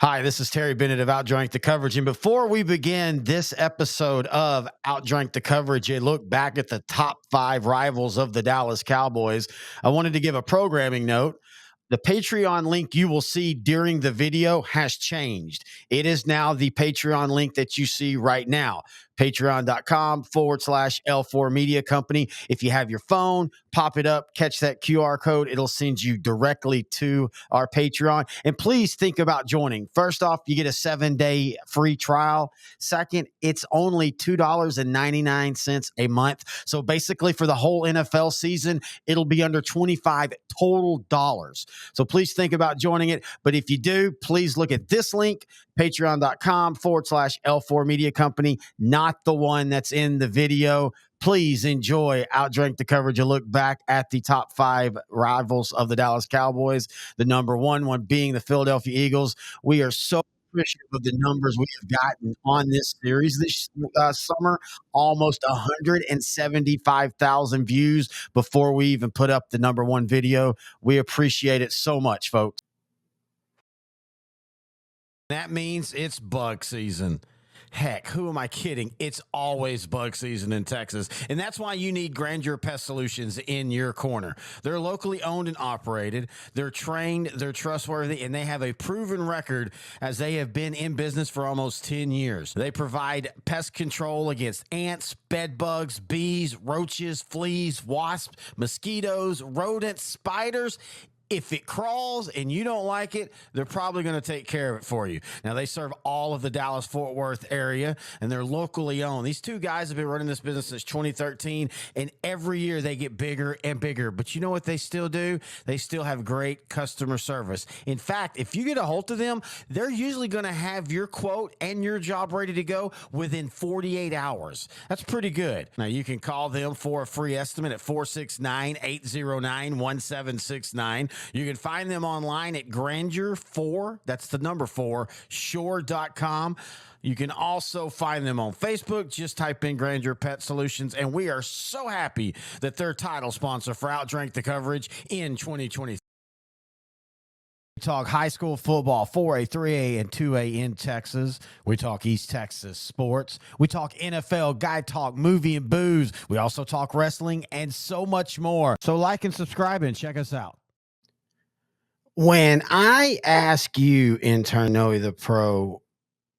Hi, this is Terry Bennett of OutDrank The Coverage. And before we begin this episode of OutDrank The Coverage, a look back at the top 5 rivals of the Dallas Cowboys, I wanted to give a programming note. The Patreon link you will see during the video has changed. It is now the Patreon link that you see right now. Patreon.com/L4 Media Company. If you have your phone, pop it up, catch that QR code. It'll send you directly to our Patreon. And please think about joining. First off, you get a 7-day free trial. Second, it's only $2.99 a month. So basically, for the whole NFL season, it'll be under $25 total dollars. So please think about joining it. But if you do, please look at this link, patreon.com/L4 Media Company, not the one that's in the video. Please enjoy OutDrank The Coverage, a look back at the top 5 rivals of the Dallas Cowboys, the number one being the Philadelphia Eagles. We are so appreciative of the numbers we have gotten on this series this summer, almost 175,000 views before we even put up the number 1 video. We appreciate it so much, folks. That means it's bug season. Heck, who am I kidding? It's always bug season in Texas. And that's why you need Grandeur Pest Solutions in your corner. They're locally owned and operated. They're trained, they're trustworthy, and they have a proven record as they have been in business for almost 10 years. They provide pest control against ants, bed bugs, bees, roaches, fleas, wasps, mosquitoes, rodents, spiders. If it crawls and you don't like it, they're probably going to take care of it for you. Now, they serve all of the Dallas-Fort Worth area, and they're locally owned. These two guys have been running this business since 2013, and every year they get bigger and bigger. But you know what they still do? They still have great customer service. In fact, if you get a hold of them, they're usually going to have your quote and your job ready to go within 48 hours. That's pretty good. Now, you can call them for a free estimate at 469-809-1769. You can find them online at Grandeur4, that's the number 4, shore.com. You can also find them on Facebook. Just type in Grandeur Pet Solutions, and we are so happy that they're title sponsor for OutDrank The Coverage in 2023. We talk high school football, 4A, 3A, and 2A in Texas. We talk East Texas sports. We talk NFL, guy talk, movie and booze. We also talk wrestling and so much more. So like and subscribe and check us out. When I ask you, intern Noe the Pro,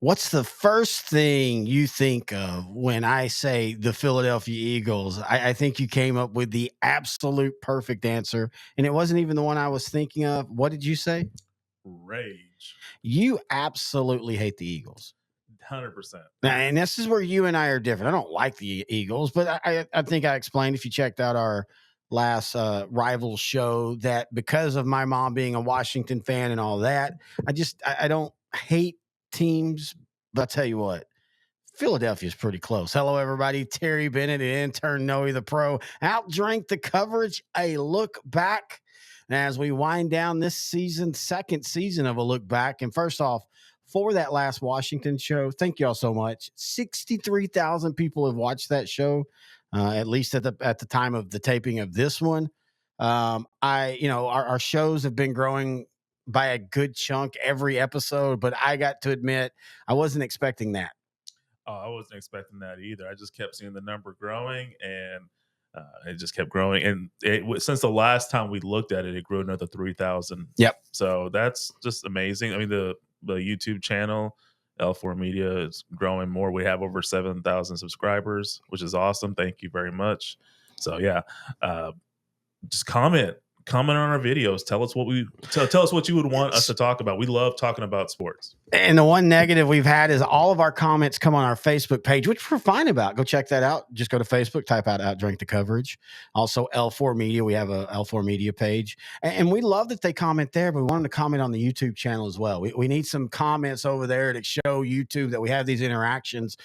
what's the first thing you think of when I say the Philadelphia Eagles? I think you came up with the absolute perfect answer, and it wasn't even the one I was thinking of. What did you say? Rage. You absolutely hate the Eagles. 100%. And this is where you and I are different. I don't like the Eagles, but I think I explained, if you checked out our last rival show, that because of my mom being a Washington fan and all that, I don't hate teams. But I'll tell you what, Philadelphia is pretty close. Hello, everybody. Terry Bennett and intern Noe the Pro. OutDrank The Coverage, a look back. And as we wind down this season, second season of a look back. And first off, for that last Washington show, thank you all so much. 63,000 people have watched that show, at least at the time of the taping of this one. Our shows have been growing by a good chunk every episode, but I got to admit, I wasn't expecting that. Oh, I wasn't expecting that either. I just kept seeing the number growing, and it just kept growing. And since the last time we looked at it, it grew another 3,000. Yep. So that's just amazing. I mean, the YouTube channel, L4 Media, is growing more. We have over 7,000 subscribers, which is awesome. Thank you very much. So yeah, just comment on our videos. Tell us what you would want us to talk about. We love talking about sports. And the one negative we've had is all of our comments come on our Facebook page, which we're fine about. Go check that out. Just go to Facebook, type out OutDrank The Coverage. Also, L4 Media. We have a L4 Media page. And we love that they comment there, but we want them to comment on the YouTube channel as well. We need some comments over there to show YouTube that we have these interactions,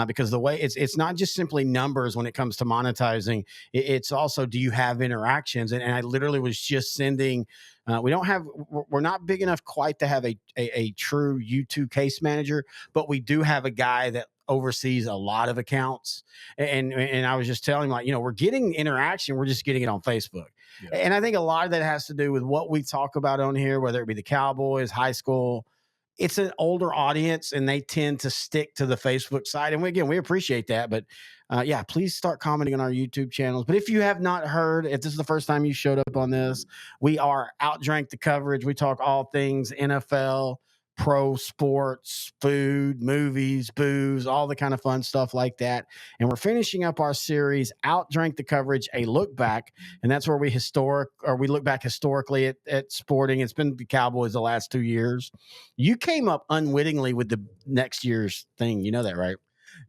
because the way it's not just simply numbers when it comes to monetizing. It's also, do you have interactions? And I literally was just sending we're not big enough quite to have a true YouTube case manager, but we do have a guy that oversees a lot of accounts. And I was just telling him, we're getting interaction. We're just getting it on Facebook. Yeah. And I think a lot of that has to do with what we talk about on here, whether it be the Cowboys, high school, it's an older audience and they tend to stick to the Facebook side. And we appreciate that. But yeah, please start commenting on our YouTube channels. But if you have not heard, if this is the first time you showed up on this, we are OutDrank the Coverage. We talk all things NFL, pro sports, food, movies, booze, all the kind of fun stuff like that. And we're finishing up our series, OutDrank the Coverage, a look back. And that's where we look back historically at sporting. It's been the Cowboys the last 2 years. You came up unwittingly with the next year's thing. You know that, right?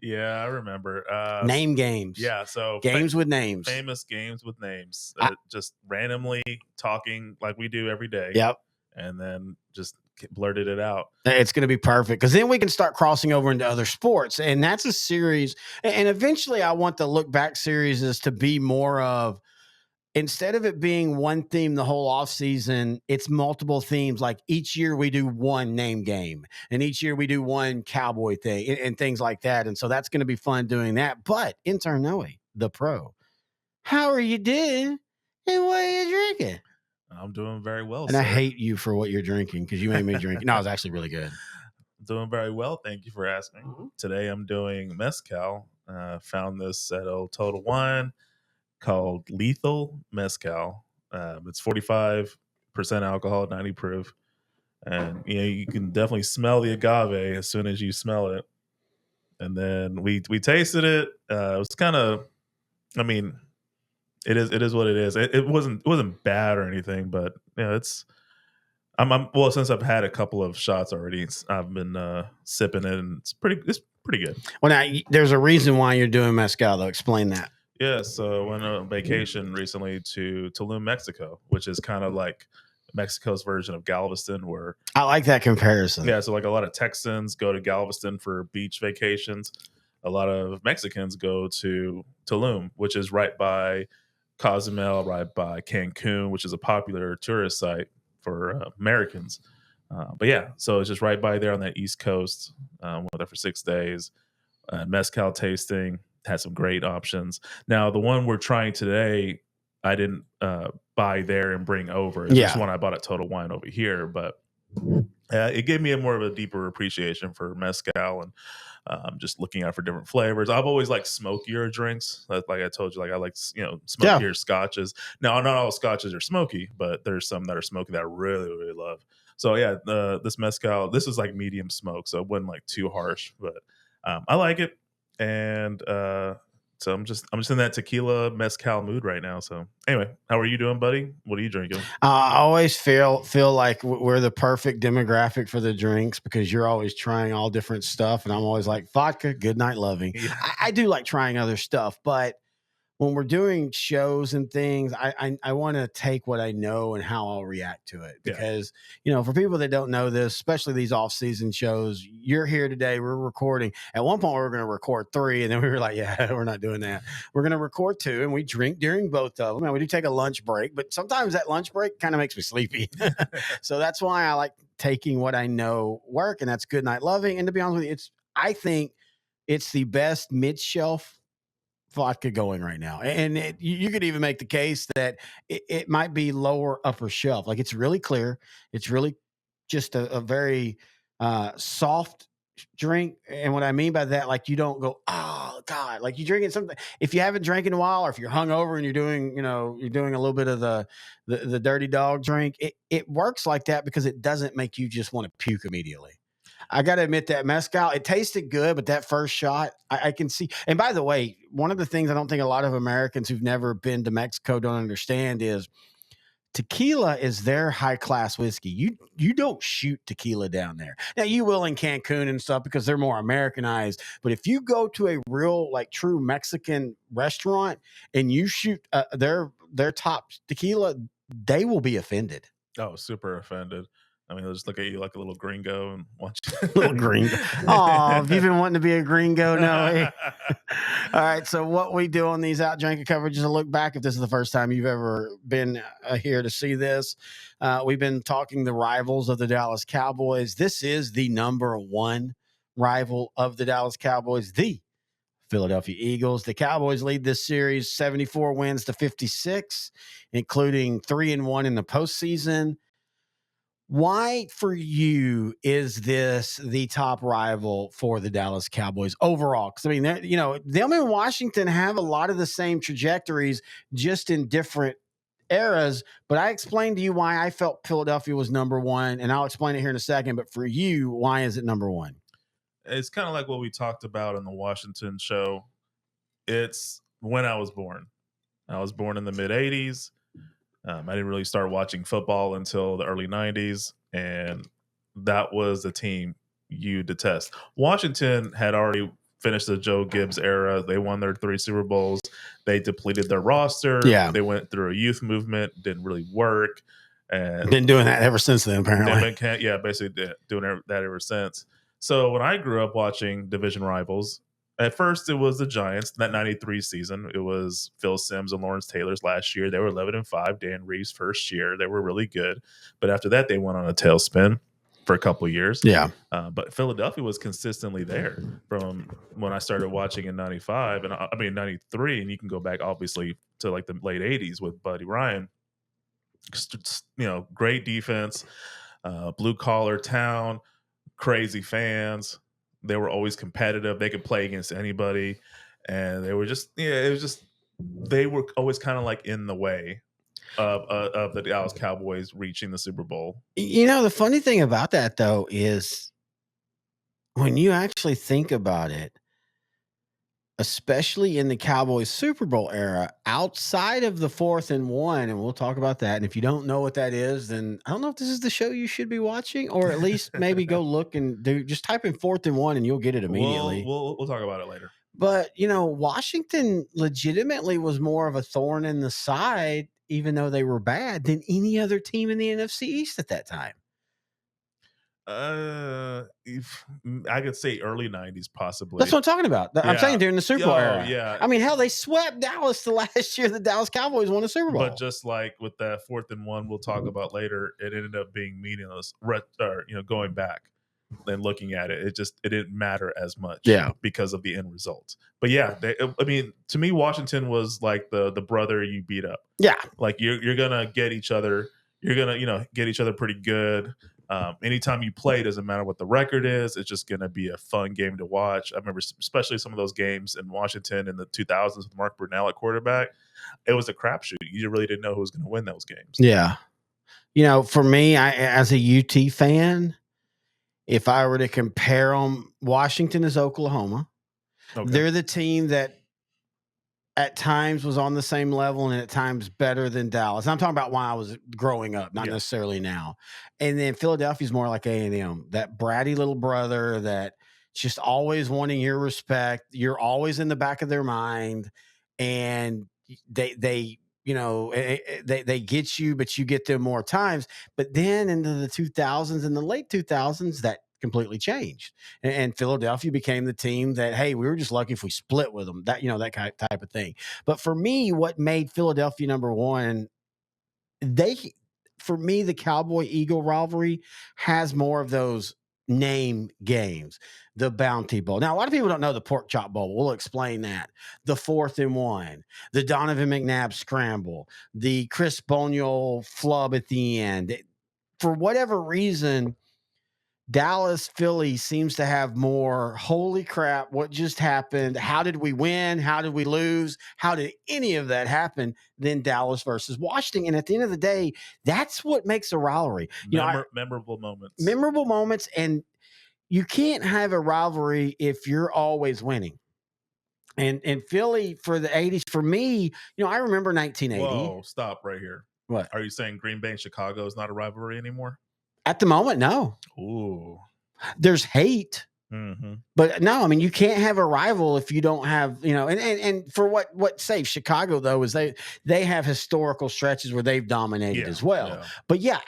Yeah, I remember. Name games. Yeah, so games with names. Famous games with names. Just randomly talking like we do every day. Yep. And then just blurted it out. It's going to be perfect because then we can start crossing over into other sports. And that's a series. And eventually I want the look back series is to be more of, instead of it being one theme the whole off season, it's multiple themes. Like each year we do one name game and each year we do one cowboy thing and things like that. And so that's going to be fun doing that. But intern Noe, the pro, how are you doing? And what are you drinking? I'm doing very well, and sir. I hate you for what you're drinking because you made me drink. No, it was actually really good. Doing very well. Thank you for asking. Mm-hmm. Today I'm doing mezcal. Found this at Total Wine called Lethal Mezcal. It's 45% alcohol, 90 proof. And you can definitely smell the agave as soon as you smell it. And then we tasted it. It was kind of, I mean, it is what it is. It wasn't bad or anything, but it's well, since I've had a couple of shots already, I've been sipping it, and it's pretty good. Well, now there's a reason why you're doing mezcal, though. Explain that. Yeah, so I went on vacation recently to Tulum, Mexico, which is kind of like Mexico's version of Galveston, where I like that comparison. Yeah, so like a lot of Texans go to Galveston for beach vacations. A lot of Mexicans go to Tulum, which is right by Cozumel, right by Cancun, which is a popular tourist site for Americans. But yeah, so it's just right by there on that East Coast. Went there for 6 days. Mezcal tasting, had some great options. Now, the one we're trying today, I didn't buy there and bring over. It's just one I bought at Total Wine over here, but it gave me a more of a deeper appreciation for mezcal and just looking out for different flavors. I've always liked smokier drinks. Like I told you, like I like smokier scotches. Now, not all scotches are smoky, but there's some that are smoky that I really, really love. So yeah, this mezcal, this is like medium smoke, so it wasn't like too harsh, but I like it. And so I'm just in that tequila mezcal mood right now. So anyway, how are you doing, buddy? What are you drinking? I always feel like we're the perfect demographic for the drinks because you're always trying all different stuff, and I'm always like vodka, good night loving. Yeah. I do like trying other stuff, but when we're doing shows and things, I want to take what I know and how I'll react to it because, for people that don't know this, especially these off-season shows, you're here today, we're recording. At one point, we were going to record 3, and then we were like, yeah, we're not doing that. We're going to record 2, and we drink during both of them. And we do take a lunch break, but sometimes that lunch break kind of makes me sleepy. So that's why I like taking what I know work, and that's good night loving. And to be honest with you, I think it's the best mid-shelf vodka going right now, and you could even make the case that it might be lower upper shelf. Like it's really clear, it's really just a very soft drink. And what I mean by that, like you don't go, oh god, like you're drinking something. If you haven't drank in a while, or if you're hungover and you're doing a little bit of the dirty dog drink, it works like that because it doesn't make you just want to puke immediately. I got to admit that mezcal, it tasted good, but that first shot, I can see. And by the way, one of the things I don't think a lot of Americans who've never been to Mexico don't understand is tequila is their high class whiskey. You don't shoot tequila down there. Now you will in Cancun and stuff because they're more Americanized. But if you go to a real like true Mexican restaurant and you shoot their top tequila, they will be offended. Oh, super offended. I mean, they'll just look at you like a little gringo and watch you. Little gringo. Oh, have you been wanting to be a gringo? No. All right. So what we do on these OutDrank coverages, a look back, if this is the first time you've ever been here to see this, we've been talking the rivals of the Dallas Cowboys. This is the number 1 rival of the Dallas Cowboys, the Philadelphia Eagles. The Cowboys lead this series 74 wins to 56, including 3-1 in the postseason. Why for you is this the top rival for the Dallas Cowboys overall? Because I mean, them and Washington have a lot of the same trajectories, just in different eras. But I explained to you why I felt Philadelphia was number one, and I'll explain it here in a second. But for you, why is it number one? It's kind of like what we talked about in the Washington show. It's when I was born. I was born in the mid 80s. I didn't really start watching football until the early 90s. And that was the team you detest. Washington had already finished the Joe Gibbs era. They won their 3 Super Bowls. They depleted their roster. Yeah. They went through a youth movement, didn't really work. And Been doing that ever since then, apparently. basically doing that ever since. So when I grew up watching division rivals, at first it was the Giants, that 93 season. It was Phil Simms and Lawrence Taylor's last year. They were 11-5. Dan Reeves' first year. They were really good. But after that, they went on a tailspin for a couple of years. Yeah. But Philadelphia was consistently there from when I started watching in 95 and 93. And you can go back obviously to like the late 80s with Buddy Ryan. Great defense, blue collar town, crazy fans. They were always competitive. They could play against anybody, and they were they were always kind of like in the way of the Dallas Cowboys reaching the Super Bowl. The funny thing about that though is when you actually think about it, especially in the Cowboys Super Bowl era, outside of the 4th and 1, and we'll talk about that. And if you don't know what that is, then I don't know if this is the show you should be watching, or at least maybe go look and just type in 4th and 1 and you'll get it immediately. We'll talk about it later. But, Washington legitimately was more of a thorn in the side, even though they were bad, than any other team in the NFC East at that time. If I could say early 90s, possibly. That's what I'm talking about. I'm saying during the Super Bowl era. Yeah. I mean, hell, they swept Dallas the last year the Dallas Cowboys won a Super Bowl. But just like with that 4th and 1, we'll talk about later, it ended up being meaningless. Going back and looking at it, it didn't matter as much. Yeah. Because of the end result. But yeah, to me, Washington was like the brother you beat up. Yeah. Like you're gonna get each other. You're gonna get each other pretty good. Anytime you play, doesn't matter what the record is. It's just going to be a fun game to watch. I remember especially some of those games in Washington in the 2000s with Mark Brunell at quarterback. It was a crapshoot. You really didn't know who was going to win those games. Yeah. For me, as a UT fan, if I were to compare them, Washington is Oklahoma. Okay. They're the team that at times was on the same level and at times better than Dallas. I'm talking about when I was growing up, not necessarily now. And then Philadelphia's more like A&M, that bratty little brother that just always wanting your respect. You're always in the back of their mind, and they get you, but you get them more times. But then into the 2000s and the late 2000s, that completely changed, and Philadelphia became the team that, hey, we were just lucky if we split with them, that that kind of type of thing. But for me, what made Philadelphia number one, for me, the Cowboy Eagle rivalry has more of those name games. The Bounty Bowl. Now, a lot of people don't know the Pork Chop Bowl. We'll explain that. The 4th and 1, the Donovan McNabb scramble, the Chris Boniol flub at the end. For whatever reason, Dallas, Philly seems to have more, holy crap, what just happened? How did we win? How did we lose? How did any of that happen than Dallas versus Washington? And at the end of the day, that's what makes a rivalry. Memorable moments. Memorable moments. And you can't have a rivalry if you're always winning. And Philly for the 80s, for me, I remember 1980. Whoa, stop right here. What? Are you saying Green Bay and Chicago is not a rivalry anymore? At the moment, no. Ooh. There's hate. Mm-hmm. But no, I mean, you can't have a rival if you don't have, and for what saves Chicago, though, is they have historical stretches where they've dominated as well. Yeah. But yeah,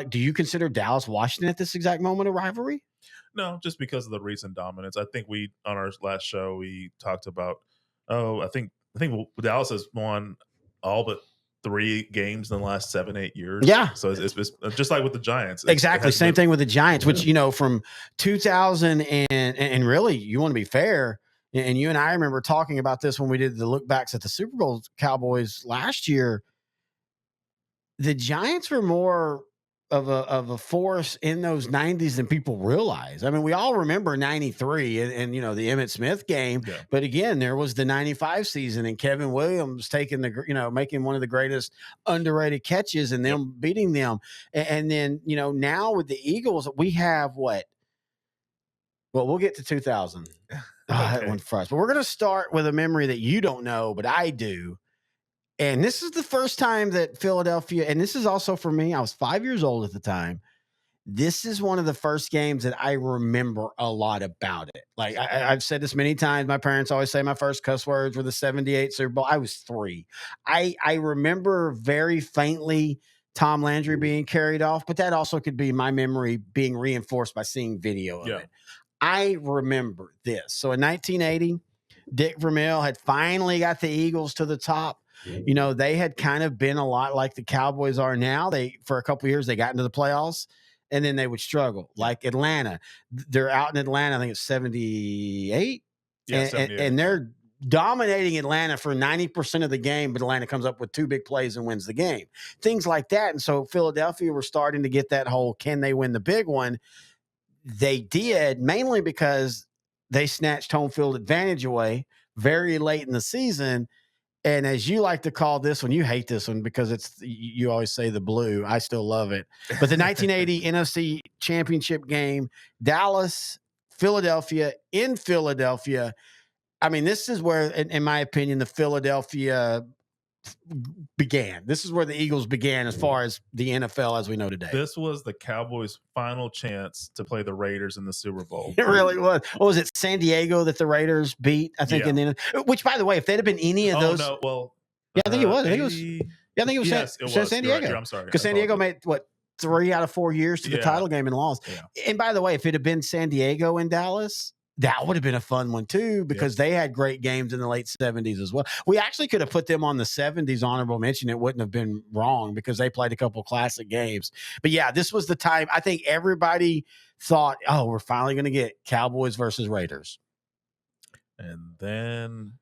do you consider Dallas, Washington at this exact moment a rivalry? No, just because of the recent dominance. I think on our last show, we talked about, I think Dallas has won all but 3 games in the last 7-8 years. Yeah. So it's just like with the Giants. Exactly. Same thing with the Giants, which, from 2000 and really, you want to be fair. And you and I remember talking about this when we did the look backs at the Super Bowl Cowboys last year. The Giants were more of a force in those 90s than people realize. I mean, we all remember 93 and you know, the Emmitt Smith game, Yeah. but again, there was the 95 season and Kevin Williams taking you know, making one of the greatest underrated catches and them beating them. And then, you know, now with the Eagles, we have what? Well, we'll get to 2000. That Okay. one first. But we're going to start with a memory that you don't know, but I do. And this is the first time that Philadelphia, and this is also for me, I was 5 years old at the time. This is one of the first games that I remember a lot about it. Like I've said this many times. My parents always say my first cuss words were the 78 Super Bowl. I was 3. I remember very faintly Tom Landry being carried off, but that also could be my memory being reinforced by seeing video of it. I remember this. So in 1980, Dick Vermeil had finally got the Eagles to the top. You know, they had kind of been a lot like the Cowboys are now. They, for a couple of years, they got into the playoffs and then they would struggle. Like Atlanta, they're out in Atlanta. I think it's 78. Yeah, and, 78. and they're dominating Atlanta for 90% of the game, but Atlanta comes up with 2 big plays and wins the game. Things like that. And so Philadelphia were starting to get that whole, can they win the big one? They did, mainly because they snatched home field advantage away very late in the season. And as you like to call this one, you hate this one because you always say the blue. I still love it. But the 1980 NFC Championship game, Dallas, Philadelphia, in Philadelphia. I mean, this is where, in my opinion, the Philadelphia began. This is where the Eagles began as far as the NFL as we know today. This was the Cowboys' final chance to play the Raiders in the Super Bowl. It really was. What was it, San Diego that the Raiders beat? I think, Yeah. which, by the way, if they'd have been any of those, no, well, yeah, I think it was. I think 80, it was. Yeah, I think it was. Yes, it was. San Diego. I'm sorry, because San Diego made what 3 out of 4 years to the title game and lost. Yeah. And by the way, if it had been San Diego and Dallas, that would have been a fun one too, because they had great games in the late 70s as well. We actually could have put them on the 70s honorable mention. It wouldn't have been wrong because they played a couple classic games. But yeah, this was the time. I think everybody thought, oh, we're finally going to get Cowboys versus Raiders. And then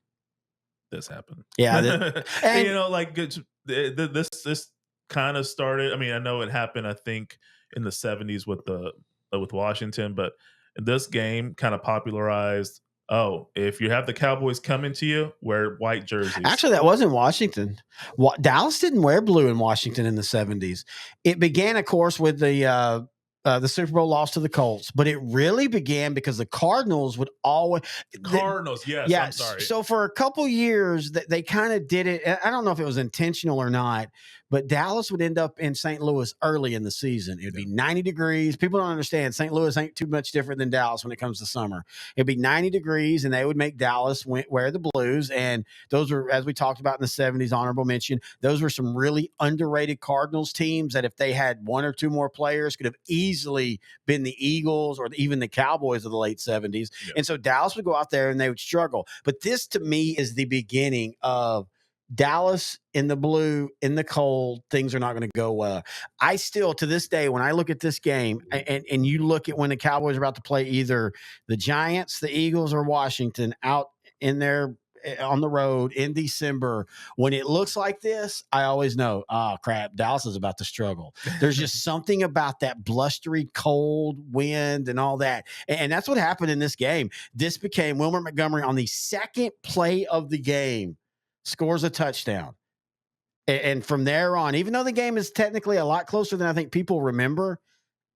this happened. Yeah. And, you know, like this kind of started. I mean, I know it happened, I think, in the 70s with Washington, but this game kind of popularized, if you have the Cowboys coming to you, wear white jerseys. Actually, that wasn't Washington. Dallas didn't wear blue in Washington in the 70s. It began, of course, with the Super Bowl loss to the Colts, but it really began because the Cardinals would always yes. Yeah, I'm sorry. So for a couple years, they kind of did it. I don't know if it was intentional or not, but Dallas would end up in St. Louis early in the season. It would be 90 degrees. People don't understand. St. Louis ain't too much different than Dallas when it comes to summer. It'd be 90 degrees, and they would make Dallas wear the blues. And those were, as we talked about in the 70s, honorable mention, those were some really underrated Cardinals teams that if they had 1 or 2 more players could have easily been the Eagles or even the Cowboys of the late 70s. Yeah. And so Dallas would go out there and they would struggle. But this, to me, is the beginning of Dallas in the blue, in the cold. Things are not going to go well. I still, to this day, when I look at this game and you look at when the Cowboys are about to play either the Giants, the Eagles, or Washington out in their on the road in December, when it looks like this, I always know, crap, Dallas is about to struggle. There's just something about that blustery cold wind and all that. And that's what happened in this game. This became Wilmer Montgomery on the second play of the game, scores a touchdown. And from there on, even though the game is technically a lot closer than I think people remember,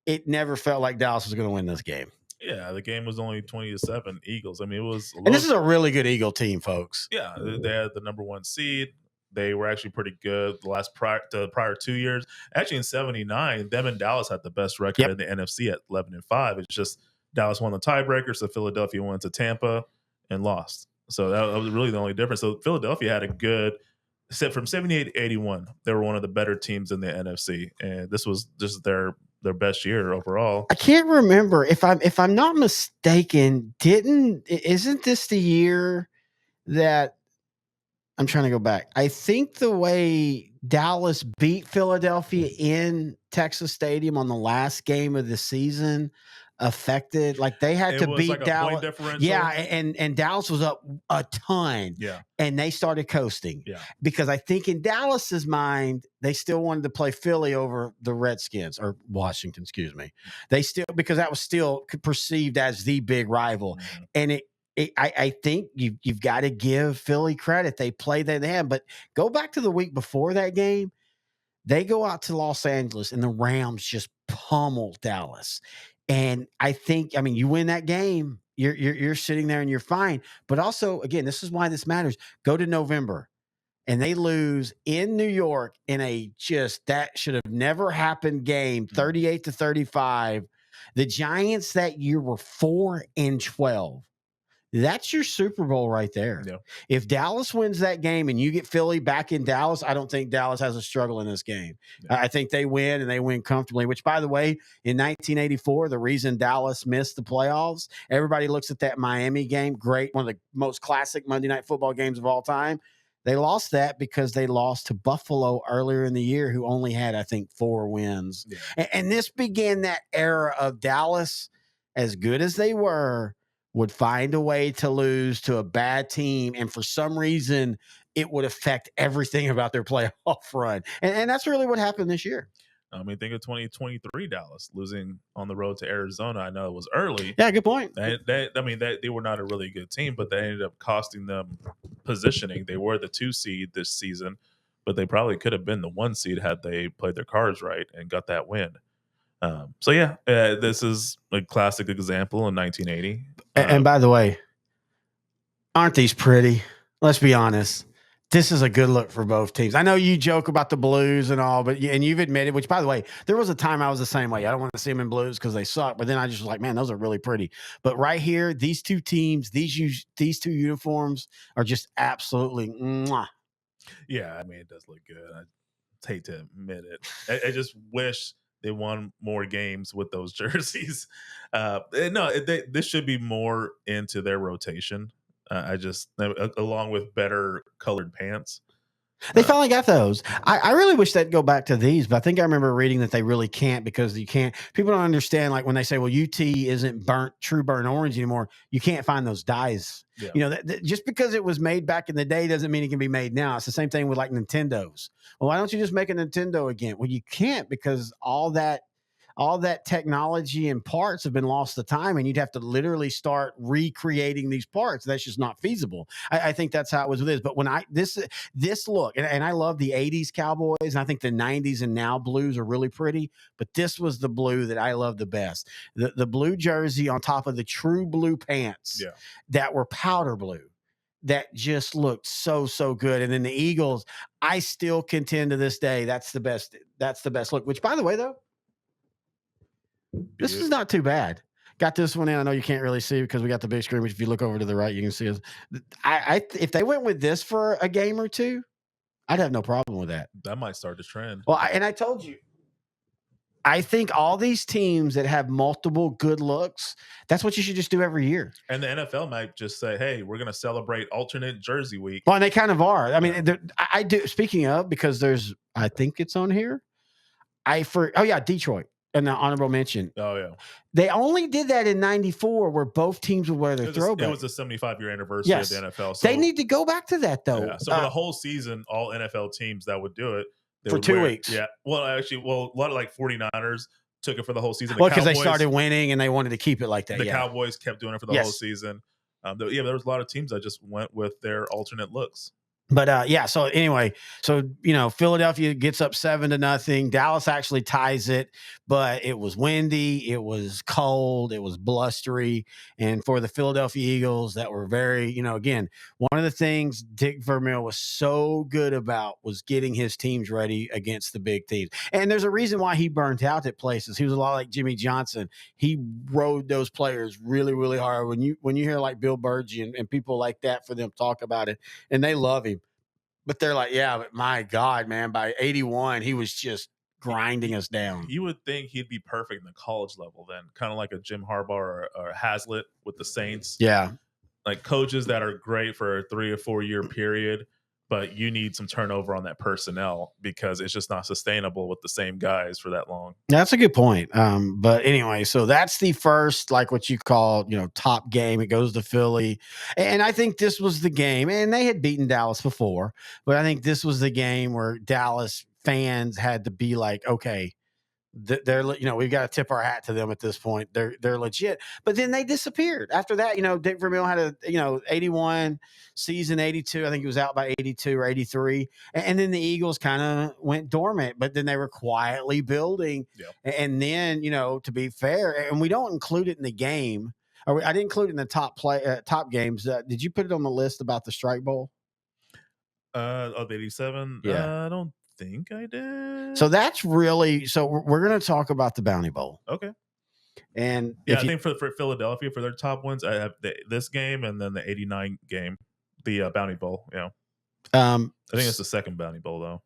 it never felt like Dallas was going to win this game. Yeah, the game was only 20-7 Eagles. I mean, it was. And this is a really good Eagle team, folks. Yeah, they had the number 1 seed. They were actually pretty good the prior 2 years. Actually, in '79, them and Dallas had the best record in the NFC at 11-5. It's just Dallas won the tiebreaker, so Philadelphia went to Tampa and lost. So that was really the only difference. So Philadelphia had a good. From 78 to 81, they were one of the better teams in the NFC, and this was just their best year overall. I can't remember if I'm not mistaken. Isn't this the year that I'm trying to go back? I think the way Dallas beat Philadelphia in Texas Stadium on the last game of the season affected? Like they had It to was beat like a point Dallas. differential. Yeah, and Dallas was up a ton. Yeah. And they started coasting. Yeah. Because I think in Dallas's mind, they still wanted to play Philly over the Redskins or Washington, excuse me. They still, because that was still perceived as the big rival. Mhm. And I think you've got to give Philly credit. They played that hand, but go back to the week before that game. They go out to Los Angeles and the Rams just pummel Dallas. And I think, I mean, you win that game, you're sitting there and you're fine. But also, again, this is why this matters. Go to November and they lose in New York in a just that should have never happened game, 38-35. The Giants that year were 4-12. That's your Super Bowl right there. Yeah. If Dallas wins that game and you get Philly back in Dallas, I don't think Dallas has a struggle in this game. Yeah. I think they win and they win comfortably, which, by the way, in 1984, the reason Dallas missed the playoffs, everybody looks at that Miami game, great, one of the most classic Monday Night Football games of all time. They lost that because they lost to Buffalo earlier in the year, who only had, I think, 4 wins. Yeah. And this began that era of Dallas, as good as they were, would find a way to lose to a bad team. And for some reason, it would affect everything about their playoff run. And that's really what happened this year. I mean, think of 2023 Dallas losing on the road to Arizona. I know it was early. Yeah, good point. They were not a really good team, but they ended up costing them positioning. They were the 2 seed this season, but they probably could have been the 1 seed had they played their cards right and got that win. This is a classic example in 1980. And by the way, aren't these pretty? Let's be honest. This is a good look for both teams. I know you joke about the blues and all, but and you've admitted, which by the way, there was a time I was the same way. I don't want to see them in blues because they suck, but then I just was like, man, those are really pretty. But right here, these two teams, these two uniforms are just absolutely mwah. Yeah, I mean, it does look good. I hate to admit it. I just wish they won more games with those jerseys. This should be more into their rotation. Along with better colored pants. They finally got those. I really wish they'd go back to these, but I think I remember reading that they really can't because you can't. People don't understand, like when they say, well, UT isn't true burnt orange anymore. You can't find those dyes. Yeah. You know, just because it was made back in the day doesn't mean it can be made now. It's the same thing with like Nintendos. Well, why don't you just make a Nintendo again? Well, you can't because all that technology and parts have been lost to time, and you'd have to literally start recreating these parts. That's just not feasible. I think that's how it was with this. But when this look, and I love the 80s Cowboys, and I think the 90s and now blues are really pretty, but this was the blue that I love the best. The blue jersey on top of the true blue pants that were powder blue. That just looked so good. And then the Eagles, I still contend to this day, that's the best look. Which, by the way, though, this is not too bad. Got this one in. I know you can't really see because we got the big screen, but if you look over to the right, you can see us. If they went with this for a game or two, I'd have no problem with that. That might start a trend. Well, I told you, I think all these teams that have multiple good looks, that's what you should just do every year. And the NFL might just say, hey, we're going to celebrate alternate jersey week. Well, and they kind of are. I mean, I do. Speaking of, because I think it's on here. Detroit. An honorable mention. Oh, yeah. They only did that in 94 where both teams would wear their throwback. It was a 75-year anniversary of the NFL. So they need to go back to that, though. Yeah. So for the whole season, all NFL teams that would do it. For 2 weeks. Yeah. Well, actually, a lot of like 49ers took it for the whole season. Well, because they started winning and they wanted to keep it like that. The Cowboys kept doing it for the whole season. There was a lot of teams that just went with their alternate looks. But so anyway, Philadelphia gets up 7-0. Dallas actually ties it, but it was windy, it was cold, it was blustery. And for the Philadelphia Eagles that were very, again, one of the things Dick Vermeil was so good about was getting his teams ready against the big teams. And there's a reason why he burnt out at places. He was a lot like Jimmy Johnson. He rode those players really, really hard. When you hear like Bill Burgee and people like that for them talk about it, and they love him. But they're like, yeah, but my God, man, by 81, he was just grinding us down. You would think he'd be perfect in the college level then, kind of like a Jim Harbaugh or Hazlitt with the Saints. Yeah. Like coaches that are great for a 3 or 4 year period, but you need some turnover on that personnel because it's just not sustainable with the same guys for that long. That's a good point. But anyway, so that's the first, like what you call, top game. It goes to Philly. And I think this was the game, and they had beaten Dallas before, but I think this was the game where Dallas fans had to be like, okay, they're, we've got to tip our hat to them at this point. They're legit. But then they disappeared after that. Dick Vermeil had a 81 season, 82. I think he was out by 82 or 83. And then the Eagles kind of went dormant, but then they were quietly building. Yeah. And then, to be fair, and we don't include it in the game. I didn't include it in the top games. Did you put it on the list about the Strike Bowl? Of 87? Yeah. I don't think I did. So that's really, we're going to talk about the Bounty Bowl. Okay. And yeah, I think for Philadelphia, for their top wins, I have this game and then the 89 game, the Bounty Bowl. Yeah. I think it's the second Bounty Bowl, though.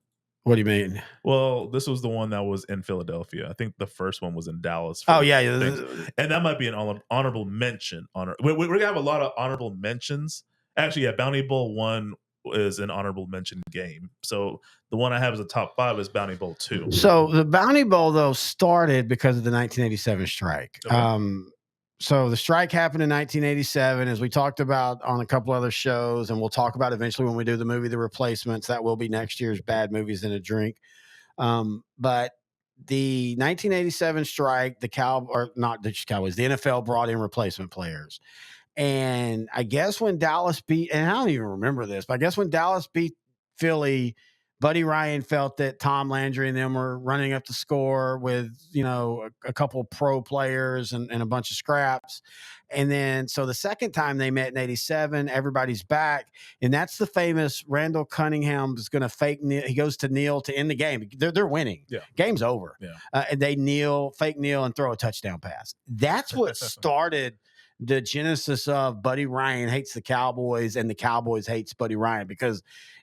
What do you mean? Well, this was the one that was in Philadelphia. I think the first one was in Dallas. Oh, yeah. And that might be an honorable mention. We're going to have a lot of honorable mentions. Actually, yeah, Bounty Bowl 1 is an honorable mention game. So the one I have as a top 5 is Bounty Bowl 2. So the Bounty Bowl, though, started because of the 1987 strike. Okay. So the strike happened in 1987, as we talked about on a couple other shows, and we'll talk about eventually when we do the movie The Replacements. That will be next year's Bad Movies in a Drink. But the 1987 strike, the NFL brought in replacement players. And I guess when Dallas beat, and I don't even remember this, but I guess when Dallas beat Philly, Buddy Ryan felt that Tom Landry and them were running up the score with, a couple pro players and a bunch of scraps. And then, so the second time they met in 87, everybody's back. And that's the famous Randall Cunningham is going to fake kneel. He goes to kneel to end the game. They're winning. Yeah. Game's over. Yeah. And they fake kneel and throw a touchdown pass. That's what started the genesis of Buddy Ryan hates the Cowboys and the Cowboys hates Buddy Ryan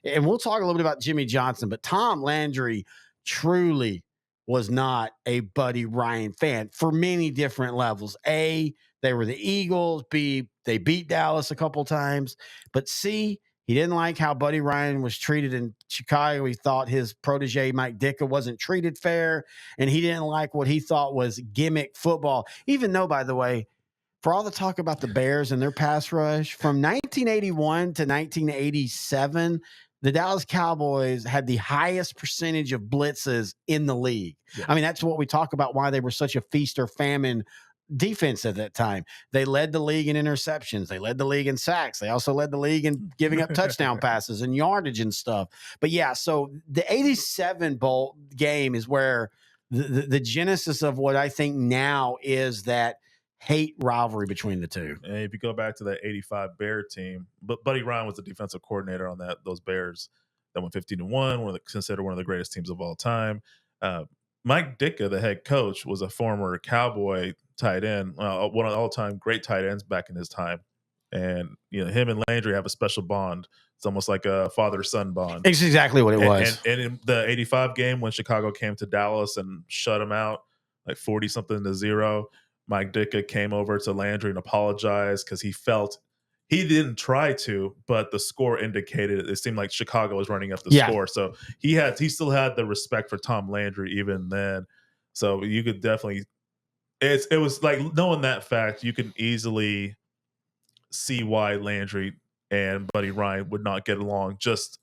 and we'll talk a little bit about Jimmy Johnson, but Tom Landry truly was not a Buddy Ryan fan for many different levels. A, they were the Eagles. B, they beat Dallas a couple times, but C, he didn't like how Buddy Ryan was treated in Chicago. He thought his protege, Mike Ditka, wasn't treated fair, and he didn't like what he thought was gimmick football, even though, by the way, for all the talk about the Bears and their pass rush, from 1981 to 1987, the Dallas Cowboys had the highest percentage of blitzes in the league. Yeah. I mean, that's what we talk about, why they were such a feast or famine defense at that time. They led the league in interceptions. They led the league in sacks. They also led the league in giving up touchdown passes and yardage and stuff. But yeah, so the 87 bowl game is where the genesis of what I think now is that hate rivalry between the two. And if you go back to that 85 Bear team, but Buddy Ryan was the defensive coordinator on those Bears that went 15-1, considered one of the greatest teams of all time. Mike Ditka, the head coach, was a former Cowboy tight end, one of the all-time great tight ends back in his time. And him and Landry have a special bond. It's almost like a father-son bond. It's exactly what it was. And in the 85 game, when Chicago came to Dallas and shut him out, like 40-something to 0, Mike Ditka came over to Landry and apologized because he felt he didn't try to, but the score indicated it seemed like Chicago was running up the score. So he still had the respect for Tom Landry even then. So you could definitely, it was like, knowing that fact, you can easily see why Landry and Buddy Ryan would not get along just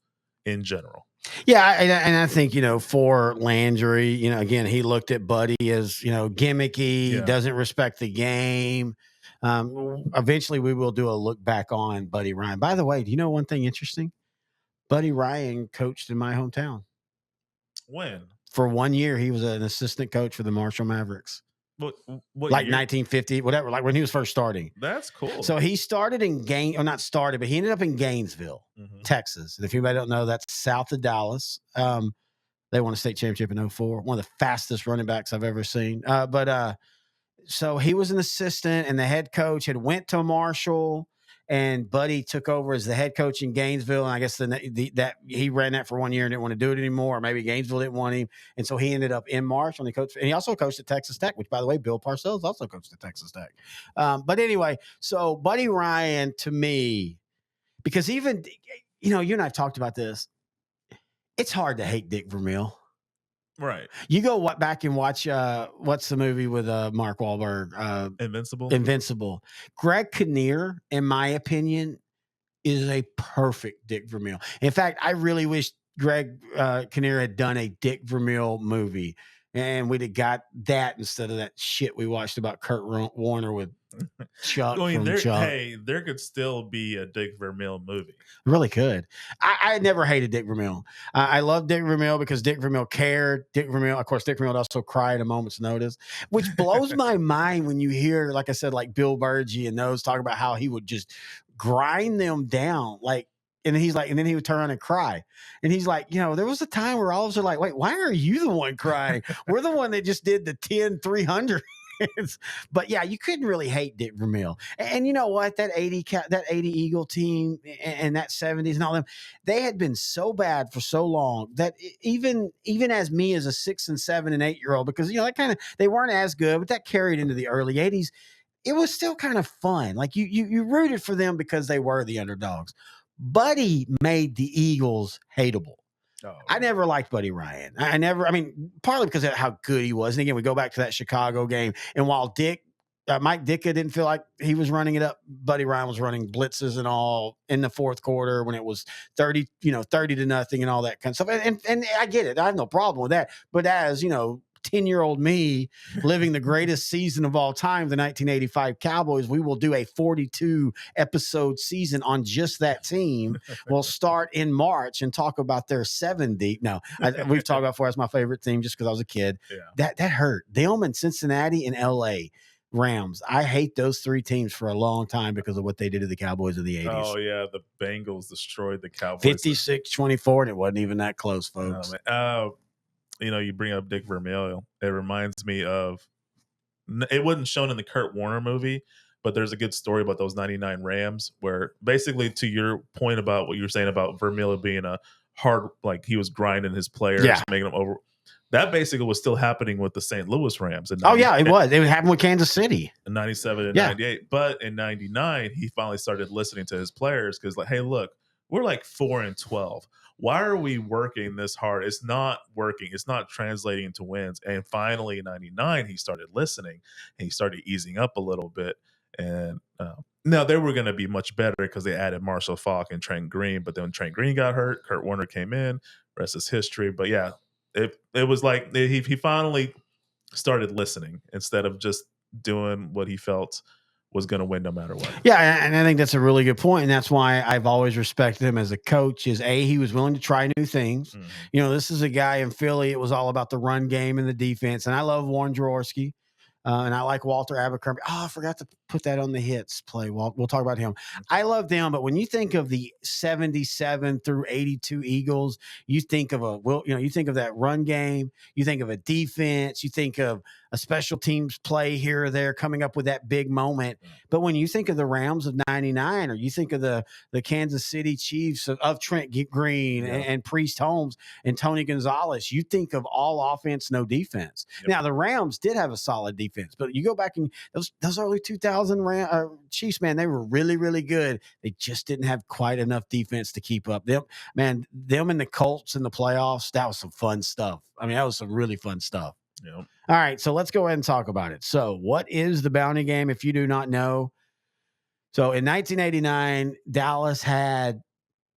in general. Yeah, and I think, for Landry, again, he looked at Buddy as, gimmicky, doesn't respect the game. Eventually, we will do a look back on Buddy Ryan. By the way, do you know one thing interesting? Buddy Ryan coached in my hometown. When? For 1 year, he was an assistant coach for the Marshall Mavericks. What like year? 1950, whatever, like when he was first starting. That's cool. So he started in not started, but he ended up in Gainesville, Texas. And if anybody don't know, that's south of Dallas. They won a state championship in 2004. One of the fastest running backs I've ever seen. So he was an assistant, and the head coach had went to Marshall, and Buddy took over as the head coach in Gainesville. And I guess that he ran that for 1 year and didn't want to do it anymore, or maybe Gainesville didn't want him. And so he ended up in Marshall, and he also coached at Texas Tech, which, by the way, Bill Parcells also coached at Texas Tech. But anyway, so Buddy Ryan, to me, because even you and I talked about this. It's hard to hate Dick Vermeil. Right. You go back and watch what's the movie with Mark Wahlberg? Invincible. Invincible. Greg Kinnear, in my opinion, is a perfect Dick Vermeil. In fact, I really wish Greg Kinnear had done a Dick Vermeil movie, and we'd have got that instead of that shit we watched about Kurt Warner with Chuck from Chuck. Hey, there could still be a Dick Vermeil movie. Really could. I never hated Dick Vermeil. I love Dick Vermeil because Dick Vermeil cared. Dick Vermeil would also cry at a moment's notice, which blows my mind when you hear, like I said, like Bill Burgee and those talk about how he would just grind them down. And then he would turn around and cry. And he's like, there was a time where all of us are like, wait, why are you the one crying? We're the one that just did the 10-300. But yeah, you couldn't really hate Dick Vermeil. And you know what? That 80 Eagle team and that 70s and all them, they had been so bad for so long that even as me as a 6 and 7 and 8 year old, because they weren't as good, but that carried into the early 80s. It was still kind of fun. Like you rooted for them because they were the underdogs. Buddy made the Eagles hateable. Oh, I never liked Buddy Ryan. Partly because of how good he was. And again, we go back to that Chicago game. And while Mike Ditka didn't feel like he was running it up, Buddy Ryan was running blitzes and all in the fourth quarter when it was 30 to nothing and all that kind of stuff. And I get it. I have no problem with that. But as, 10-year-old me living the greatest season of all time, the 1985 Cowboys, we will do a 42 episode season on just that team. We'll start in March and talk about their 70. No, we've talked about before. That's my favorite team just because I was a kid. Yeah. That hurt. Them and Cincinnati and LA Rams. I hate those three teams for a long time because of what they did to the Cowboys in the 80s. Oh, yeah. The Bengals destroyed the Cowboys. 56-24, and it wasn't even that close, folks. You bring up Dick Vermeil. It reminds me of, it wasn't shown in the Kurt Warner movie, but there's a good story about those 99 Rams where basically to your point about what you were saying about Vermeil being a hard, like he was grinding his players, making them over. That basically was still happening with the St. Louis Rams. It was. It happened with Kansas City. In 97 and 98. But in 99, he finally started listening to his players because, like, hey, look, we're like 4-12. Why are we working this hard? It's not working. It's not translating into wins. And finally, in 99, he started listening and he started easing up a little bit. And now they were going to be much better because they added Marshall Faulk and Trent Green. But then when Trent Green got hurt, Kurt Warner came in. Rest is history. But yeah, it was like he finally started listening instead of just doing what he felt was going to win no matter what. Yeah, and I think that's a really good point, and that's why I've always respected him as a coach. Is he was willing to try new things. Mm-hmm. This is a guy in Philly. It was all about the run game and the defense, and I love Warren Jaworski. And I like Walter Abercrombie. Oh, I forgot to put that on the hits play. We'll talk about him. I love them, but when you think of the 77 through 82 Eagles, you think of you think of that run game. You think of a defense. You think of a special teams play here or there coming up with that big moment. But when you think of the Rams of 99, or you think of the Kansas City Chiefs of Trent Green and Priest Holmes and Tony Gonzalez, you think of all offense, no defense. Yep. Now, the Rams did have a solid defense, but you go back and those early 2000 Chiefs, man, they were really, really good. They just didn't have quite enough defense to keep up. Them and the Colts in the playoffs, that was some fun stuff. That was some really fun stuff. Yep. All right, so let's go ahead and talk about it. So what is the bounty game if you do not know? So in 1989, Dallas had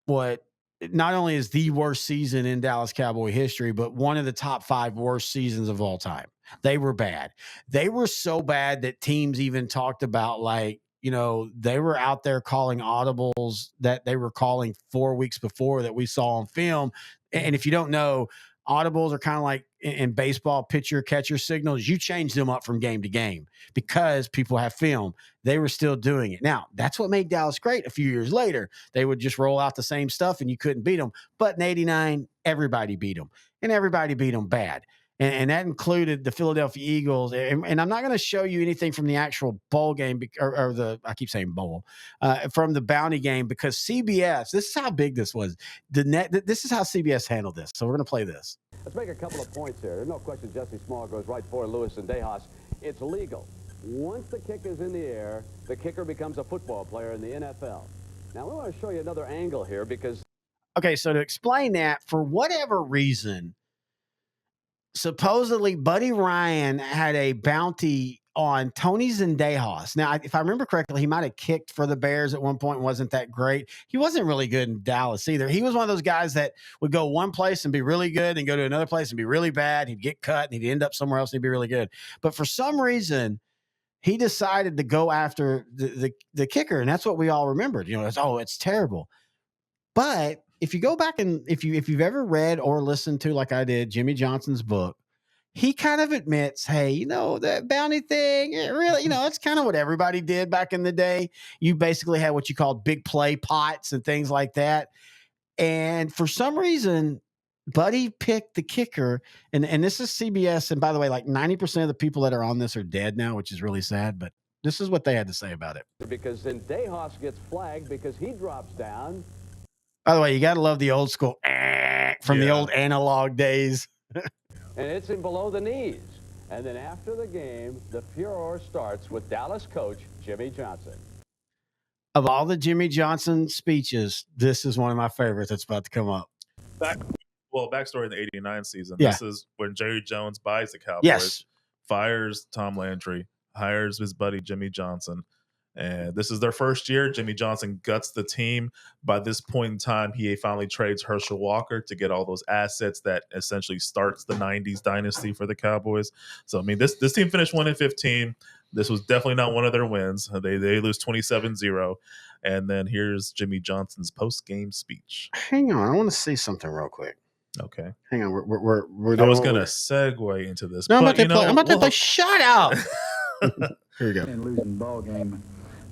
what not only is the worst season in Dallas Cowboy history, but one of the top 5 worst seasons of all time. They were bad. They were so bad that teams even talked about, like, they were out there calling audibles that they were calling 4 weeks before that we saw on film. And if you don't know, audibles are kind of like in baseball, pitcher catcher signals. You change them up from game to game because people have film. They were still doing it. Now, that's what made Dallas great. A few years later, they would just roll out the same stuff and you couldn't beat them. But in 89, everybody beat them, and everybody beat them bad. And that included the Philadelphia Eagles. And I'm not going to show you anything from the actual bowl game I keep saying bowl, from the bounty game, because CBS, this is how big this was. This is how CBS handled this. So we're going to play this. Let's make a couple of points here. There's no question Jesse Small goes right for Lewis and Dejas. It's legal. Once the kick is in the air, the kicker becomes a football player in the NFL. Now, we want to show you another angle here because Okay, so to explain that, for whatever reason, supposedly Buddy Ryan had a bounty on Tony Zendejas. Now, if I remember correctly, he might have kicked for the Bears at one point and wasn't that great. He wasn't really good in Dallas either. He was one of those guys that would go one place and be really good and go to another place and be really bad. He'd get cut and he'd end up somewhere else and he'd be really good. But for some reason, he decided to go after the kicker, and that's what we all remembered. It's terrible. But if you go back and if you've ever read or listened to, like I did, Jimmy Johnson's book, he kind of admits, hey, that bounty thing, it really, it's kind of what everybody did back in the day. You basically had what you called big play pots and things like that. And for some reason, Buddy picked the kicker, and this is CBS. And by the way, like 90% of the people that are on this are dead now, which is really sad. But this is what they had to say about it. Because Zendejas gets flagged because he drops down. By the way, you got to love the old school from the old analog days. And it's him below the knees. And then after the game, the furor starts with Dallas coach Jimmy Johnson. Of all the Jimmy Johnson speeches, this is one of my favorites that's about to come up. Backstory in the '89 season. Yeah. This is when Jerry Jones buys the Cowboys, Yes. fires Tom Landry, hires his buddy Jimmy Johnson. And this is their first year. Jimmy Johnson guts the team. By this point in time, he finally trades Herschel Walker to get all those assets that essentially starts the 90s dynasty for the Cowboys. So, I mean, this team finished 1-15. This was definitely not one of their wins. They lose 27-0. And then here's Jimmy Johnson's post-game speech. Hang on. I want to see something real quick. Okay. Hang on. We're I was going to segue into this. No, but, I'm about to play. Shut up. Here we go. And losing the ball game,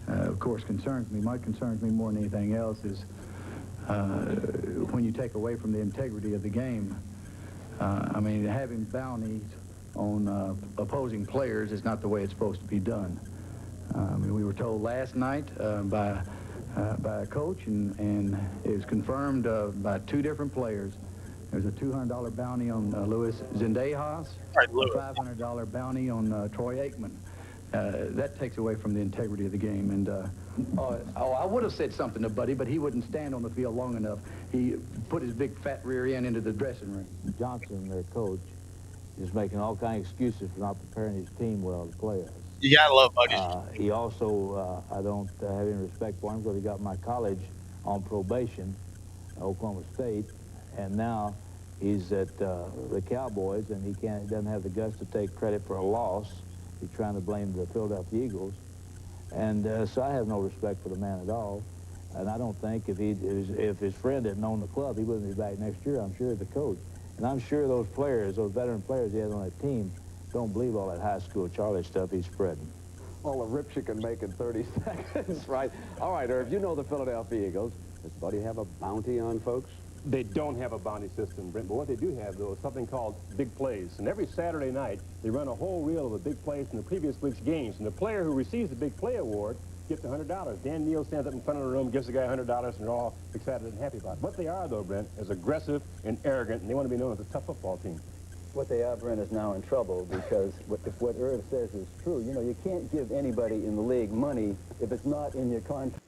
of course, concerns me. What concerns me more than anything else is when you take away from the integrity of the game. I mean, having bounties on opposing players is not the way it's supposed to be done. I mean, we were told last night by a coach, and it was confirmed by two different players. There's a $200 bounty on Louis Zendejas, a $500 bounty on Troy Aikman. That takes away from the integrity of the game. And I would have said something to Buddy, but he wouldn't stand on the field long enough. He put his big fat rear end into the dressing room. Johnson, their coach, is making all kinds of excuses for not preparing his team well to play us. You got to love Buddy. He also, I don't have any respect for him because he got my college on probation, Oklahoma State, and now he's at the Cowboys, and he doesn't have the guts to take credit for a loss. He's trying to blame the Philadelphia Eagles. And so I have no respect for the man at all. And I don't think if his friend hadn't owned the club, he wouldn't be back next year, I'm sure, as the coach. And I'm sure those players, those veteran players he has on that team, don't believe all that high school Charlie stuff he's spreading. All the rips you can make in 30 seconds, right? All right, Irv, you know the Philadelphia Eagles. Does Buddy have a bounty on folks? They don't have a bounty system, Brent, but what they do have, though, is something called big plays. And every Saturday night, they run a whole reel of the big plays from the previous week's games. And the player who receives the big play award gets $100. Dan Neal stands up in front of the room, gives the guy $100, and they're all excited and happy about it. What they are, though, Brent, is aggressive and arrogant, and they want to be known as a tough football team. What they are, Brent, is now in trouble because if what Irv says is true, you can't give anybody in the league money if it's not in your contract.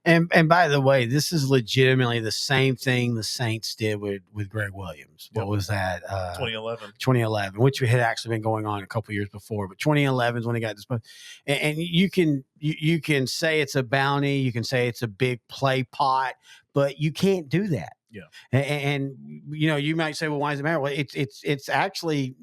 And by the way, this is legitimately the same thing the Saints did with Greg Williams. What was that? 2011, which had actually been going on a couple years before. But 2011 is when he got disposed. And you can say it's a bounty, you can say it's a big play pot, but you can't do that. Yeah. And you might say, well, why does it matter? Well, it's actually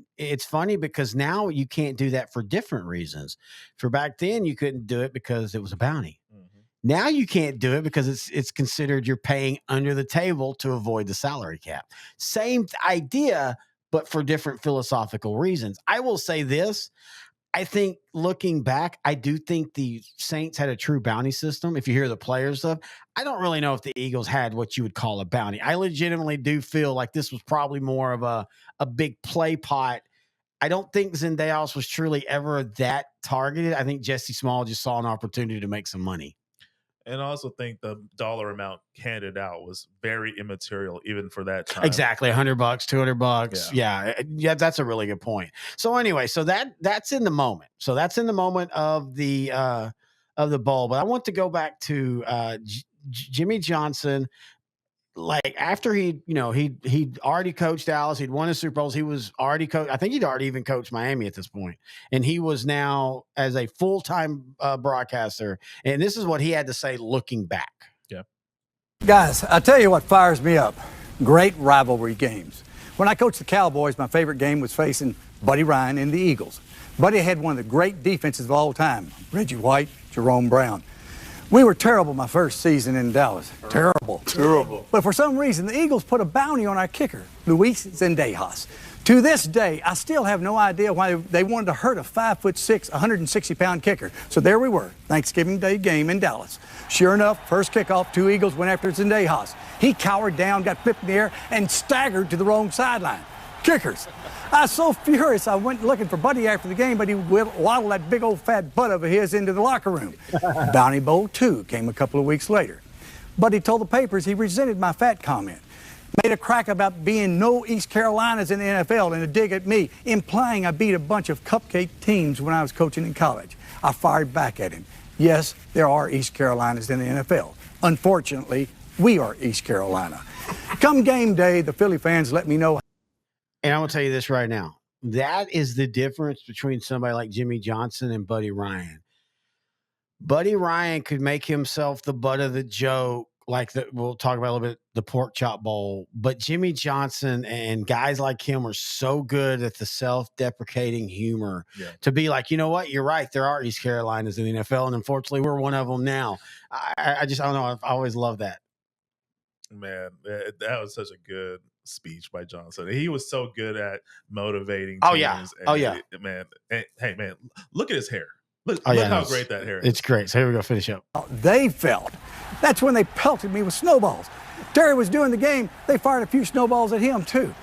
funny because now you can't do that for different reasons. For back then, you couldn't do it because it was a bounty. Mm-hmm. Now you can't do it because it's considered you're paying under the table to avoid the salary cap. Same idea, but for different philosophical reasons. I will say this. I think looking back, I do think the Saints had a true bounty system. If you hear the players stuff, I don't really know if the Eagles had what you would call a bounty. I legitimately do feel like this was probably more of a big play pot. I don't think Zendejas was truly ever that targeted. I think Jesse Small just saw an opportunity to make some money. And I also think the dollar amount handed out was very immaterial, even for that time. Exactly, $100, $200. Yeah, that's a really good point. So anyway, so that's in the moment. So that's in the moment of the bowl. But I want to go back to Jimmy Johnson. like after he'd already coached Dallas, he'd won his Super Bowls. He was already I think he'd already even coached Miami at this point, and he was now as a full-time broadcaster. And this is what he had to say looking back. Yeah, guys, I tell you what fires me up: great rivalry games. When I coached the Cowboys, my favorite game was facing Buddy Ryan and the Eagles. Buddy had one of the great defenses of all time: Reggie White, Jerome Brown. We were terrible my first season in Dallas. Terrible. But for some reason, the Eagles put a bounty on our kicker, Luis Zendejas. To this day, I still have no idea why they wanted to hurt a 5'6", 160-pound kicker. So there we were, Thanksgiving Day game in Dallas. Sure enough, first kickoff, 2 Eagles went after Zendejas. He cowered down, got flipped in the air, and staggered to the wrong sideline. Kickers. I was so furious, I went looking for Buddy after the game, but he waddled that big old fat butt of his into the locker room. Bounty Bowl 2 came a couple of weeks later. Buddy told the papers he resented my fat comment. Made a crack about being no East Carolinas in the NFL and a dig at me, implying I beat a bunch of cupcake teams when I was coaching in college. I fired back at him. Yes, there are East Carolinas in the NFL. Unfortunately, we are East Carolina. Come game day, the Philly fans let me know. And I'm going to tell you this right now. That is the difference between somebody like Jimmy Johnson and Buddy Ryan. Buddy Ryan could make himself the butt of the joke, like we'll talk about a little bit, the pork chop bowl. But Jimmy Johnson and guys like him are so good at the self-deprecating humor to be like, you know what? You're right. There are East Carolinas in the NFL, and unfortunately, we're one of them now. I don't know. I've always loved that. Man, that was such a good speech by Johnson. He was so good at motivating teams. Man. And, hey, man, look at his hair. Look how great that hair is. It's great. So here we go. Finish up. They felt. That's when they pelted me with snowballs. Terry was doing the game. They fired a few snowballs at him, too.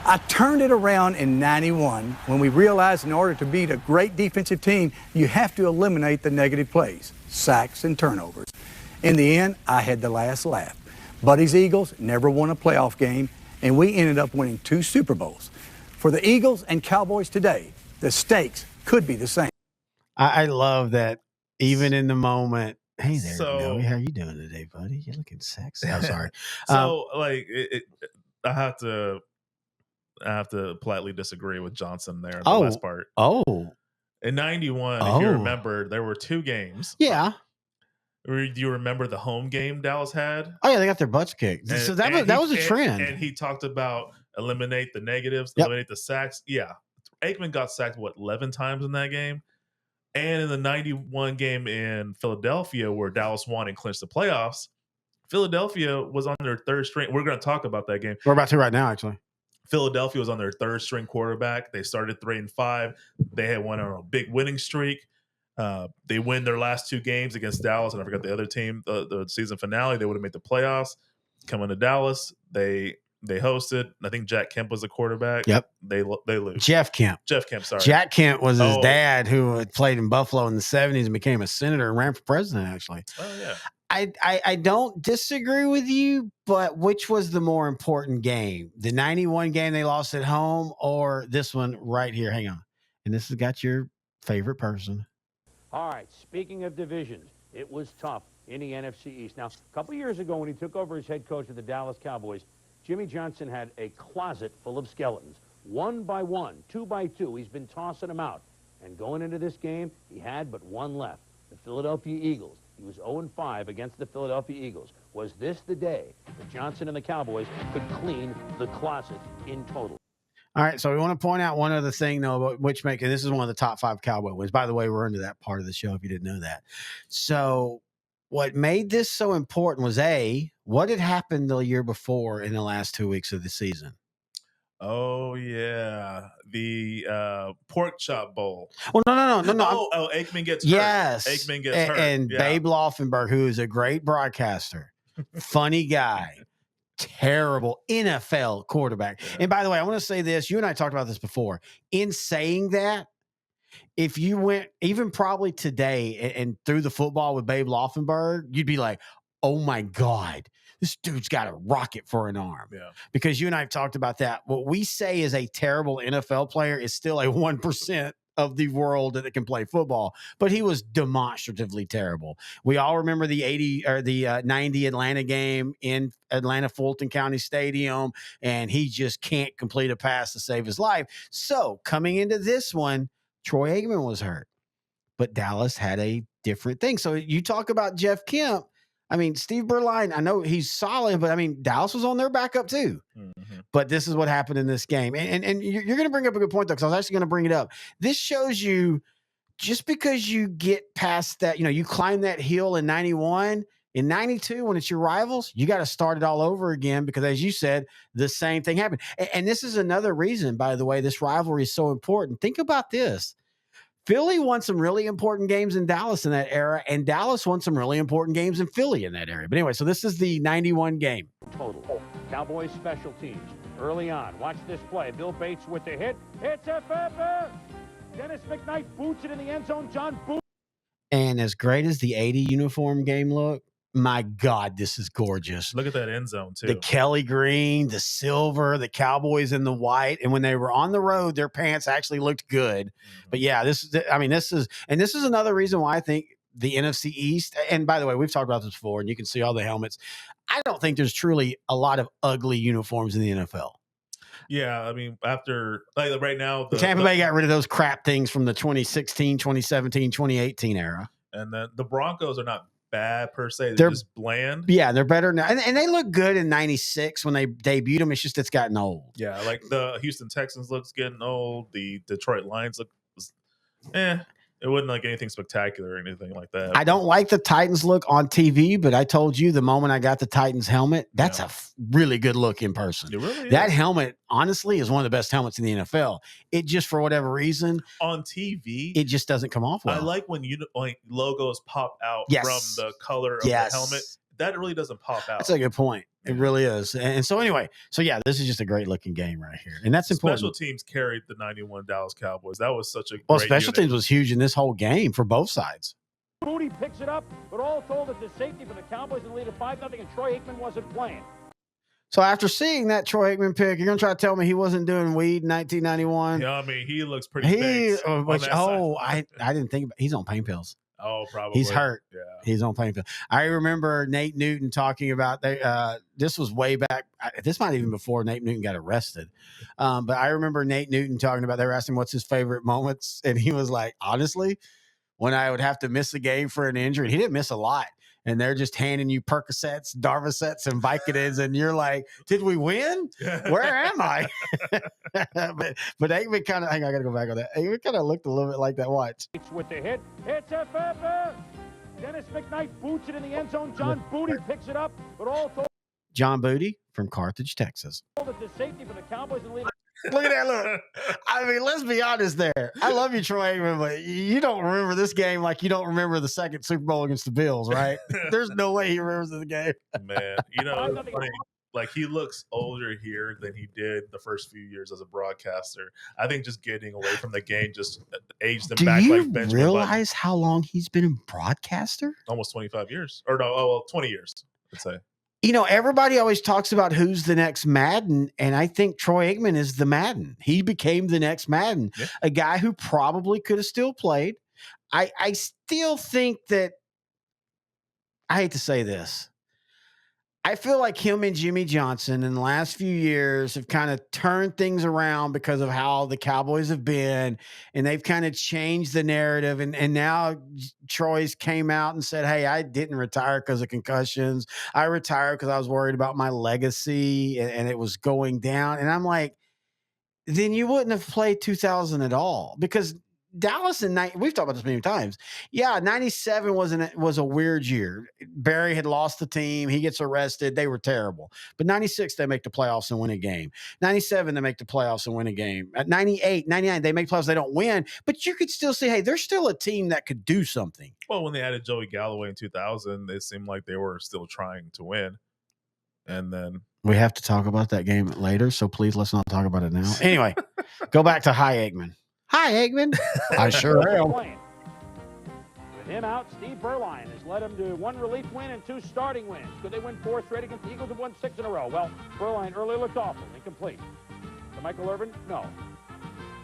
I turned it around in 91 when we realized in order to beat a great defensive team, you have to eliminate the negative plays, sacks, and turnovers. In the end, I had the last laugh. Buddy's Eagles never won a playoff game, and we ended up winning 2 Super Bowls. For the Eagles and Cowboys today, the stakes could be the same. I love that even in the moment. Hey there, Noe. How are you doing today, buddy? You're looking sexy. I'm sorry. I have to politely disagree with Johnson there in the last part. In 91, if you remember, there were 2 games. Yeah. Do you remember the home game Dallas had? Oh, yeah, they got their butts kicked. So that was a trend. And he talked about eliminate the negatives, eliminate the sacks. Yeah. Aikman got sacked, 11 times in that game? And in the 91 game in Philadelphia, where Dallas won and clinched the playoffs, Philadelphia was on their 3rd string. We're going to talk about that game. We're about to right now, actually. Philadelphia was on their 3rd string quarterback. They started 3-5. They had won on a big winning streak. They win their last 2 games against Dallas, and I forgot the other team. The season finale, they would have made the playoffs. Coming to Dallas, they hosted. I think Jack Kemp was the quarterback. Yep. They lose. Jeff Kemp. Sorry. Jack Kemp was his dad, who had played in Buffalo in the 70s and became a senator and ran for president, actually. Oh, yeah. I don't disagree with you, but which was the more important game? The 91 game they lost at home, or this one right here? Hang on. And this has got your favorite person. All right, speaking of divisions, it was tough in the NFC East. Now, a couple years ago when he took over as head coach of the Dallas Cowboys, Jimmy Johnson had a closet full of skeletons. 1 by 1, 2 by 2, he's been tossing them out. And going into this game, he had but one left, the Philadelphia Eagles. He was 0-5 against the Philadelphia Eagles. Was this the day that Johnson and the Cowboys could clean the closet in total? All right, so we want to point out one other thing, though, which makes, and this is one of the top 5 Cowboy wins. By the way, we're into that part of the show if you didn't know that. So what made this so important was, what had happened the year before in the last 2 weeks of the season? Oh, yeah. The pork chop bowl. Well, no. Oh, Aikman gets hurt. Yes. Aikman gets hurt. And Babe Laufenberg, who is a great broadcaster, funny guy, terrible NFL quarterback. Yeah. And by the way, I want to say this. You and I talked about this before. In saying that, if you went even probably today and threw the football with Babe Laufenberg, you'd be like, oh, my God. This dude's got a rocket for an arm. Yeah. Because you and I have talked about that. What we say is a terrible NFL player is still a 1% of the world that can play football, but he was demonstratively terrible. We all remember the 90 Atlanta game in Atlanta Fulton County Stadium, and he just can't complete a pass to save his life. So coming into this one, Troy Aikman was hurt, but Dallas had a different thing. So you talk about Jeff Kemp. I mean, Steve Berline, I know he's solid, but I mean, Dallas was on their backup too. Mm-hmm. But this is what happened in this game. And you're going to bring up a good point, though, because I was actually going to bring it up. This shows you just because you get past that, you climb that hill in 91, in 92, when it's your rivals, you got to start it all over again because, as you said, the same thing happened. And this is another reason, by the way, this rivalry is so important. Think about this. Philly won some really important games in Dallas in that era, and Dallas won some really important games in Philly in that area. But anyway, so this is the 91 game. Total. Cowboys special teams early on. Watch this play. Bill Bates with the hit. It's a pepper. Dennis McKnight boots it in the end zone. John Booth. And as great as the 80 uniform game looked, my God, this is gorgeous. Look at that end zone, too. The Kelly green, the silver, the Cowboys in the white. And when they were on the road, their pants actually looked good. Mm-hmm. But yeah, this is another reason why I think the NFC East, and by the way, we've talked about this before, and you can see all the helmets. I don't think there's truly a lot of ugly uniforms in the NFL. Yeah, I mean, after right now, Tampa Bay got rid of those crap things from the 2016, 2017, 2018 era. And then the Broncos are not bad per se. They're just bland. Yeah, they're better now. And they look good in 96 when they debuted them. It's just it's gotten old. Yeah, like the Houston Texans looks getting old. The Detroit Lions look it wasn't like anything spectacular or anything like that. I don't like the Titans look on TV, but I told you the moment I got the Titans helmet, that's a really good look in person. It really is. That helmet, honestly, is one of the best helmets in the NFL. It just, for whatever reason, on TV, it just doesn't come off well. I like when logos pop out from the color of the helmet. That really doesn't pop out. That's a good point. It really is. And so anyway, this is just a a great game right here. And that's important. Special teams carried the 91 Dallas Cowboys. That was such a great special teams was huge in this whole game for both sides. Moody picks it up, but all told it's a safety for the Cowboys in the lead of 5-0, and Troy Aikman wasn't playing. So after seeing that Troy Aikman pick, you're going to try to tell me he wasn't doing weed in 1991? Yeah, I mean, he looks pretty big. I didn't think about. He's on pain pills. Oh, probably. He's hurt. Yeah. He's on pain pills. I remember Nate Newton talking about this was way back. This might even before Nate Newton got arrested. But I remember Nate Newton talking about, they were asking what's his favorite moments. And he was like, honestly, when I would have to miss a game for an injury, he didn't miss a lot. And they're just handing you Percocets, Darvocets, and Vicodins, and you're like, "Did we win? Where am I?" but Aikman kind of, I got to go back on that. Aikman kind of looked a little bit like that. Watch. With the hit, it's a pepper. Dennis McKnight boots it in the end zone. John Booty picks it up, but all told. John Booty from Carthage, Texas. The safety for the Cowboys in the lead. Look at that look. I mean, let's be honest there. I love you, Troy Aikman, but you don't remember this game like you don't remember the second Super Bowl against the Bills, right? There's no way he remembers the game. Man, it's funny. Like, he looks older here than he did the first few years as a broadcaster. I think just getting away from the game just aged him back like Benjamin Button. Do you realize how long he's been a broadcaster? Almost 25 years. Or no, 20 years, I'd say. Everybody always talks about who's the next Madden, and I think Troy Aikman is the Madden. He became the next Madden, a guy who probably could have still played. I still think that, I hate to say this, I feel like him and Jimmy Johnson in the last few years have kind of turned things around because of how the Cowboys have been, and they've kind of changed the narrative. And now Troy's came out and said, "Hey, I didn't retire because of concussions. I retired because I was worried about my legacy and it was going down." And I'm like, then you wouldn't have played 2000 at all, because Dallas we've talked about this many times. Yeah, 97 was a weird year. Barry had lost the team. He gets arrested. They were terrible. But 96, they make the playoffs and win a game. 97, they make the playoffs and win a game. At 98, 99, they make playoffs. They don't win. But you could still say, hey, they're still a team that could do something. Well, when they added Joey Galloway in 2000, it seemed like they were still trying to win. And then we have to talk about that game later, so please let's not talk about it now. Anyway, go back to Hi Aikman. Hi, Aikman. I sure am. With him out, Steve Berline has led him to one relief win and two starting wins. Could they win 4 straight against the Eagles and won 6 in a row? Well, Berline early looked awful, incomplete. To Michael Irvin, no.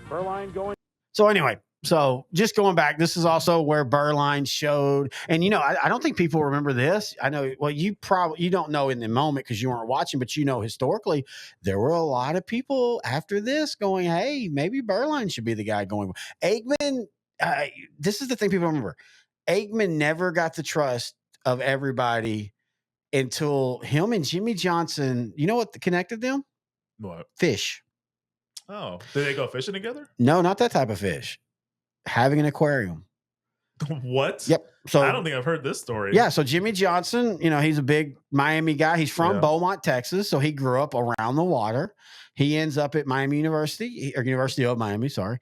Berline going. So anyway, So just going back, this is also where Burline showed, and I don't think people remember this. I know, well, you don't know in the moment because you weren't watching, but historically, there were a lot of people after this going, "Hey, maybe Burline should be the guy going." Aikman, this is the thing people remember. Aikman never got the trust of everybody until him and Jimmy Johnson. You know what connected them? What? Fish. Oh, did they go fishing together? No, not that type of fish. Having an aquarium. What? Yep. So I don't think I've heard this story. Yeah. So Jimmy Johnson, he's a big Miami guy. He's from Beaumont, Texas. So he grew up around the water. He ends up at Miami University, or University of Miami. Sorry.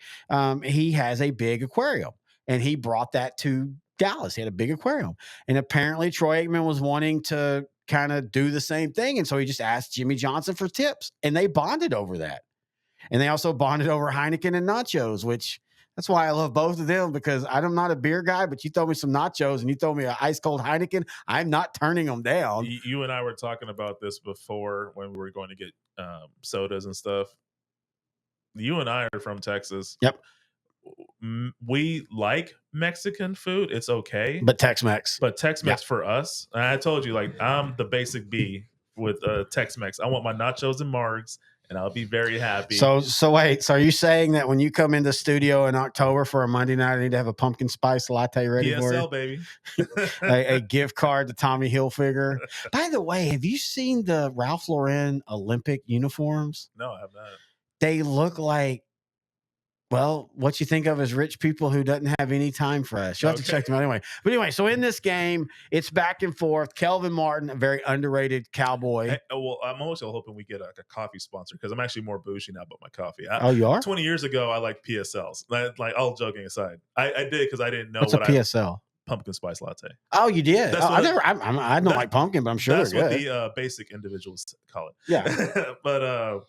He has a big aquarium, and he brought that to Dallas. He had a big aquarium, and apparently Troy Aikman was wanting to kind of do the same thing, and so he just asked Jimmy Johnson for tips, and they bonded over that. And they also bonded over Heineken and nachos, which that's why I love both of them, because I'm not a beer guy, but you throw me some nachos and you throw me an ice cold Heineken, I'm not turning them down. You and I were talking about this before when we were going to get sodas and stuff. You and I are from Texas. Yep. We like Mexican food. It's okay. But Tex-Mex. For us, and I told you, like, I'm the basic B with Tex-Mex. I want my nachos and margs, and I'll be very happy. So wait. So are you saying that when you come into studio in October for a Monday night, I need to have a pumpkin spice latte ready for you? PSL, baby. a gift card to Tommy Hilfiger. By the way, have you seen the Ralph Lauren Olympic uniforms? No, I have not. They look like, well, what you think of as rich people who doesn't have any time for us. You'll have to check them out anyway. But anyway, so in this game, it's back and forth. Kelvin Martin, a very underrated Cowboy. Hey, well, I'm also hoping we get a coffee sponsor, because I'm actually more bougie now about my coffee. You are? 20 years ago, I liked PSLs. Like, all joking aside, I did, because I didn't know What's a PSL? Pumpkin spice latte. Oh, you did? I don't like pumpkin, but I'm sure that's they're what good. the basic individuals call it. Yeah. But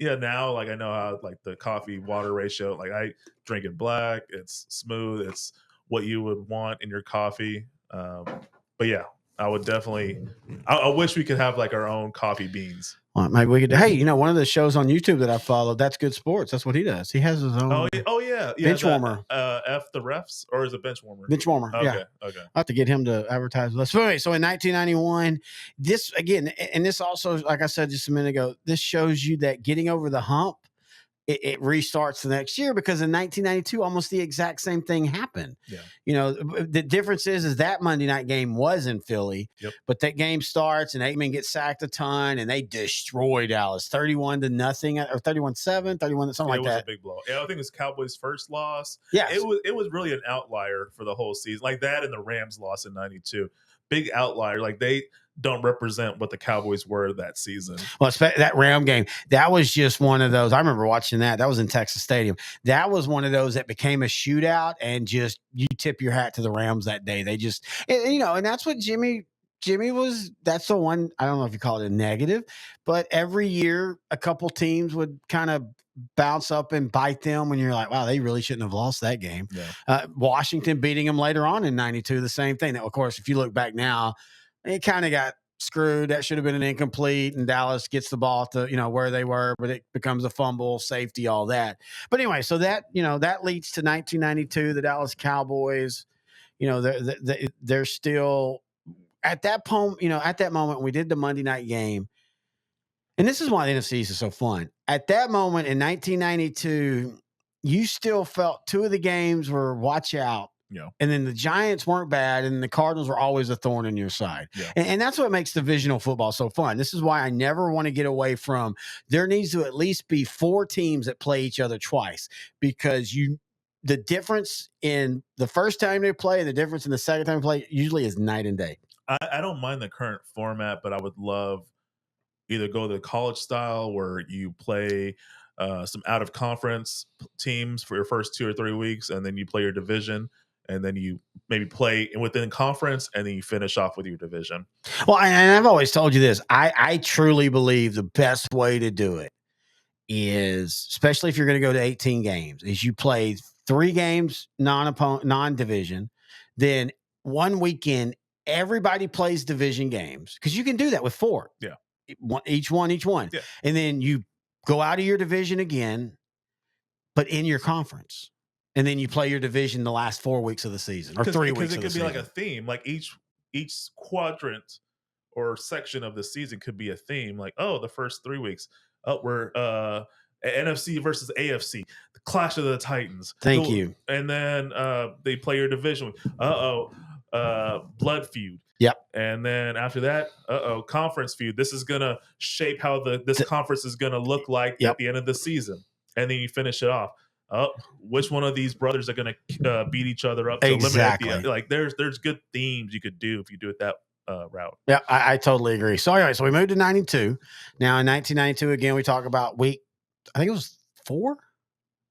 yeah, now, like, I know how, like, the coffee water ratio, like, I drink it black. It's smooth. It's what you would want in your coffee. But yeah, I would definitely. I wish we could have, like, our own coffee beans. Well, maybe we could. Hey, one of the shows on YouTube that I follow, That's Good Sports. That's what he does. He has his own. Oh yeah. Bench warmer. F the refs, or is it bench warmer? Bench warmer. Okay. Yeah. Okay. I have to get him to advertise with us. So anyway, so in 1991, this again, and this also, like I said just a minute ago, this shows you that getting over the hump, it restarts the next year, because in 1992, almost the exact same thing happened. Yeah. The difference is that Monday night game was in Philly, but that game starts and Aikman gets sacked a ton, and they destroy Dallas 31-0 or 31-7, 31, something like that. It was a big blow. Yeah, I think it was Cowboys' first loss. Yeah, it was really an outlier for the whole season, like that, and the Rams loss in '92. Big outlier. Like, they don't represent what the Cowboys were that season. Well, that Ram game, that was just one of those. I remember watching that. That was in Texas Stadium. That was one of those that became a shootout, and just you tip your hat to the Rams that day. They just, and that's what Jimmy was. That's the one. I don't know if you call it a negative, but every year a couple teams would kind of bounce up and bite them when you're like, wow, they really shouldn't have lost that game. Yeah. Washington beating them later on in 92, the same thing. Now, of course, if you look back now, it kind of got screwed. That should have been an incomplete, and Dallas gets the ball to, where they were, but it becomes a fumble, safety, all that. But anyway, so that, that leads to 1992, the Dallas Cowboys, they're still at that point, at that moment when we did the Monday night game. And this is why the NFC East is so fun. At that moment in 1992, you still felt two of the games were watch out. Yeah. And then the Giants weren't bad, and the Cardinals were always a thorn in your side. Yeah. And that's what makes divisional football so fun. This is why I never want to get away from, there needs to at least be 4 teams that play each other twice, because the difference in the first time they play and the difference in the second time they play usually is night and day. I don't mind the current format, but I would love either go the college style where you play some out of conference teams for your first 2 or 3 weeks, and then you play your division, and then you maybe play within conference, and then you finish off with your division. Well, and I've always told you this. I truly believe the best way to do it is, especially if you're going to go to 18 games, is you play 3 games non-division, then one weekend everybody plays division games, because you can do that with 4. Yeah. Each one. Yeah. And then you go out of your division again, but in your conference. and then you play your division the last 4 weeks of the season or 3 weeks. Because it of could the be season. like a theme, like each quadrant or section of the season could be a theme. Like, oh, the first 3 weeks, we're NFC versus AFC, the Clash of the Titans. Thank you. And then they play your division. Blood feud. Yep. And then after that, conference feud. This is gonna shape how this conference is gonna look like at the end of the season. And then you finish it off. Which one of these brothers are gonna beat each other up to eliminate the like? There's good themes you could do if you do it that route. Yeah, I totally agree. So anyway, so we moved to 92. Now in 1992, again, we talk about I think it was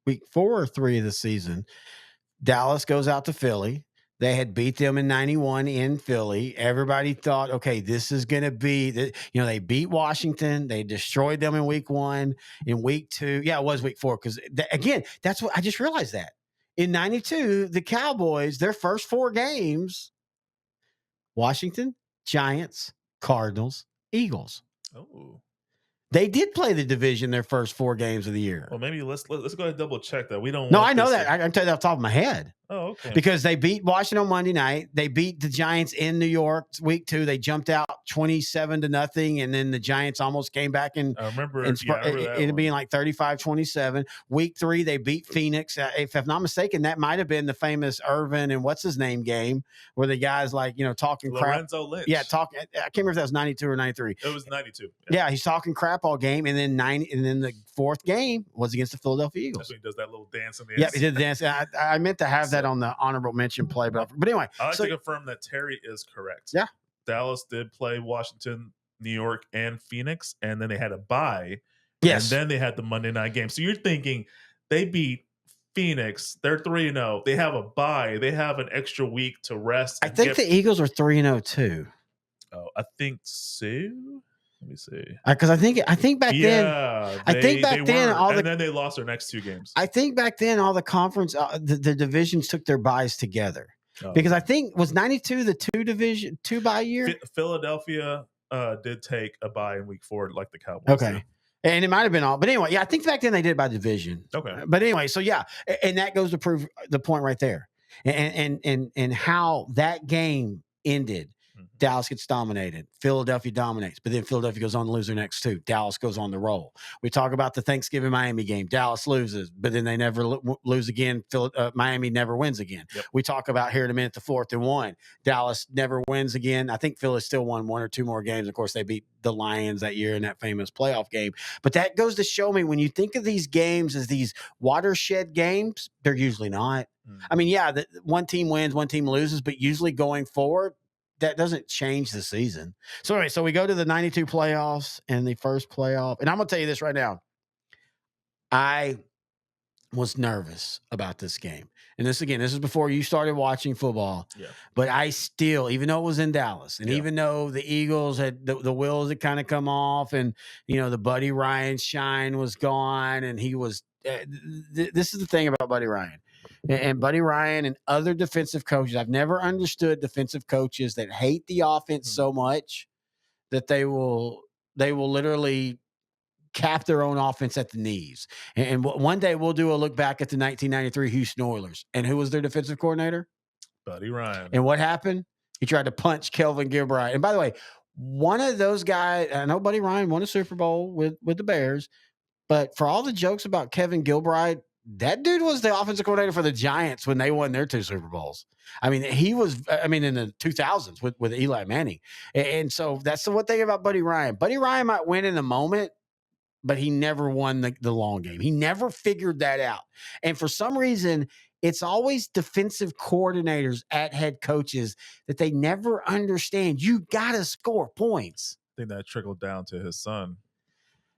week 4 or 3 of the season. Dallas goes out to Philly. They had beat them in 91 in Philly. Everybody thought, okay, this is going to be, they beat Washington. They destroyed them in week 1. In week 2, it was week 4. Because again, that's what I just realized that in 92, the Cowboys, their first 4 games, Washington, Giants, Cardinals, Eagles. Oh. They did play the division their first 4 games of the year. Well, maybe let's go ahead and double check that. We don't. No, I know that. I can tell you that off the top of my head. Oh, okay. Because they beat Washington on Monday night. They beat the Giants in New York week 2. They jumped out 27-0, and then the Giants almost came back and I remember it being like 35-27. Week 3, they beat Phoenix. If I'm not mistaken, that might have been the famous Irvin and what's his name game where the guys talking Lorenzo crap. Lynch. Yeah, I can't remember if that was 92 or 93. It was 92. Yeah, he's talking crap all game, and then the 4th game was against the Philadelphia Eagles. That's when he does that little dance in the end. Yeah, he did the dance. I meant to have that on the honorable mention play, but anyway. I like to confirm that Terry is correct. Yeah. Dallas did play Washington, New York, and Phoenix, and then they had a bye. Yes. And then they had the Monday night game. So you're thinking they beat Phoenix. They're 3-0. They have a bye. They have an extra week to rest. I think the Eagles are 3-0 too. Oh, I think so. Let me see. Because I think back then. And then they lost their next 2 games. I think back then all the conference, the divisions took their buys together. Because I think was 92 the 2 bye year. Philadelphia did take a bye in week 4, like the Cowboys. Okay. Did. And it might have been all, but anyway, I think back then they did it by division. Okay. But anyway, so and that goes to prove the point right there, and how that game ended. Dallas gets dominated. Philadelphia dominates, but then Philadelphia goes on to lose their next 2. Dallas goes on the roll. We talk about the Thanksgiving Miami game. Dallas loses, but then they never lose again. Miami never wins again. Yep. We talk about here in a minute the 4th and 1. Dallas never wins again. I think Philly still won 1 or 2 more games. Of course, they beat the Lions that year in that famous playoff game. But that goes to show me when you think of these games as these watershed games, they're usually not. I mean, one team wins, one team loses, but usually going forward, that doesn't change the season. So anyway, so we go to the 92 playoffs and the first playoff. And I'm going to tell you this right now. I was nervous about this game. And this is before you started watching football. Yeah. But I still, even though it was in Dallas, and even though the Eagles had the wheels had kind of come off, and the Buddy Ryan shine was gone, and he was. This is the thing about Buddy Ryan. And Buddy Ryan and other defensive coaches, I've never understood defensive coaches that hate the offense so much that they will literally cap their own offense at the knees. And one day we'll do a look back at the 1993 Houston Oilers. And who was their defensive coordinator? Buddy Ryan. And what happened? He tried to punch Kelvin Gilbride. And by the way, one of those guys, I know Buddy Ryan won a Super Bowl with the Bears, but for all the jokes about Kevin Gilbride, that dude was the offensive coordinator for the Giants when they won their 2 Super Bowls. I mean, he was, in the 2000s with Eli Manning. And so that's the one thing about Buddy Ryan. Buddy Ryan might win in the moment, but he never won the long game. He never figured that out. And for some reason, it's always defensive coordinators at head coaches that they never understand. You got to score points. I think that trickled down to his son.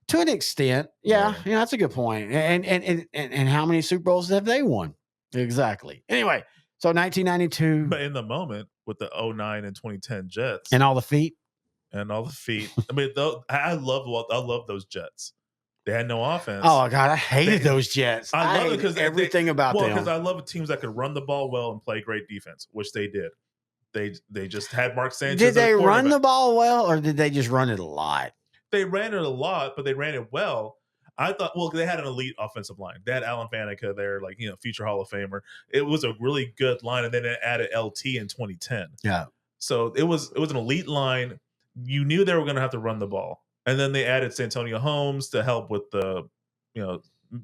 To an extent, yeah, that's a good point. And how many Super Bowls have they won? Exactly. Anyway, so 1992. But in the moment with the 09 and 2010 Jets and all the feet. I mean, I love those Jets. They had no offense. Oh God, I hated those Jets. I love it because everything about them. Because I love teams that could run the ball well and play great defense, which they did. They just had Mark Sanchez. Did they run the ball well, or did they just run it a lot? They ran it a lot, but they ran it well. I thought, well, they had an elite offensive line. They had Alan Faneca there, like, future Hall of Famer. It was a really good line, and then it added LT in 2010. Yeah. So it was an elite line. You knew they were going to have to run the ball, and then they added Santonio Holmes to help with the,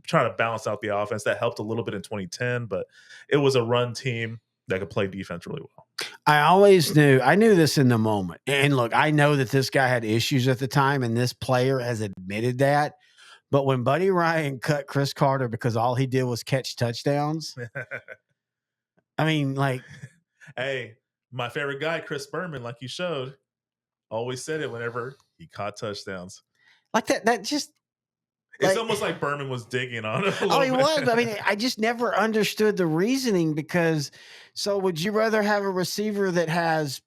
trying to balance out the offense. That helped a little bit in 2010, but it was a run team that could play defense really well. I knew this in the moment. And look, I know that this guy had issues at the time, and this player has admitted that. But when Buddy Ryan cut Chris Carter because all he did was catch touchdowns, I mean, like, hey, my favorite guy, Chris Berman, like you showed, always said it whenever he caught touchdowns. Like that just. It's almost like Berman was digging on him. He was. I mean, I just never understood the reasoning because. So, would you rather have a receiver that has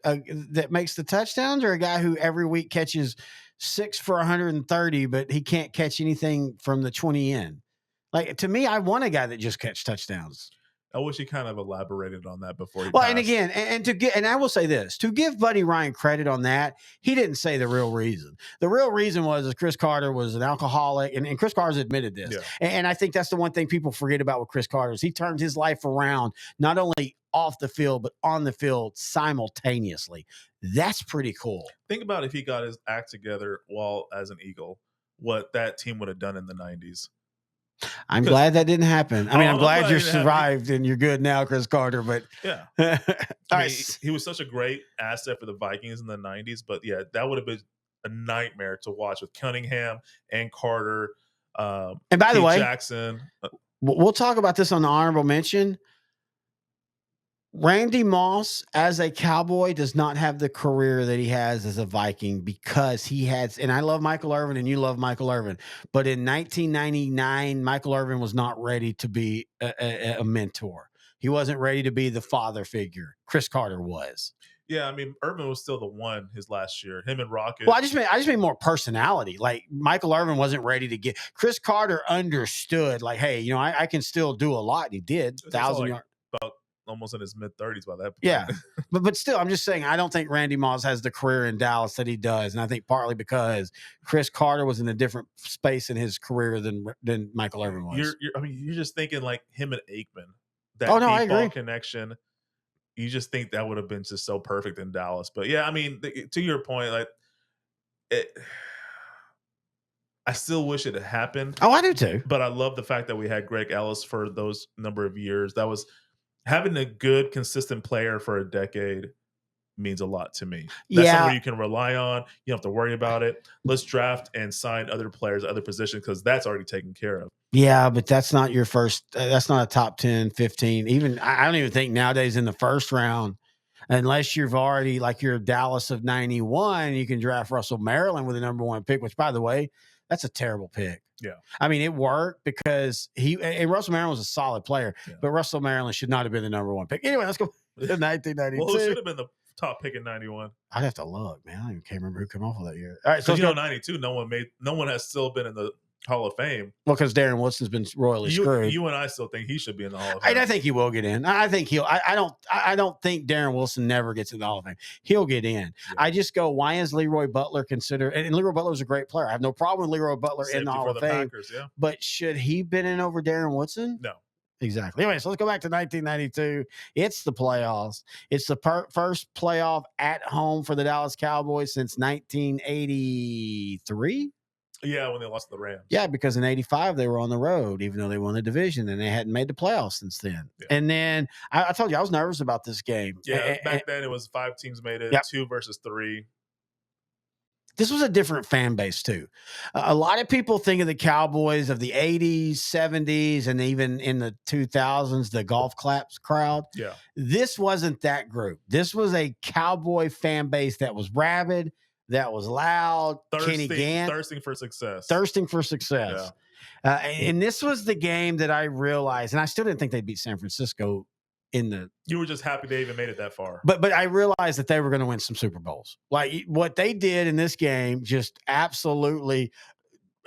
that makes the touchdowns, or a guy who every week catches 6 for 130, but he can't catch anything from the 20 in? Like, to me, I want a guy that just catch touchdowns. I wish he kind of elaborated on that before he Well, passed. and again, and I will say this, to give Buddy Ryan credit on that, he didn't say the real reason. The real reason was Chris Carter was an alcoholic, and Chris Carter's admitted this. Yeah. And I think that's the one thing people forget about with Chris Carter is he turned his life around, not only off the field, but on the field simultaneously. That's pretty cool. Think about if he got his act together while as an Eagle, what that team would have done in the 90s. I'm glad that didn't happen. I mean, I'm glad you survived happen. And you're good now, Chris Carter. But yeah, he was such a great asset for the Vikings in the 90s. But yeah, that would have been a nightmare to watch with Cunningham and Carter. And by the way, Jackson. We'll talk about this on the honorable mention. Randy Moss, as a Cowboy, does not have the career that he has as a Viking because he has, and I love Michael Irvin and you love Michael Irvin, but in 1999, Michael Irvin was not ready to be a mentor. He wasn't ready to be the father figure. Chris Carter was. Yeah, I mean, Irvin was still the one his last year. Him and Rocket. Well, I just mean more personality. Like Michael Irvin wasn't ready to get. Chris Carter understood, like, hey, I can still do a lot. And he did 1,000 yards. About almost in his mid-30s by that point. Yeah, but still, I'm just saying, I don't think Randy Moss has the career in Dallas that he does, and I think partly because Chris Carter was in a different space in his career than Michael Irvin was. You're just thinking like him and Aikman. That I agree. ball connection. You just think that would have been just so perfect in Dallas. But yeah, I mean, to your point, like I still wish it had happened. Oh, I do too. But I love the fact that we had Greg Ellis for those number of years. That was having a good, consistent player for a decade means a lot to me. That's somewhere you can rely on. You don't have to worry about it. Let's draft and sign other players, other positions, because that's already taken care of. Yeah, but that's not your first. That's not a top 10, 15. Even I don't even think nowadays in the first round, unless you've already, like your Dallas of 91, you can draft Russell Maryland with the number 1 pick, which, by the way, that's a terrible pick. Yeah. I mean, it worked because Russell Maryland was a solid player, but Russell Maryland should not have been the number 1 pick. Anyway, let's go to 1992. Well, it should have been the top pick in 91. I'd have to look, man. I can't remember who came off of that year. All right, so 92, no one has still been in the Hall of Fame. Well, because Darren Wilson's been royally screwed. You and I still think he should be in the Hall of Fame. And I think he will get in. I think he'll. I don't think Darren Wilson never gets in the Hall of Fame. He'll get in. Yeah. I just go, why is Leroy Butler considered? And Leroy Butler was a great player. I have no problem with Leroy Butler in the Hall of Fame. Packers, yeah. But should he been in over Darren Woodson? No. Exactly. Anyway, so let's go back to 1992. It's the playoffs. It's the first playoff at home for the Dallas Cowboys since 1983. Yeah, when they lost to the Rams. Yeah, because in 85, they were on the road, even though they won the division, and they hadn't made the playoffs since then. Yeah. And then I told you, I was nervous about this game. Yeah, back then it was 5 teams made it, 2 versus 3. This was a different fan base, too. A lot of people think of the Cowboys of the 80s, 70s, and even in the 2000s, the golf claps crowd. Yeah. This wasn't that group. This was a Cowboy fan base that was rabid, that was loud, thirsting for success. Thirsting for success. Yeah. And this was the game that I realized, and I still didn't think they'd beat San Francisco in the. You were just happy they even made it that far. But I realized that they were going to win some Super Bowls. Like what they did in this game just absolutely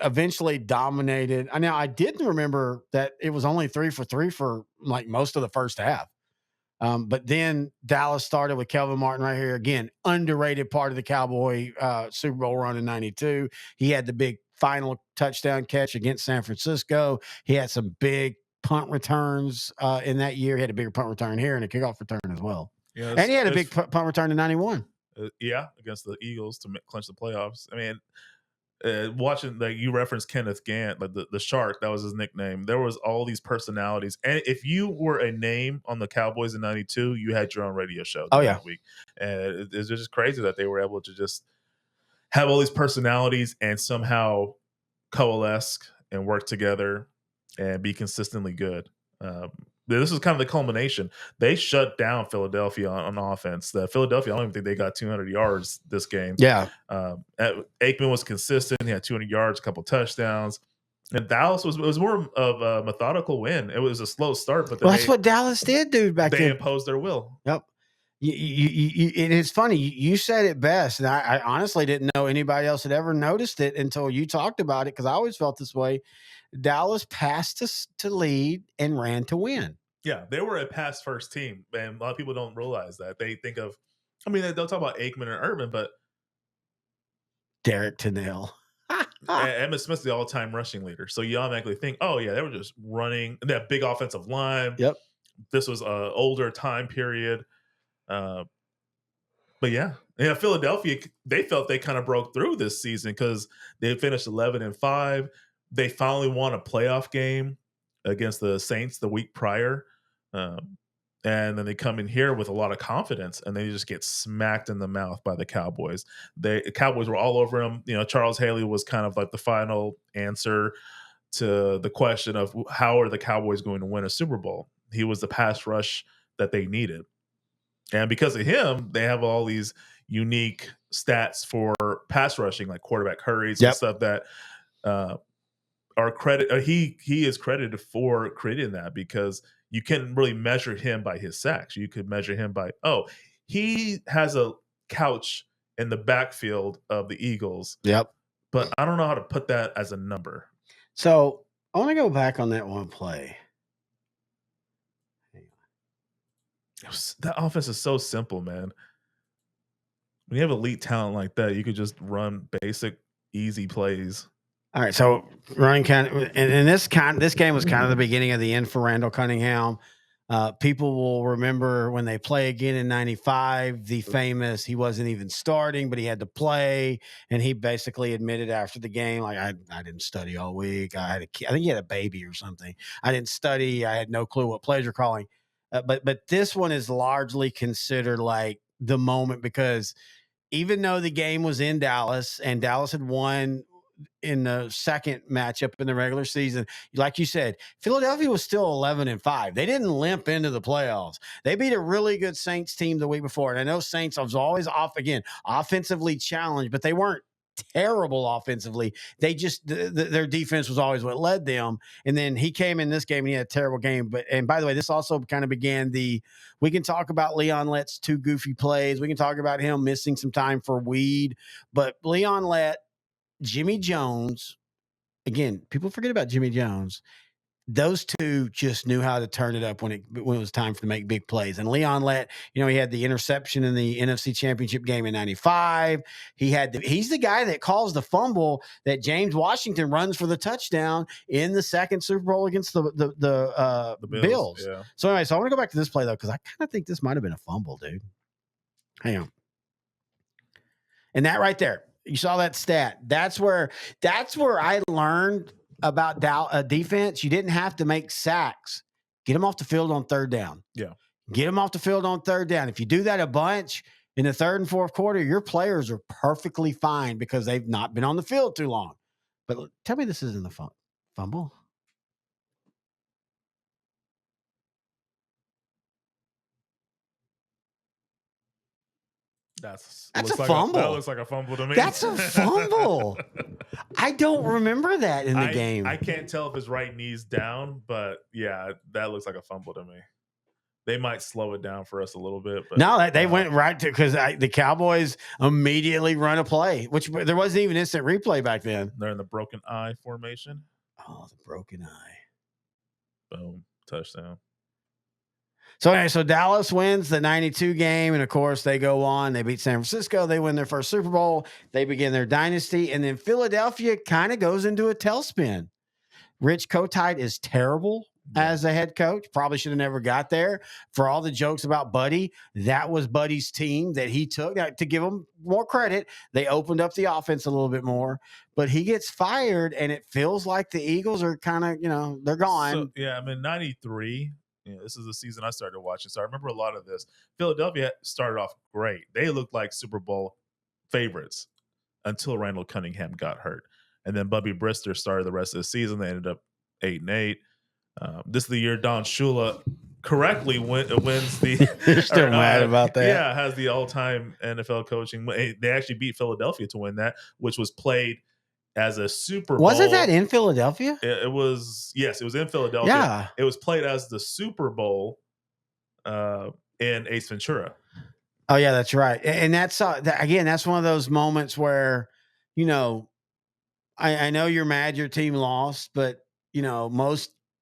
eventually dominated. Now, I didn't remember that it was only 3 for 3 for like most of the first half. But then Dallas started with Kelvin Martin right here. Again, underrated part of the Cowboy Super Bowl run in 92. He had the big final touchdown catch against San Francisco. He had some big punt returns in that year. He had a bigger punt return here and a kickoff return as well. Yeah, and he had a big punt return in 91. Against the Eagles to clinch the playoffs. I mean, watching, like, you referenced Kenneth Gant, like the Shark, that was his nickname. There was all these personalities, and if you were a name on the Cowboys in '92, you had your own radio show that week. And it's just crazy that they were able to just have all these personalities and somehow coalesce and work together and be consistently good. This was kind of the culmination. They shut down Philadelphia on offense. Philadelphia, I don't even think they got 200 yards this game. Yeah. Aikman was consistent. He had 200 yards, a couple touchdowns. And Dallas was more of a methodical win. It was a slow start, but that's what Dallas did, dude, back then. They imposed their will. Yep. It's funny. You said it best. And I honestly didn't know anybody else had ever noticed it until you talked about it, because I always felt this way. Dallas passed to lead and ran to win. Yeah, they were a pass first team, and a lot of people don't realize that. They think of, I mean, they'll talk about Aikman and Urban, but Derek Tennell. Emmitt Smith's the all-time rushing leader. So you automatically think, oh, yeah, they were just running that big offensive line. Yep. This was an older time period. But yeah, Philadelphia, they felt they kind of broke through this season because they finished 11-5. They finally won a playoff game against the Saints the week prior. And then they come in here with a lot of confidence, and they just get smacked in the mouth by the Cowboys. The Cowboys were all over them. Charles Haley was kind of like the final answer to the question of how are the Cowboys going to win a Super Bowl. He was the pass rush that they needed. And because of him, they have all these unique stats for pass rushing, like quarterback hurries and stuff that are credit. He is credited for creating that, because you can't really measure him by his sacks. You could measure him by, he has a couch in the backfield of the Eagles. Yep. But I don't know how to put that as a number. So I want to go back on that one play. That offense is so simple, man. When you have elite talent like that, you could just run basic, easy plays. All right, so running and this game was kind of the beginning of the end for Randall Cunningham. People will remember when they play again in '95, the famous he wasn't even starting, but he had to play, and he basically admitted after the game, like, I didn't study all week. I think he had a baby or something. I didn't study. I had no clue what plays you're calling. But this one is largely considered like the moment, because even though the game was in Dallas and Dallas had won in the second matchup in the regular season, like you said, Philadelphia was still 11-5. They didn't limp into the playoffs. They beat a really good Saints team the week before. And I know Saints was always offensively challenged, but they weren't terrible offensively. They just their defense was always what led them. And then he came in this game and he had a terrible game. And by the way, this also kind of began we can talk about Leon Lett's two goofy plays. We can talk about him missing some time for weed, but Leon Lett, Jimmy Jones, again, people forget about Jimmy Jones. Those two just knew how to turn it up when it was time to make big plays. And Leon Lett, he had the interception in the NFC Championship game in '95. He's the guy that calls the fumble that James Washington runs for the touchdown in the second Super Bowl against the Bills. Yeah. So anyway, I want to go back to this play though, because I kind of think this might have been a fumble, dude. Hang on. And that right there, you saw that stat. That's where I learned about defense. You didn't have to make sacks. Get them off the field on third down. Yeah. Get them off the field on third down. If you do that a bunch in the third and fourth quarter, your players are perfectly fine because they've not been on the field too long. But tell me this isn't a fumble. That's a like fumble. That looks like a fumble to me. That's a fumble. I don't remember that in the game. I can't tell if his right knee's down, but yeah, that looks like a fumble to me. They might slow it down for us a little bit. But no, they went right to, because the Cowboys immediately run a play, which there wasn't even instant replay back then. They're in the broken eye formation. Oh, the broken eye. Boom. Touchdown. So anyway, so Dallas wins the 92 game, and of course they go on. They beat San Francisco. They win their first Super Bowl. They begin their dynasty, and then Philadelphia kind of goes into a tailspin. Rich Kotite is terrible as a head coach. Probably should have never got there. For all the jokes about Buddy, that was Buddy's team that he took. Now, to give him more credit, they opened up the offense a little bit more. But he gets fired, and it feels like the Eagles are kind of, they're gone. So, yeah, I mean, 93, this is the season I started watching. So I remember a lot of this. Philadelphia started off great. They looked like Super Bowl favorites until Randall Cunningham got hurt. And then Bubby Brister started the rest of the season. They ended up 8-8. This is the year Don Shula correctly wins the. You're still mad about that? Yeah, has the all-time NFL coaching. They actually beat Philadelphia to win that, which was played as a Super Bowl. Wasn't that in Philadelphia? It was, yes, it was in Philadelphia. Yeah. It was played as the Super Bowl in Ace Ventura. Oh, yeah, that's right. And that's, again, that's one of those moments where, I know you're mad your team lost, but,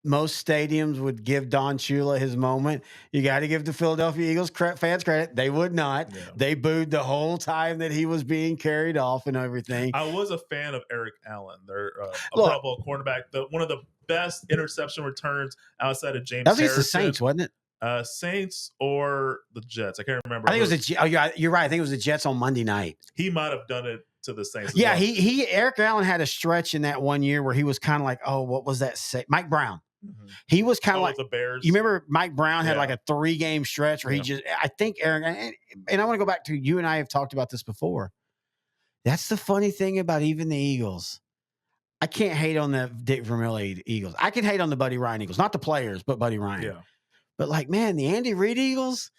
most stadiums would give Don Shula his moment. You got to give the Philadelphia Eagles fans credit. They would not. Yeah. They booed the whole time that he was being carried off and everything. I was a fan of Eric Allen. They're a Pro Bowl cornerback. One of the best interception returns outside of James Harrison. That was the Saints, wasn't it? Saints or the Jets. I can't remember. I think it was you're right. I think it was the Jets on Monday night. He might have done it to the Saints. Yeah, well. Eric Allen had a stretch in that one year where he was kind of like, what was that? Mike Brown. Mm-hmm. He was kind of like the Bears. You remember Mike Brown had like a 3-game stretch where I think Eric, and I want to go back to you and I have talked about this before. That's the funny thing about even the Eagles. I can't hate on the Dick Vermeil Eagles. I can hate on the Buddy Ryan Eagles, not the players, but Buddy Ryan. Yeah. But the Andy Reid Eagles,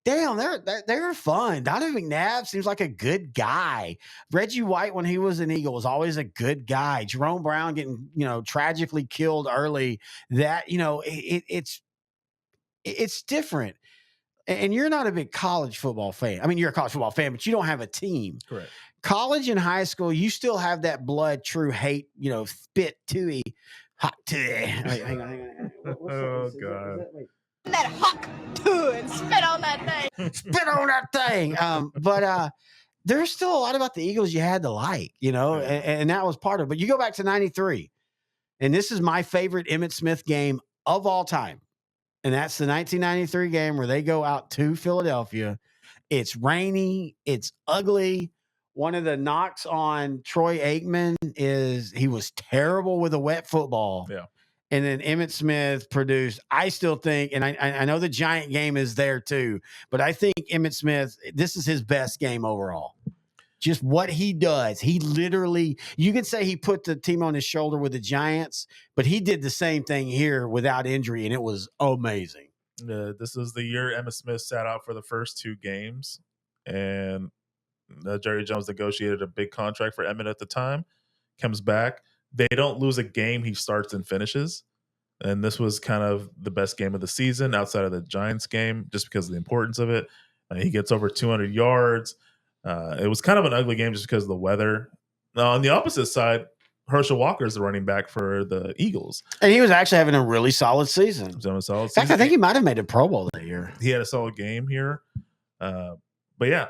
damn, they're fun. Donovan McNabb seems like a good guy. Reggie White, when he was an Eagle, was always a good guy. Jerome Brown getting, tragically killed early. That, it's different. And you're not a big college football fan. I mean, you're a college football fan, but you don't have a team. Correct. College and high school, you still have that blood, true hate, spit, tooey, hot tooey. Hang on. Oh, God. That hawk too and spit on that thing. Spit on that thing. But there's still a lot about the Eagles you had to like, and that was part of it. But you go back to 93, and this is my favorite Emmitt Smith game of all time. And that's the 1993 game where they go out to Philadelphia. It's rainy. It's ugly. One of the knocks on Troy Aikman is he was terrible with a wet football. Yeah. And then Emmitt Smith produced, I still think, and I know the Giant game is there too, but I think Emmitt Smith, this is his best game overall. Just what he does. He literally, you could say he put the team on his shoulder with the Giants, but he did the same thing here without injury, and it was amazing. This is the year Emmitt Smith sat out for the first 2 games, and Jerry Jones negotiated a big contract for Emmitt at the time, comes back. They don't lose a game he starts and finishes. And this was kind of the best game of the season outside of the Giants game, just because of the importance of it. He gets over 200 yards. It was kind of an ugly game just because of the weather. On the opposite side, Herschel Walker is the running back for the Eagles. And he was actually having a really solid season. In fact, I think he might have made a Pro Bowl that year. He had a solid game here. But yeah,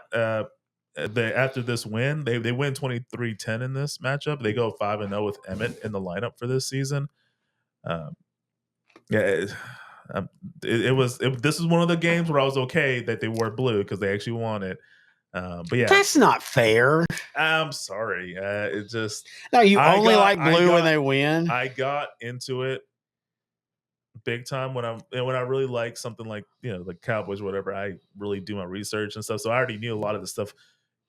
after this win, they win 23-10 in this matchup. They go 5-0 with Emmitt in the lineup for this season. This is one of the games where I was okay that they wore blue because they actually won it. But yeah, that's not fair. I'm sorry. It just you only like blue when they win. I got into it big time when I really like something like the Cowboys or whatever. I really do my research and stuff, so I already knew a lot of the stuff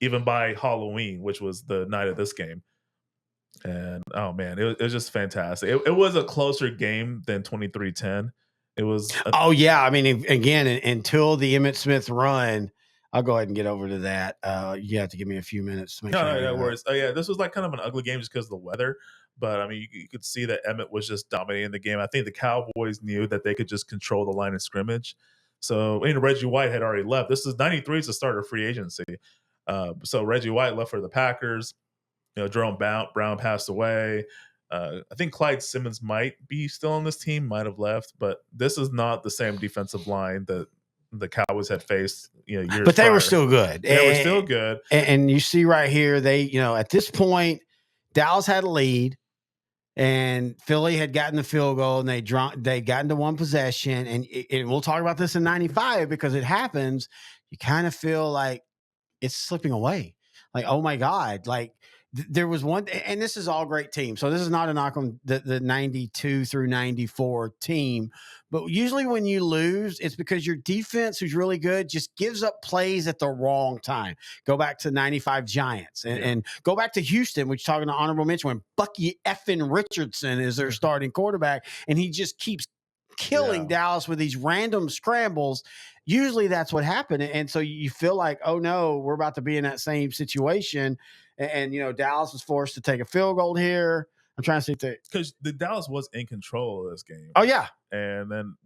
even by Halloween, which was the night of this game. And oh man, it was just fantastic. It was a closer game than 23-10. It was. I mean, again, until the Emmitt Smith run, I'll go ahead and get over to that. You have to give me a few minutes to make sure. No worries. Yeah, this was like kind of an ugly game just because of the weather. But I mean, you could see that Emmitt was just dominating the game. I think the Cowboys knew that they could just control the line of scrimmage. So Reggie White had already left. This is 93 is the start of free agency. So Reggie White left for the Packers. Jerome Brown passed away. I think Clyde Simmons might be still on this team, might have left, but this is not the same defensive line that the Cowboys had faced, years But they prior. were still good. They were still good. And you see right here, they, at this point, Dallas had a lead, and Philly had gotten the field goal, and they got into one possession. And we'll talk about this in 95 because it happens. You kind of feel like it's slipping away. Like, oh my God, like there was one, and this is all great teams. So this is not a knock on the 92 through 94 team, but usually when you lose, it's because your defense, who's really good, just gives up plays at the wrong time. Go back to 95 Giants and go back to Houston, which talking to honorable mention when Bucky effing Richardson is their starting quarterback, and he just keeps killing Dallas with these random scrambles. Usually that's what happened. And so you feel like, oh no, we're about to be in that same situation. And Dallas was forced to take a field goal here. I'm trying to see because the Dallas was in control of this game. Oh yeah.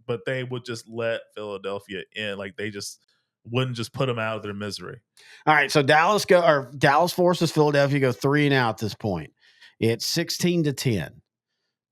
But they would just let Philadelphia in. Like they just wouldn't just put them out of their misery. All right. So Dallas forces Philadelphia to go 3 and out at this point. It's 16-10.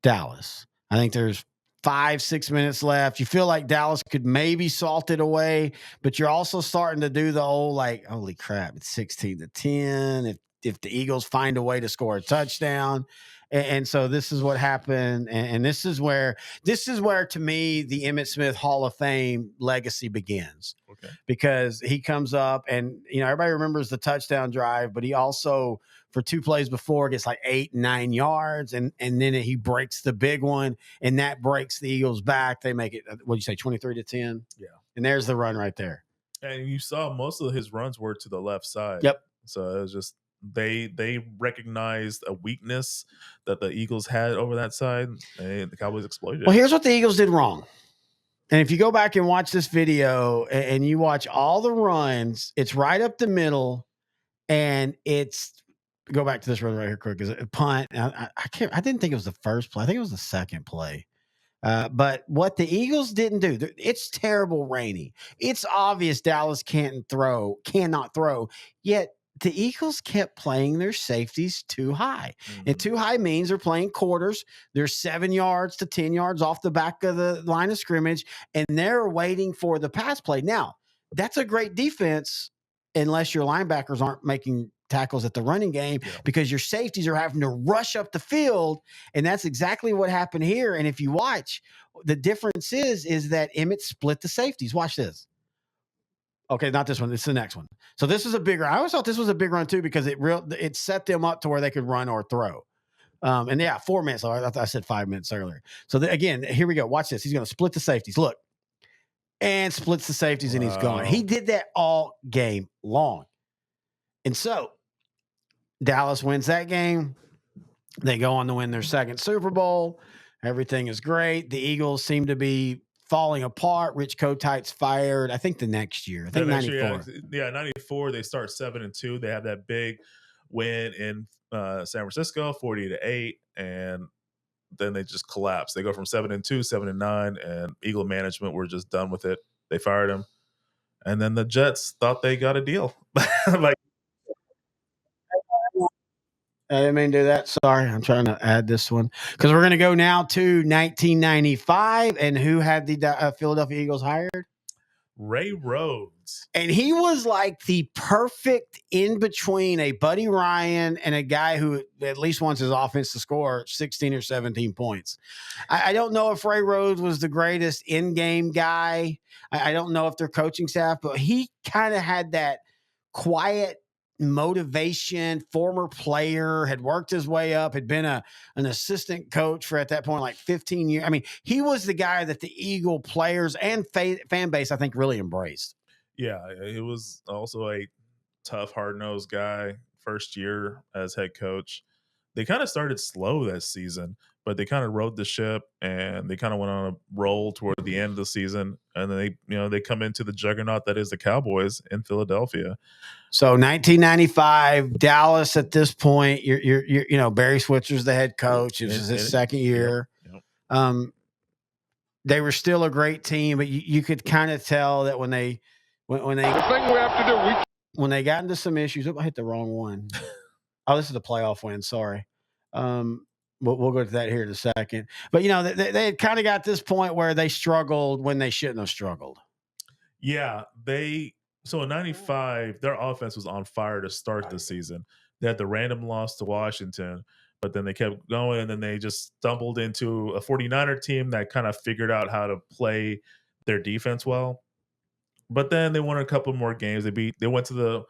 Dallas. I think there's 5-6 minutes left. You feel like Dallas could maybe salt it away, but you're also starting to do the old, like, holy crap, it's 16-10. If the Eagles find a way to score a touchdown. And so this is what happened. And this is where to me, the Emmitt Smith Hall of Fame legacy begins. Okay. Because he comes up and, everybody remembers the touchdown drive, but he also, for 2 plays before, gets like 8-9 yards. And then he breaks the big one, and that breaks the Eagles back. They make it, what'd you say, 23-10? Yeah. And there's the run right there. And you saw most of his runs were to the left side. Yep. So it was just, they recognized a weakness that the Eagles had over that side, and the Cowboys exploited. Well, here's what the Eagles did wrong. And if you go back and watch this video and you watch all the runs, it's right up the middle, and go back to this run right here quick. Is a punt? I didn't think it was the first play. I think it was the second play. But what the Eagles didn't do, it's terrible rainy. It's obvious Dallas cannot throw, yet the Eagles kept playing their safeties too high. Mm-hmm. And too high means they're playing quarters. They're 7 yards to 10 yards off the back of the line of scrimmage, and they're waiting for the pass play. Now, that's a great defense unless your linebackers aren't making tackles at the running game, because your safeties are having to rush up the field. And that's exactly what happened here. And if you watch, the difference is that Emmitt split the safeties. Watch this. Okay, not this one. It's the next one. So this is a bigger. I always thought this was a big run too, because it set them up to where they could run or throw. 4 minutes. I said 5 minutes earlier. So again, here we go. Watch this. He's going to split the safeties. Look, and splits the safeties, and he's gone. He did that all game long. And so Dallas wins that game. They go on to win their second Super Bowl. Everything is great. The Eagles seem to be falling apart. Rich Kotite's fired, I think, the next year. I think 94. Yeah, 94. They start 7-2. They have that big win in San Francisco, 40-8, and then they just collapse. They go from 7-2, 7-9, and Eagle management were just done with it. They fired him. And then the Jets thought they got a deal. Like, I didn't mean to do that. Sorry. I'm trying to add this one because we're going to go now to 1995. And who had the Philadelphia Eagles hired? Ray Rhodes. And he was like the perfect in between a Buddy Ryan and a guy who at least wants his offense to score 16 or 17 points. I don't know if Ray Rhodes was the greatest in-game guy. I don't know if their coaching staff, but he kind of had that quiet motivation, former player, had worked his way up, had been an assistant coach for at that point like 15 years. I mean, he was the guy that the Eagle players and fan base, I think, really embraced. Yeah, he was also a tough, hard-nosed guy. First year as head coach. They kind of started slow that season, but they kind of rode the ship, and they kind of went on a roll toward the end of the season. And then they come into the juggernaut that is the Cowboys in Philadelphia. So 1995, Dallas at this point, you're Barry Switzer's the head coach. It was his second year. Yep. They were still a great team, but you could kind of tell that when they got into some issues. I hit the wrong one. Oh, this is the playoff win. Sorry. When We'll go to that here in a second. But, they had kind of got this point where they struggled when they shouldn't have struggled. Yeah, so in 95, their offense was on fire to start the season. They had the random loss to Washington, but then they kept going, and then they just stumbled into a 49er team that kind of figured out how to play their defense well. But then they won a couple more games. They went to the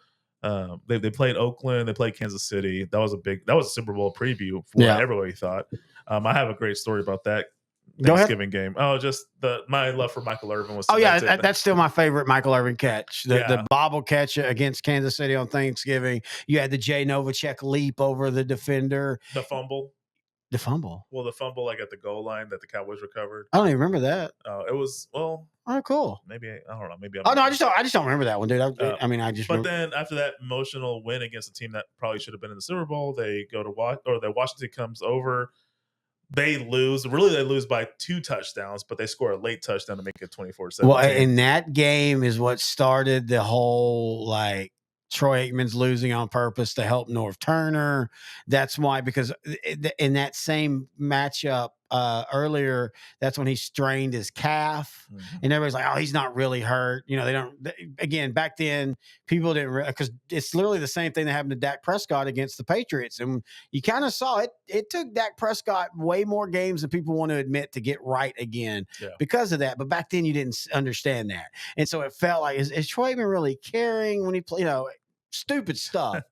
they played Oakland, they played Kansas City. That was a Super Bowl preview for what everybody thought. I have a great story about that Thanksgiving game. Oh, just my love for Michael Irvin was. Oh yeah, that's still my favorite Michael Irvin catch. The bobble catch against Kansas City on Thanksgiving. You had the Jay Novacek leap over the defender. The fumble. The fumble. Well, the fumble at the goal line that the Cowboys recovered. I don't even remember that. It was Oh, cool. Maybe I don't know. Maybe. No, I just don't remember that one, dude. But then after that emotional win against a team that probably should have been in the Super Bowl, they go to Washington comes over. They lose. Really, they lose by 2 touchdowns, but they score a late touchdown to make it 24-17. Well, and that game is what started the whole Troy Aikman's losing on purpose to help Norv Turner. That's why, because in that same matchup earlier, that's when he strained his calf, and everybody's like, "Oh, he's not really hurt." Again, back then, people didn't, because it's literally the same thing that happened to Dak Prescott against the Patriots, and you kind of saw it. It took Dak Prescott way more games than people want to admit to get right again because of that. But back then, you didn't understand that, and so it felt like, is Troy Aikman really caring when he played? Stupid stuff.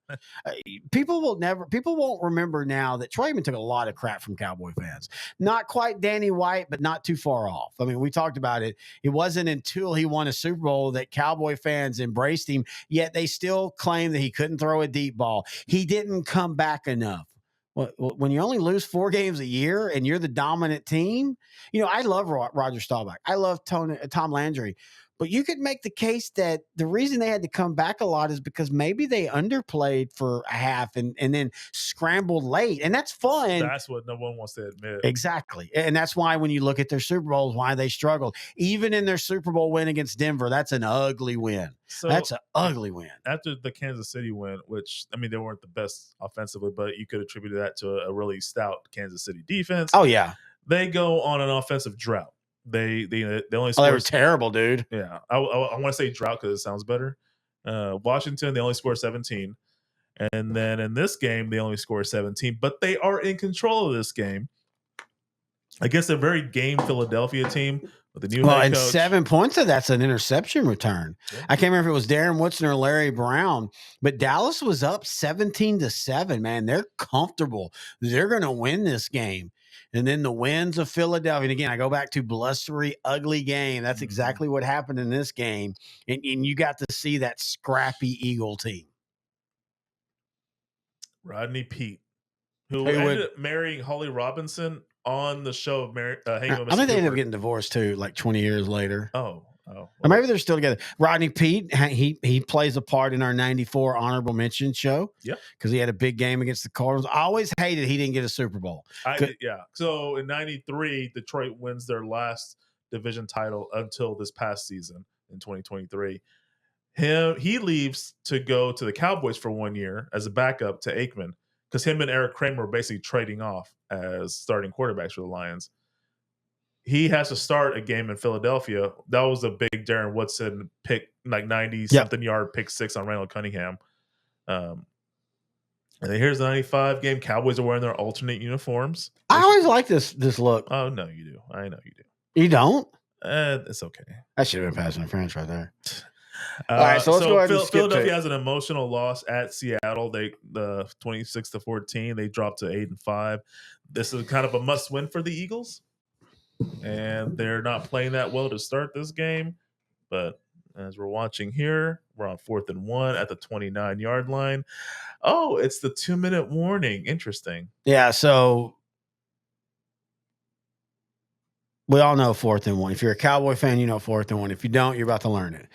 People won't remember now that Troy Aikman took a lot of crap from Cowboy fans. Not quite Danny White, but not too far off. I mean, we talked about it. It wasn't until he won a Super Bowl that Cowboy fans embraced him, yet they still claim that he couldn't throw a deep ball. He didn't come back enough. When you only lose 4 games a year and you're the dominant team, I love Roger Staubach. I love Tom Landry. But you could make the case that the reason they had to come back a lot is because maybe they underplayed for a half and then scrambled late. And that's fun. That's what no one wants to admit. Exactly. And that's why when you look at their Super Bowls, why they struggled. Even in their Super Bowl win against Denver, that's an ugly win. That's an ugly win. After the Kansas City win, which, they weren't the best offensively, but you could attribute that to a really stout Kansas City defense. Oh, yeah. They go on an offensive drought. They only scored. They were terrible, dude. Yeah, I want to say drought because it sounds better. Washington, they only scored 17, and then in this game they only scored 17, but they are in control of this game against a very game Philadelphia team with the new head and coach. 7 points of that's an interception return. Yeah. I can't remember if it was Darren Woodson or Larry Brown, but Dallas was up 17-7. Man, they're comfortable. They're going to win this game. And then the wins of Philadelphia. And again, I go back to blustery, ugly game. That's exactly what happened in this game. And you got to see that scrappy Eagle team. Rodney Peete, who ended up marrying Holly Robinson on the show of Hanging with Mr. I think they ended up Cooper. getting divorced too, like 20 years later. Oh. Or maybe they're still together. Rodney Peete, he plays a part in our 94 honorable mention show. Yep. Because he had a big game against the Cardinals. I always hated he didn't get a Super Bowl. So in 93, Detroit wins their last division title until this past season in 2023. He leaves to go to the Cowboys for 1 year as a backup to Aikman because him and Eric Kramer were basically trading off as starting quarterbacks for the Lions. He has to start a game in Philadelphia. That was a big Darren Woodson pick, like 90-something yard pick 6 on Randall Cunningham. And then here's the 95 game. Cowboys are wearing their alternate uniforms. I always like this look. Oh, no, you do. I know you do. You don't? It's okay. That should have been passing French right there. All right, so let's go ahead and skip Philadelphia has an emotional loss at Seattle. The 26-14. They dropped to 8-5. This is kind of a must win for the Eagles. And they're not playing that well to start this game. But as we're watching here, we're on 4th and 1 at the 29-yard line. Oh, it's the 2-minute warning. Interesting. Yeah, so we all know 4th and 1. If you're a Cowboy fan, you know 4th and 1. If you don't, you're about to learn it.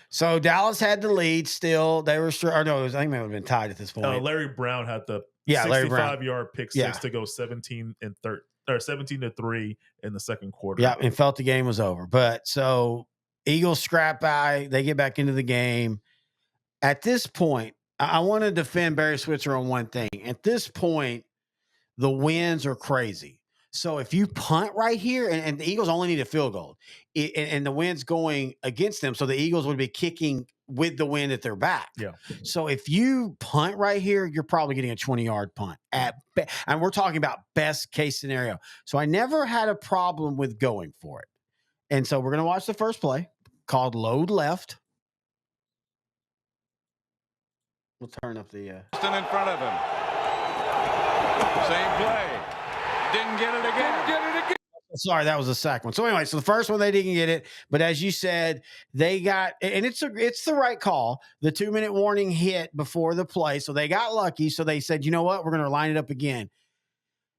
So Dallas had the lead still. They were I think they would have been tied at this point. Larry Brown had the 65-yard pick 6 to go 17-3 in the second quarter. Yeah, and felt the game was over. But so Eagles scrap by, they get back into the game. At this point, I want to defend Barry Switzer on one thing. At this point, the winds are crazy. So if you punt right here, and the Eagles only need a field goal, and the wind's going against them, so the Eagles would be kicking with the wind at their back. Yeah. So if you punt right here, you're probably getting a 20-yard punt and we're talking about best case scenario. So I never had a problem with going for it. And so we're going to watch the first play called load left. We'll turn up the. In front of him. Same play. Didn't get it again. Sorry, that was the second one. So anyway, so the first one they didn't get it, but as you said, they got, and it's the right call. The 2-minute warning hit before the play, so they got lucky. So they said, you know what, we're going to line it up again.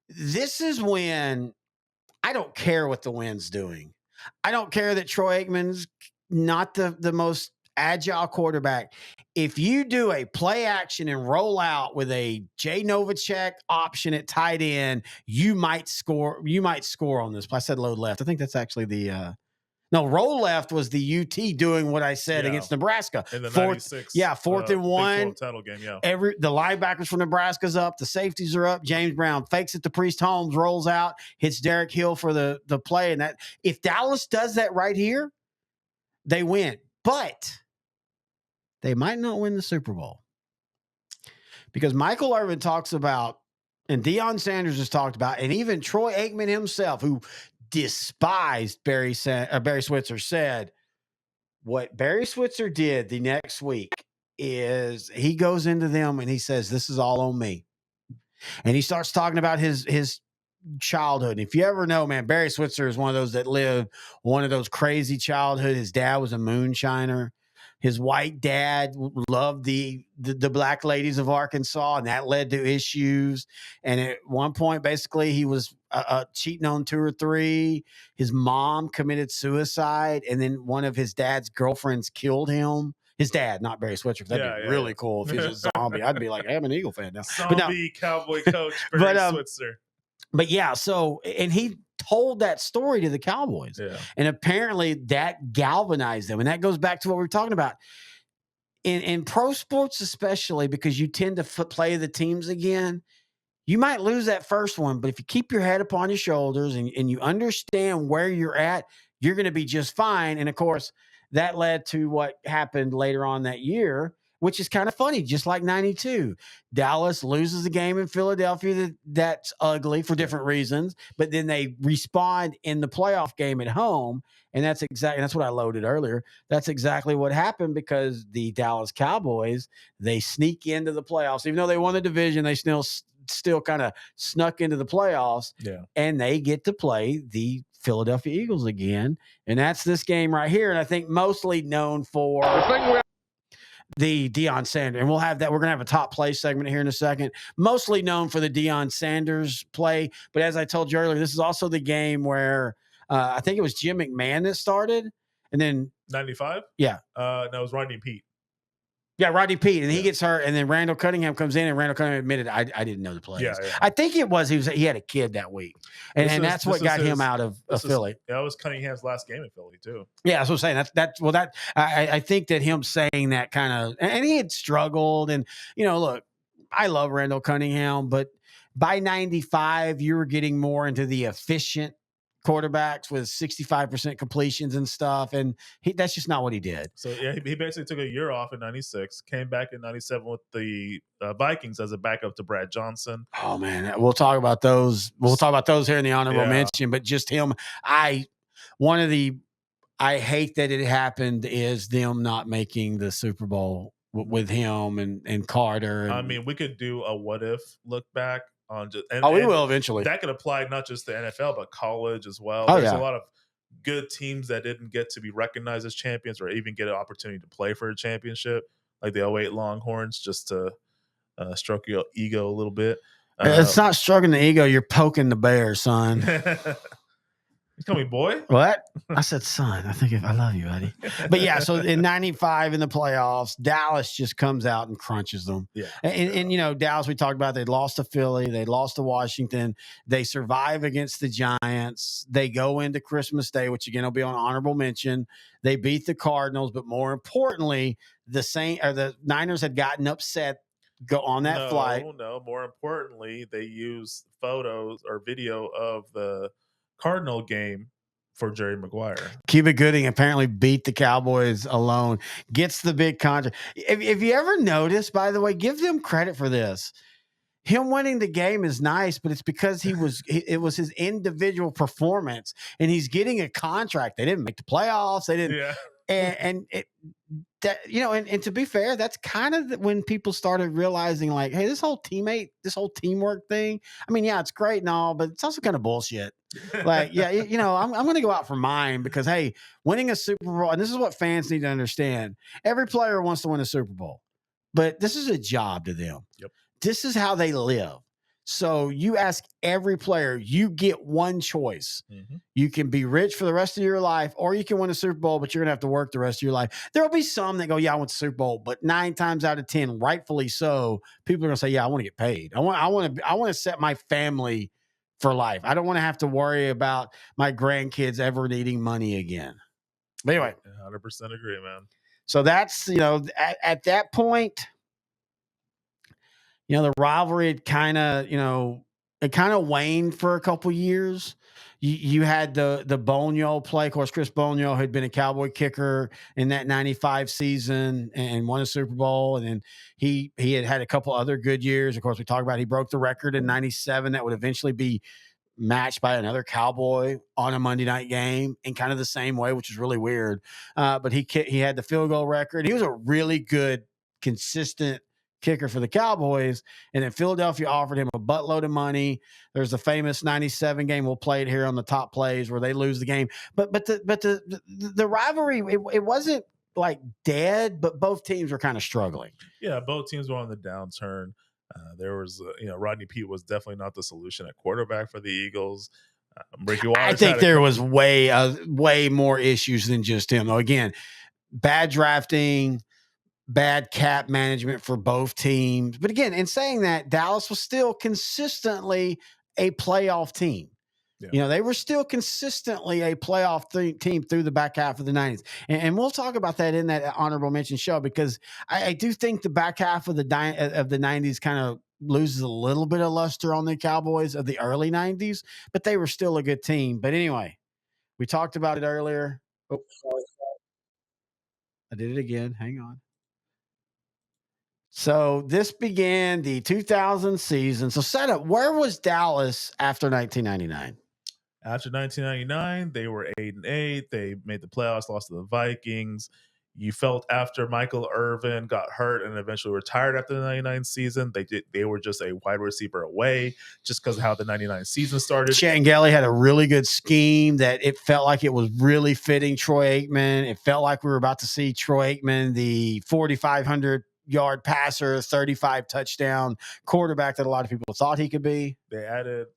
This is when I don't care what the wind's doing. I don't care that Troy Aikman's not the most agile quarterback. If you do a play action and roll out with a Jay Novacek option at tight end, you might score. You might score on this. I said load left. I think that's actually the roll left was the UT doing what I said against Nebraska. In the 96. Fourth and one. Title game, yeah. The linebackers from Nebraska's up. The safeties are up. James Brown fakes it to Priest Holmes, rolls out, hits Derek Hill for the play. And that if Dallas does that right here, they win. But they might not win the Super Bowl. Because Michael Irvin talks about, and Deion Sanders has talked about, and even Troy Aikman himself, who despised Barry Switzer, said what Barry Switzer did the next week is he goes into them and he says, this is all on me. And he starts talking about his childhood. And if you ever know, man, Barry Switzer is one of those that lived one of those crazy childhood. His dad was a moonshiner. His white dad loved the black ladies of Arkansas, and that led to issues. And at one point, basically, he was cheating on 2 or 3. His mom committed suicide, and then one of his dad's girlfriends killed him. His dad, not Barry Switzer. That'd be really cool if he's a zombie. I'd be like, I'm an Eagle fan now. Zombie Cowboy coach Barry Switzer. But yeah, so, and he told that story to the Cowboys. Yeah. And apparently that galvanized them. And that goes back to what we were talking about. In pro sports, especially because you tend to play the teams again, you might lose that first one. But if you keep your head upon your shoulders and you understand where you're at, you're going to be just fine. And of course, that led to what happened later on that year, which is kind of funny, just like 92. Dallas loses a game in Philadelphia that's ugly for different reasons, but then they respond in the playoff game at home, and that's what I loaded earlier. That's exactly what happened because the Dallas Cowboys, they sneak into the playoffs. Even though they won the division, they still kind of snuck into the playoffs, and they get to play the Philadelphia Eagles again, and that's this game right here, and I think mostly known for the Deion Sanders, and we'll have that. We're going to have a top play segment here in a second, mostly known for the Deion Sanders play. But as I told you earlier, this is also the game where I think it was Jim McMahon that started, and then 95. Yeah, no, it was Rodney Peete. Yeah, Rodney Peete, and he gets hurt, and then Randall Cunningham comes in, and Randall Cunningham admitted, I didn't know the plays. Yeah. I think it was he had a kid that week, and that's what got him out of Philly. That was Cunningham's last game in Philly too. Yeah, that's what I'm saying. I think that him saying that kind of, and he had struggled, and look, I love Randall Cunningham, but by 95, you were getting more into the efficient quarterbacks with 65% completions and stuff, and that's just not what he did. So yeah, he basically took a year off in 96, came back in 97 with the Vikings as a backup to Brad Johnson. Oh man, we'll talk about those. We'll talk about those here in the honorable mention, but just him, I hate that it happened is them not making the Super Bowl with him and Carter. I mean, we could do a what if look back on just we will eventually. That could apply not just to NFL but college as well. Oh, There's a lot of good teams that didn't get to be recognized as champions or even get an opportunity to play for a championship, like the 08 Longhorns, just to stroke your ego a little bit. It's not stroking the ego, you're poking the bear, son. You call me boy? What? I said son. I love you, buddy. But yeah, so in 95 in the playoffs, Dallas just comes out and crunches them. Yeah. And Dallas, we talked about, they lost to Philly. They lost to Washington. They survive against the Giants. They go into Christmas Day, which again will be on honorable mention. They beat the Cardinals, but more importantly, the Niners had gotten upset go on that flight. No, more importantly, they use photos or video of the Cardinal game for Jerry Maguire. Cuba Gooding apparently beat the Cowboys alone, gets the big contract. If you ever notice, by the way, give them credit for this. Him winning the game is nice, but it's because it was his individual performance, and he's getting a contract. They didn't make the playoffs. They didn't. Yeah. And to be fair, that's kind of when people started realizing, like, hey, this whole teamwork thing. I mean, yeah, it's great and all, but it's also kind of bullshit. Like, yeah, I'm going to go out for mine because, hey, winning a Super Bowl, and this is what fans need to understand. Every player wants to win a Super Bowl, but this is a job to them. Yep. This is how they live. So you ask every player, you get one choice. Mm-hmm. You can be rich for the rest of your life, or you can win a Super Bowl, but you're going to have to work the rest of your life. There will be some that go, yeah, I want the Super Bowl, but 9 times out of 10, rightfully so, people are going to say, yeah, I want to get paid. I want to set my family for life. I don't want to have to worry about my grandkids ever needing money again. But anyway, 100% agree, man. So that's, at that point, the rivalry had kind of waned for a couple years. You had the Bonio play. Of course, Chris Bonio had been a Cowboy kicker in that 95 season and won a Super Bowl. And then he had a couple other good years. Of course, we talked about he broke the record in 97 that would eventually be matched by another Cowboy on a Monday night game in kind of the same way, which is really weird. But he had the field goal record. He was a really good, consistent kicker for the Cowboys, and then Philadelphia offered him a buttload of money. There's the famous 97 game. We'll play it here on the top plays where they lose the game. But the rivalry, it wasn't like dead, but both teams were kind of struggling. Yeah, both teams were on the downturn. There was, Rodney Peete was definitely not the solution at quarterback for the Eagles. Ricky Watters, I think there was way more issues than just him. Though again, bad drafting, bad cap management for both teams. But again, in saying that, Dallas was still consistently a playoff team. Yeah. They were still consistently a playoff team through the back half of the 90s. And we'll talk about that in that honorable mention show, because I do think the back half of the 90s kind of loses a little bit of luster on the Cowboys of the early 90s, but they were still a good team. But anyway, we talked about it earlier. Oh, sorry. I did it again. Hang on. So this began the 2000 season. So set up, where was Dallas after 1999? After 1999, they were 8-8. They made the playoffs, lost to the Vikings. You felt after Michael Irvin got hurt and eventually retired after the 99 season, they were just a wide receiver away just because of how the 99 season started. Changeli had a really good scheme that it felt like it was really fitting Troy Aikman. It felt like we were about to see Troy Aikman, the 4,500-yard passer, 35 touchdown quarterback that a lot of people thought he could be. They added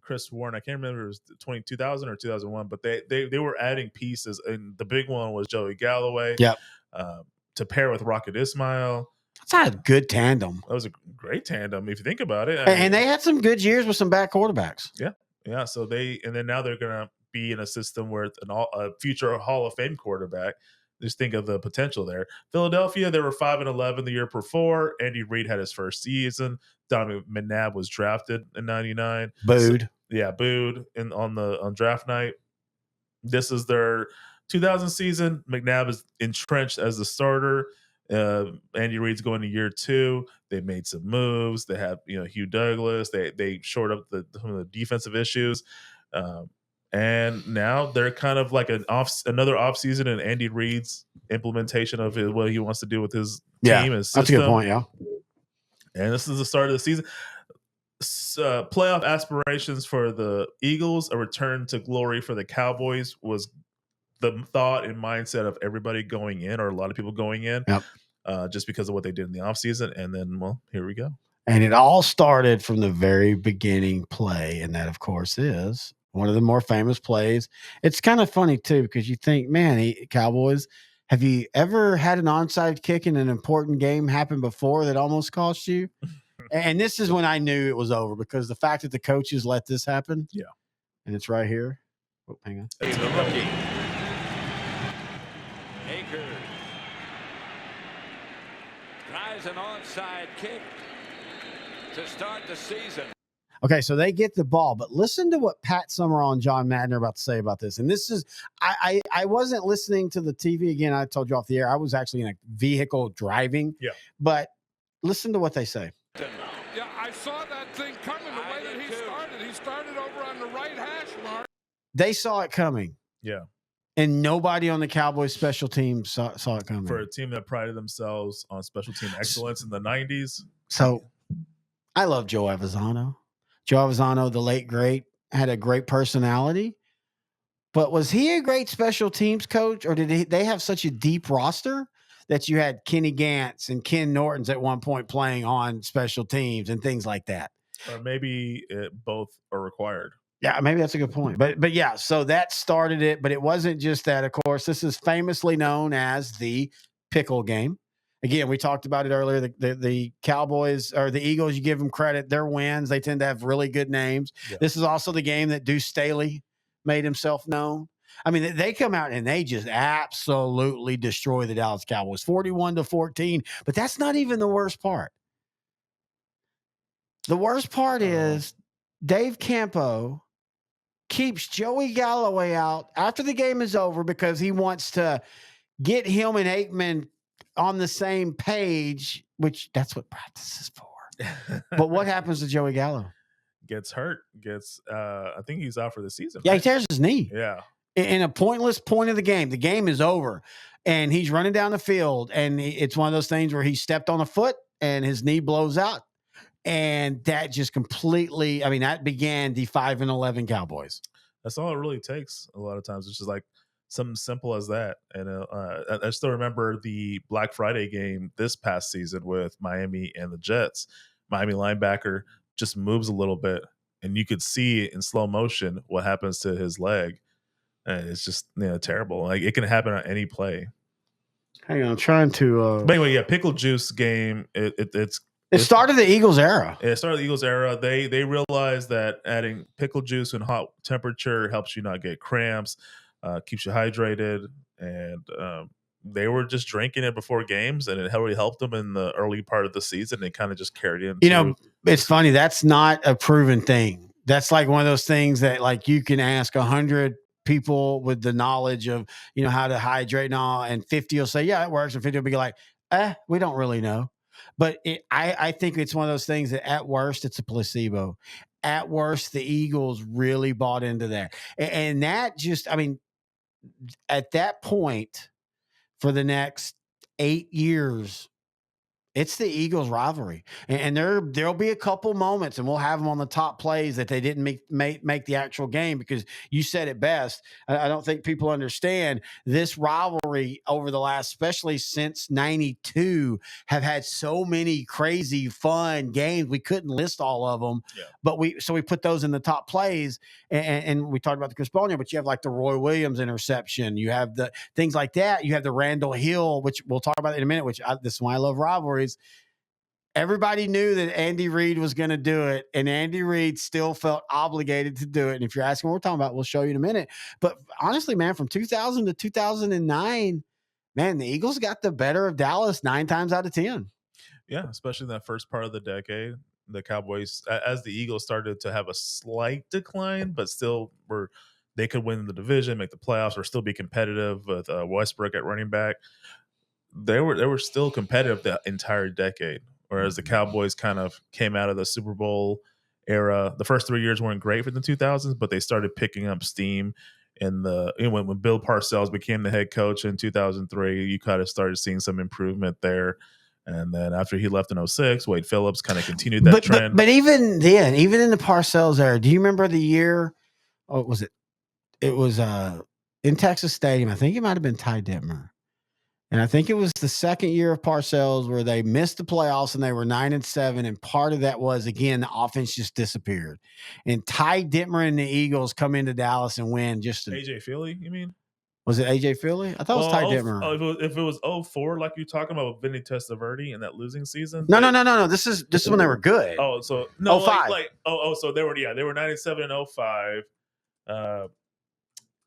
Chris Warren. I can't remember if it was 2000 or 2001, but they were adding pieces, and the big one was Joey Galloway. Yep. To pair with Rocket Ismail. That's a good tandem. That was a great tandem if you think about it. And they had some good years with some bad quarterbacks. Yeah. So now they're gonna be in a system where a future Hall of Fame quarterback. Just think of the potential there. Philadelphia, they were 5-11 the year before. Andy Reid had his first season. Donovan McNabb was drafted in 99. Booed. Booed on draft night. This is their 2000 season. McNabb is entrenched as the starter. Andy Reid's going to year 2. They made some moves. They have Hugh Douglas. They shored up some of the defensive issues. And now they're kind of like another offseason in Andy Reid's implementation of what he wants to do with his team and system. That's a good point, yeah. And this is the start of the season. Playoff aspirations for the Eagles, a return to glory for the Cowboys was the thought and mindset of everybody going in, or a lot of people going in, just because of what they did in the offseason. And then, well, here we go. And it all started from the very beginning play, and that, of course, is one of the more famous plays. It's kind of funny, too, because you think, man, Cowboys, have you ever had an onside kick in an important game happen before that almost cost you? And this is when I knew it was over, because the fact that the coaches let this happen. Yeah. And it's right here. Oh, hang on. He's a rookie. Akers. Tries tries an onside kick to start the season. Okay, so they get the ball, but listen to what Pat Summerall and John Madden are about to say about this. And this is, I wasn't listening to the TV again. I told you off the air. I was actually in a vehicle driving. Yeah. But listen to what they say. Yeah, I saw that thing coming the way that he started. He started over on the right hash mark. They saw it coming. Yeah. And nobody on the Cowboys special team saw it coming. For a team that prided themselves on special team excellence in the 90s. So I love Joe Avizano. Joe Avizano, the late great, had a great personality. But was he a great special teams coach, or did they have such a deep roster that you had Kenny Gantz and Ken Norton's at one point playing on special teams and things like that? Or maybe both are required. Yeah, maybe that's a good point. But yeah, so that started it. But it wasn't just that, of course. This is famously known as the pickle game. Again, we talked about it earlier. The Cowboys or the Eagles, you give them credit. Their wins, they tend to have really good names. Yeah. This is also the game that Deuce Staley made himself known. I mean, they come out and they just absolutely destroy the Dallas Cowboys, 41-14. But that's not even the worst part. The worst part is Dave Campo keeps Joey Galloway out after the game is over because he wants to get him and Aikman on the same page, which that's what practice is for. But what happens to Joey Gallo? Gets hurt. I think he's out for the season. Yeah, right? He tears his knee. Yeah. In a pointless point of the game. The game is over. And he's running down the field. And it's one of those things where he stepped on a foot and his knee blows out. And that just completely, I mean, that began the 5-11 Cowboys. That's all it really takes a lot of times. It's just like something simple as that. And I still remember the Black Friday game this past season with Miami and the Jets. Miami linebacker just moves a little bit, and you could see in slow motion what happens to his leg. And it's just terrible. Like it can happen on any play. Hang on, I'm trying to. But anyway, yeah, pickle juice game. It started the Eagles era. It started the Eagles era. They realized that adding pickle juice in hot temperature helps you not get cramps. Keeps you hydrated, and they were just drinking it before games, and it really helped them in the early part of the season. They kind of just carried it into. It's funny. That's not a proven thing. That's like one of those things that like you can ask 100 people with the knowledge of how to hydrate and all, and 50 will say, yeah, it works, and 50 will be like, we don't really know. But I think it's one of those things that at worst it's a placebo. At worst, the Eagles really bought into that, and that just, I mean. At that point, for the next 8 years, it's the Eagles rivalry. And there'll be a couple moments, and we'll have them on the top plays that they didn't make the actual game, because you said it best. I don't think people understand this rivalry over the last, especially since 92, have had so many crazy fun games. We couldn't list all of them, but we put those in the top plays, and we talked about the Chris Paul, but you have like the Roy Williams interception. You have the things like that. You have the Randall Hill, which we'll talk about in a minute, this is why I love rivalries. Everybody knew that Andy Reid was going to do it, and Andy Reid still felt obligated to do it. And if you're asking what we're talking about, we'll show you in a minute. But honestly, man, from 2000 to 2009, man, the Eagles got the better of Dallas 9 times out of 10. Yeah, especially in that first part of the decade. The Cowboys, as the Eagles started to have a slight decline, but still they could win the division, make the playoffs, or still be competitive with Westbrook at running back. They were still competitive the entire decade. Whereas the Cowboys kind of came out of the Super Bowl era. The first 3 years weren't great for the 2000s, but they started picking up steam in when Bill Parcells became the head coach in 2003. You kind of started seeing some improvement there. And then after he left in 2006, Wade Phillips kind of continued that trend. But even then, even in the Parcells era, do you remember the year? Oh, was it? It was in Texas Stadium. I think it might have been Ty Detmer. And I think it was the second year of Parcells where they missed the playoffs and they were 9-7. And part of that was, again, the offense just disappeared. And Ty Detmer and the Eagles come into Dallas and win. AJ Philly, you mean? Was it AJ Philly? I thought it was Ty Detmer. If it was 2004, like you're talking about with Vinny Testaverde in that losing season. No. This is when they were good. Oh, so no, 05. so they were 9-7 and 05.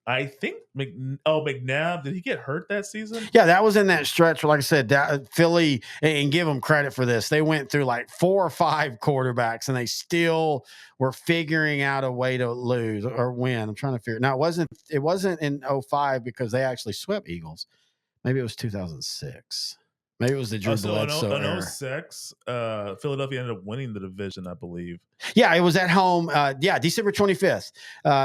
I think McNabb, did he get hurt that season? Yeah, that was in that stretch where, like I said, Philly, and give them credit for this, they went through like 4 or 5 quarterbacks, and they still were figuring out a way to lose or win. I'm trying to figure. Now, it wasn't in 05 because they actually swept Eagles. Maybe it was 2006. Maybe it was the Drew Bledsoe in era. 06, Philadelphia ended up winning the division, I believe. Yeah, it was at home. December 25th.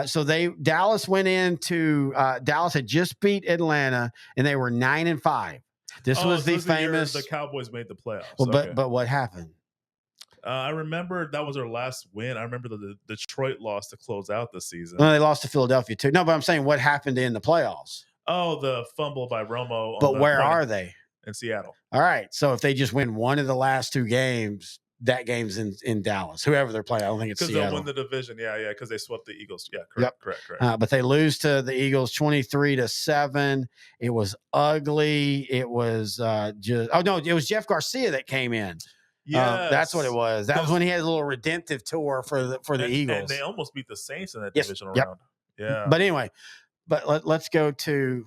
So Dallas went into Dallas had just beat Atlanta, and they were 9-5. This was the famous. The Cowboys made the playoffs. Well, but what happened? I remember that was their last win. I remember the Detroit lost to close out the season. Well, they lost to Philadelphia too. No, but I'm saying what happened in the playoffs. Oh, the fumble by Romo. But where are they? In Seattle. All right. So if they just win one of the last 2 games, that game's in Dallas. Whoever they're playing, I don't think it's Seattle. Because they'll win the division. Yeah, because they swept the Eagles. Yeah, correct. But they lose to the Eagles 23-7. It was ugly. It was it was Jeff Garcia that came in. Yeah, that's what it was. That was when he had a little redemptive tour for the Eagles. And they almost beat the Saints in that divisional round. Yeah. But anyway, let's go to.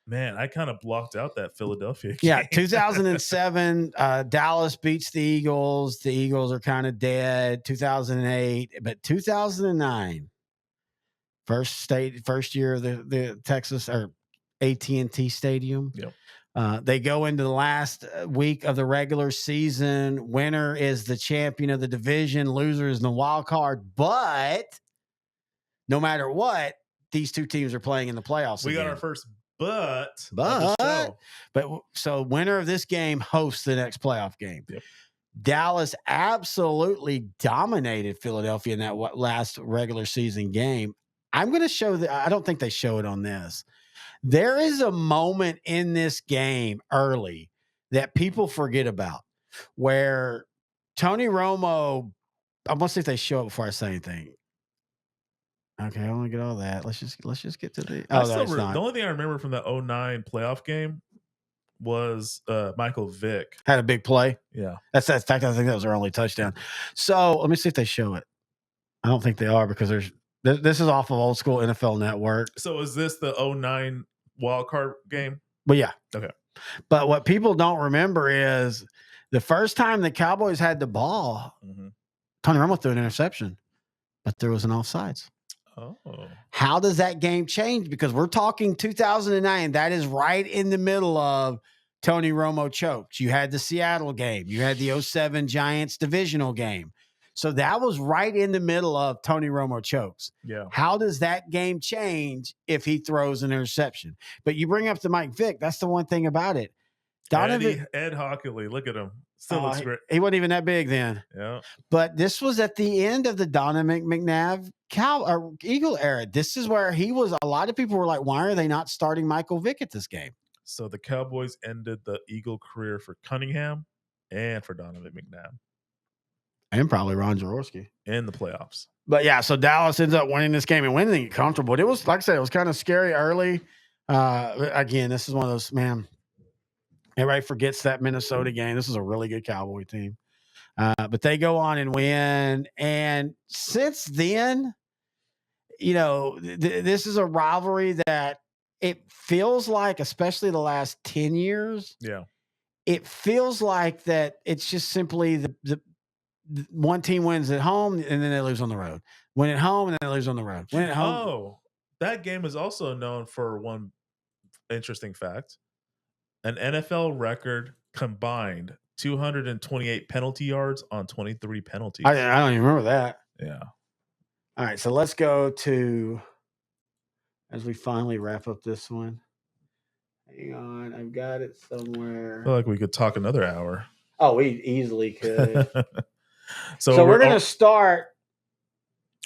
Man, I kind of blocked out that Philadelphia game. Yeah, 2007, Dallas beats the Eagles. The Eagles are kind of dead. 2008, but 2009, first year of the Texas or AT&T Stadium. Yep. They go into the last week of the regular season. Winner is the champion of the division. Loser is the wild card. But no matter what, these 2 teams are playing in the playoffs. We got our first. But so winner of this game hosts the next playoff game. Yep. Dallas absolutely dominated Philadelphia in that last regular season game. I'm going to show that. I don't think they show it on this. There is a moment in this game early that people forget about where Tony Romo, I'm going to see if they show it before I say anything. Okay, I want to get all that. Let's just get to the. The only thing I remember from that 09 playoff game was Michael Vick had a big play. Yeah, that's in fact. I think that was their only touchdown. So let me see if they show it. I don't think they are because this is off of Old School NFL Network. So is this the 09 wild card game? Well, yeah. Okay. But what people don't remember is the first time the Cowboys had the ball, Tony Romo threw an interception, but there was an offsides. Oh, how does that game change? Because we're talking 2009. That is right in the middle of Tony Romo choked. You had the Seattle game. You had the 07 Giants divisional game. So that was right in the middle of Tony Romo chokes. Yeah. How does that game change if he throws an interception? But you bring up the Mike Vick. That's the one thing about it. Ed Hockley, look at him. Still looks great. He wasn't even that big then. Yeah. But this was at the end of the Donovan McNabb Eagle era. This is where he was. A lot of people were like, why are they not starting Michael Vick at this game? So the Cowboys ended the Eagle career for Cunningham and for Donovan McNabb. And probably Ron Jaworski. In the playoffs. But yeah, so Dallas ends up winning this game and winning it comfortable. But it was, like I said, it was kind of scary early. Again, this is one of those, man, everybody forgets that Minnesota game. This is a really good Cowboy team. But they go on and win. And since then, this is a rivalry that it feels like, especially the last 10 years. Yeah. It feels like that it's just simply the one team wins at home and then they lose on the road. Win at home and then they lose on the road. Win at home. Oh, that game is also known for one interesting fact. An NFL record combined 228 penalty yards on 23 penalties. I don't even remember that. Yeah. All right, so let's go to, as we finally wrap up this one. Hang on, I've got it somewhere. I feel like we could talk another hour. Oh, we easily could. So we're going to start.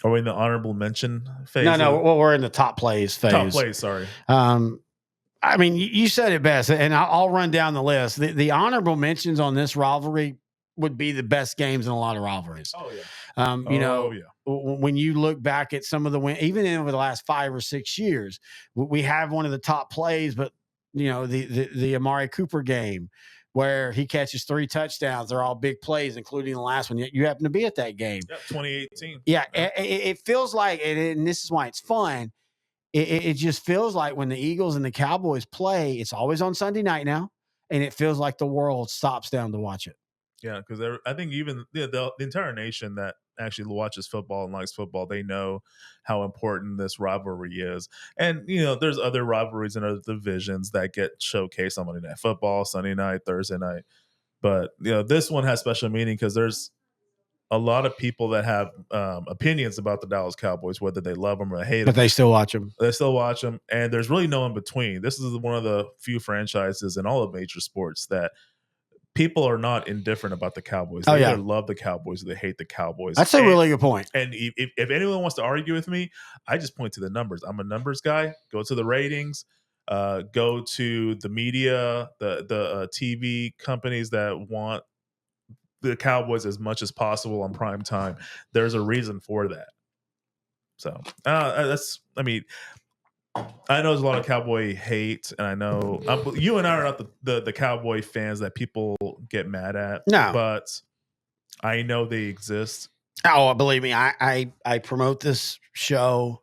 Are we in the honorable mention phase? No, we're in the top plays phase. Top plays, sorry. I mean, you said it best, and I'll run down the list. The honorable mentions on this rivalry would be the best games in a lot of rivalries. Oh, yeah. When you look back at some of the wins, even over the last 5 or 6 years, we have one of the top plays, but, the Amari Cooper game where he catches 3 touchdowns. They're all big plays, including the last one. You happen to be at that game. Yeah, 2018. Yeah, it feels like, and this is why it's fun, it just feels like when the Eagles and the Cowboys play, it's always on Sunday night now, and it feels like the world stops down to watch it. Yeah, because I think even the entire nation that actually watches football and likes football, they know how important this rivalry is. And there's other rivalries in other divisions that get showcased on Monday Night Football, Sunday night, Thursday night. But this one has special meaning because there's a lot of people that have opinions about the Dallas Cowboys, whether they love them or hate them. But they still watch them. They still watch them, and there's really no in between. This is one of the few franchises in all of major sports that people are not indifferent about the Cowboys. They either love the Cowboys or they hate the Cowboys. That's a really good point. And if anyone wants to argue with me, I just point to the numbers. I'm a numbers guy. Go to the ratings. Go to the media, the TV companies that want the Cowboys as much as possible on prime time. There's a reason for that. So I know there's a lot of Cowboy hate, and I know you and I are not the Cowboy fans that people get mad at. No, but I know they exist. Oh, believe me, I promote this show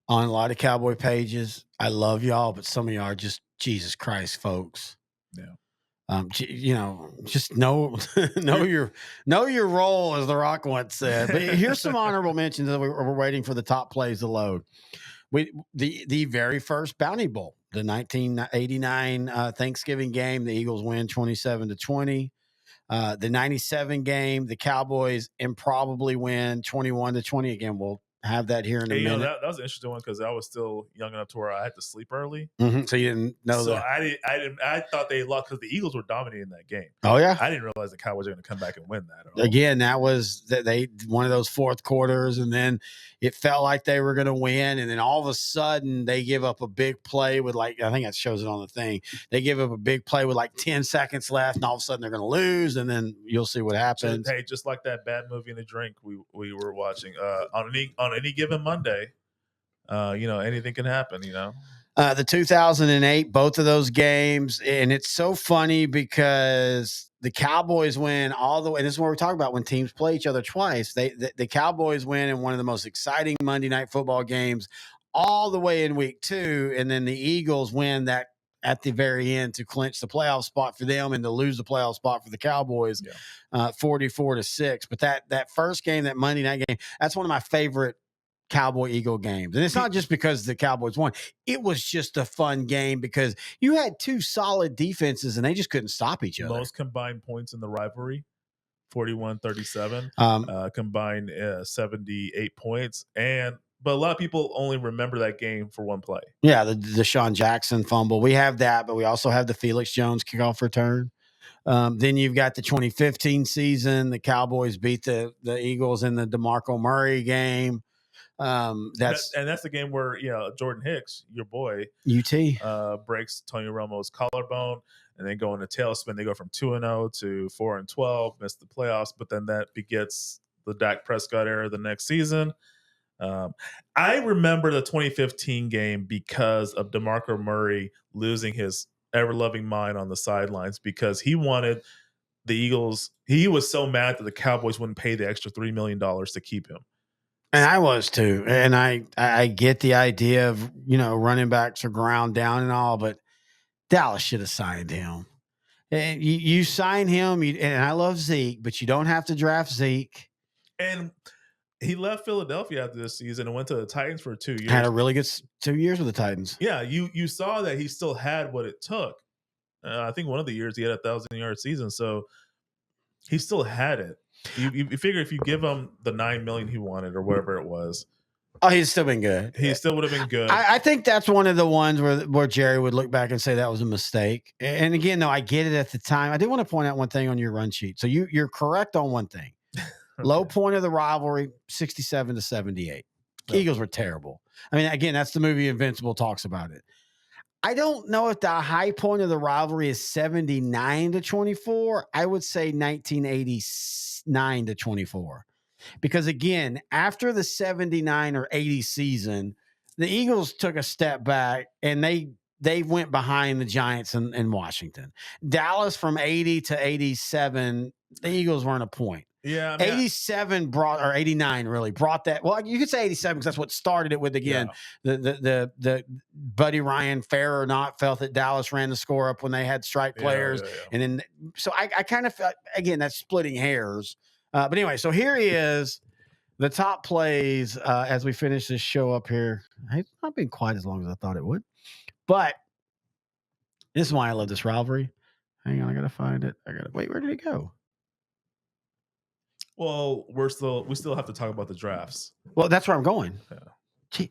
on a lot of Cowboy pages. I love y'all, but some of y'all are just Jesus Christ, folks. Yeah. Just know your role, as The Rock once said. But here's some honorable mentions that we're waiting for the top plays to load. The very first Bounty Bowl, the 1989 Thanksgiving game, the Eagles win 27-20. The 97 game, the Cowboys improbably win 21-20. Again, we'll have that here in a minute. That was an interesting one because I was still young enough to where I had to sleep early. Mm-hmm. So you didn't know that? I thought they lost because the Eagles were dominating that game. Oh yeah, I didn't realize the Cowboys were going to come back and win that. Again, that was they one of those fourth quarters, and then it felt like they were going to win, and then all of a sudden they give up a big play with I think that shows it on the thing. They give up a big play with 10 seconds left, and all of a sudden they're going to lose, and then you'll see what happens. Hey, just like that bad movie and a drink we were watching on any given Monday, anything can happen. The 2008, both of those games, and it's so funny because the Cowboys win all the way. This is what we're talking about when teams play each other twice. The Cowboys win in one of the most exciting Monday Night Football games all the way in week 2, and then the Eagles win that at the very end to clinch the playoff spot for them and to lose the playoff spot for the Cowboys, 44-6. But that first game, that Monday night game, that's one of my favorite Cowboy-Eagle games. And it's not just because the Cowboys won. It was just a fun game because you had two solid defenses and they just couldn't stop each other. Most combined points in the rivalry, 41-37. Combined 78 points. But a lot of people only remember that game for one play. Yeah, the Deshaun Jackson fumble. We have that, but we also have the Felix Jones kickoff return. Then you've got the 2015 season. The Cowboys beat the Eagles in the DeMarco Murray game. That's the game where Jordan Hicks, your boy, UT, breaks Tony Romo's collarbone, and they go in a tailspin. They go from 2-0 to 4-12, miss the playoffs, but then that begets the Dak Prescott era the next season. I remember the 2015 game because of DeMarco Murray losing his ever-loving mind on the sidelines because he wanted the Eagles. He was so mad that the Cowboys wouldn't pay the extra $3 million to keep him. And I was too. And I get the idea of, running backs are ground down and all, but Dallas should have signed him. And you sign him, and I love Zeke, but you don't have to draft Zeke. And he left Philadelphia after this season and went to the Titans for 2 years. Had a really good 2 years with the Titans. Yeah, you saw that he still had what it took. I think one of the years he had a 1,000-yard season, so he still had it. You figure if you give him the $9 million he wanted or whatever it was, he'd still been good. He still would have been good. I think that's one of the ones where Jerry would look back and say that was a mistake. And again, though, I get it at the time. I did want to point out one thing on your run sheet. So you're correct on one thing. Okay. Low point of the rivalry, 67-78. Okay. Eagles were terrible. I mean, again, that's the movie Invincible talks about it. I don't know if the high point of the rivalry is 79-24. I would say 1989-24. Because again, after the 79 or 80 season, the Eagles took a step back and they went behind the Giants in Washington. Dallas from 80 to 87, the Eagles weren't a point. Yeah, I mean, 87 brought, or 89 really brought that. Well, you could say 87 because that's what started it with again. The Buddy Ryan, fair or not, felt that Dallas ran the score up when they had strike players. And then, so I kind of felt, again, that's splitting hairs. But anyway, so here he is, the top plays as we finish this show up here. It's not been quite as long as I thought it would, but this is why I love this rivalry. Hang on, I got to find it. Wait, where did it go? Well, we still have to talk about the drafts. Well, that's where I'm going. Yeah.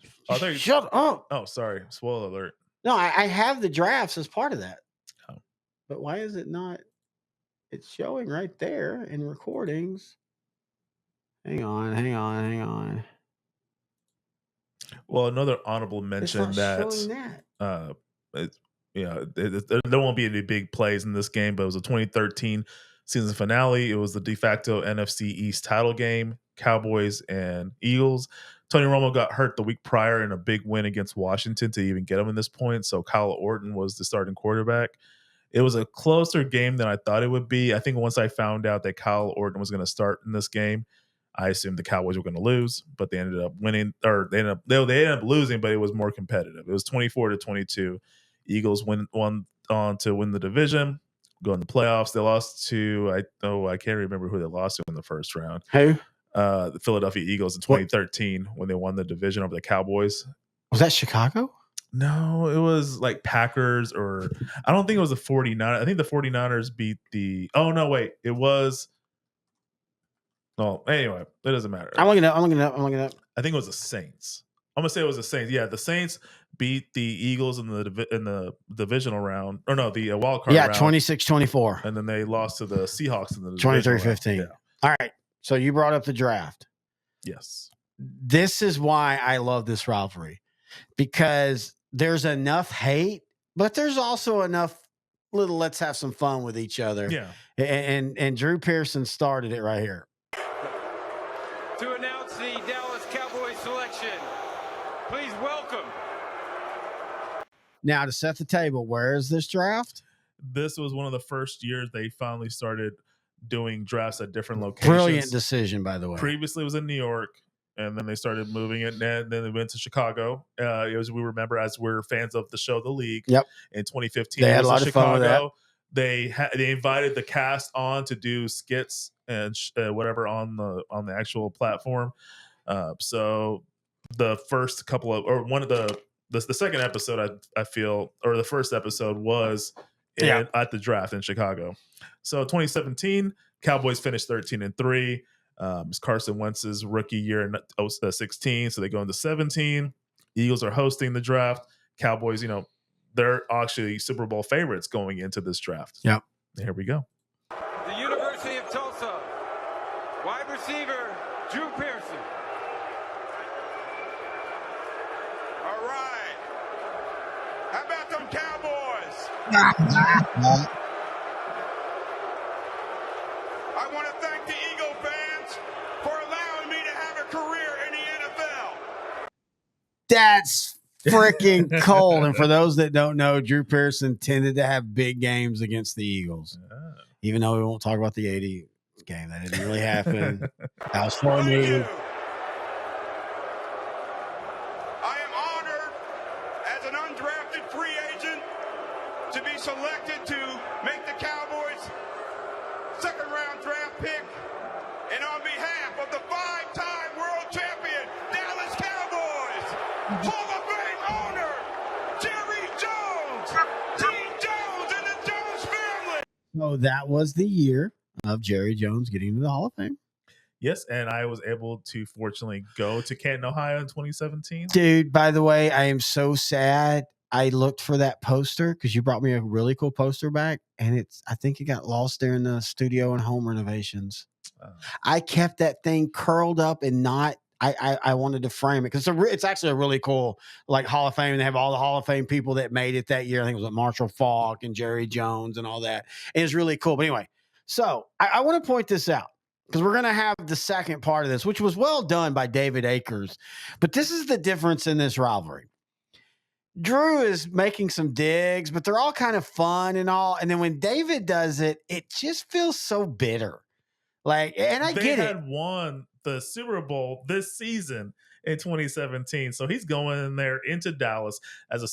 Shut up. Oh, sorry. Spoiler alert. No, I have the drafts as part of that. Oh. But why is it not? It's showing right there in recordings. Hang on. Well, another honorable mention there won't be any big plays in this game, but it was a 2013 season finale. It was the de facto NFC East title game, Cowboys and Eagles. Tony Romo got hurt the week prior in a big win against Washington to even get him in this point. So Kyle Orton was the starting quarterback. It was a closer game than I thought it would be. I think once I found out that Kyle Orton was going to start in this game, I assumed the Cowboys were going to lose, but they ended up winning, or they ended up losing, but it was more competitive. It was 24-22. Eagles won on to win the division, go in the playoffs. They lost to I can't remember who they lost to in the first round. Who? The Philadelphia Eagles in 2013 when they won the division over the Cowboys. Was that Chicago? No, it was like Packers, or I don't think it was the 49ers. I think the 49ers beat the. Oh no, wait, it was. No, anyway, it doesn't matter. I'm looking up. I think it was the Saints. I'm gonna say it was the Saints. Yeah, the Saints beat the Eagles in the divisional round, or no, the wild card. Yeah, round. 26-24, and then they lost to the Seahawks in the 23-15. Yeah. All right, so you brought up the draft. Yes, this is why I love this rivalry, because there's enough hate, but there's also enough little let's have some fun with each other. Yeah, and Drew Pearson started it right here. To announce the Dallas Cowboys selection, please welcome. Now, to set the table, where is this draft? This was one of the first years they finally started doing drafts at different locations. Brilliant decision, by the way. Previously, it was in New York, and then they started moving it, and then they went to Chicago. As we remember, as we're fans of the show The League. Yep. In 2015, they had a lot of fun with that. They invited the cast on to do skits and whatever on the actual platform. So the first couple of, or one of the second episode, I feel, or the first episode was at the draft in Chicago. So 2017, Cowboys finished 13-3. It's Carson Wentz's rookie year in 16, so they go into 17. Eagles are hosting the draft. Cowboys, they're actually Super Bowl favorites going into this draft. Yep. Here we go. The University of Tulsa, wide receiver, Drew Pearson. All right. How about them Cowboys? I want to thank the Eagle fans for allowing me to have a career in the NFL. That's freaking cold. And for those that don't know, Drew Pearson tended to have big games against the Eagles. Even though we won't talk about the 80 game. That didn't really happen. That was for me. I am honored as an undrafted free agent to be selected to make the Cowboys second-round draft pick. And on behalf of the five-time world champion Dallas Cowboys, Hall of Fame owner Jerry Jones, Dean Jones, and the Jones family. So that was the year of Jerry Jones getting into the Hall of Fame. Yes, and I was able to fortunately go to Canton, Ohio in 2017. Dude, by the way, I am so sad. I looked for that poster because you brought me a really cool poster back, and I think it got lost there in the studio and home renovations. I kept that thing curled up and not. I wanted to frame it because it's actually a really cool like Hall of Fame. And they have all the Hall of Fame people that made it that year. I think it was Marshall Faulk and Jerry Jones and all that. And it's really cool. But anyway, so I want to point this out because we're going to have the second part of this, which was well done by David Akers. But this is the difference in this rivalry. Drew is making some digs, but they're all kind of fun and all. And then when David does it, it just feels so bitter. Like, and I they get it. had won the Super Bowl this season in 2017, so he's going in there into Dallas as a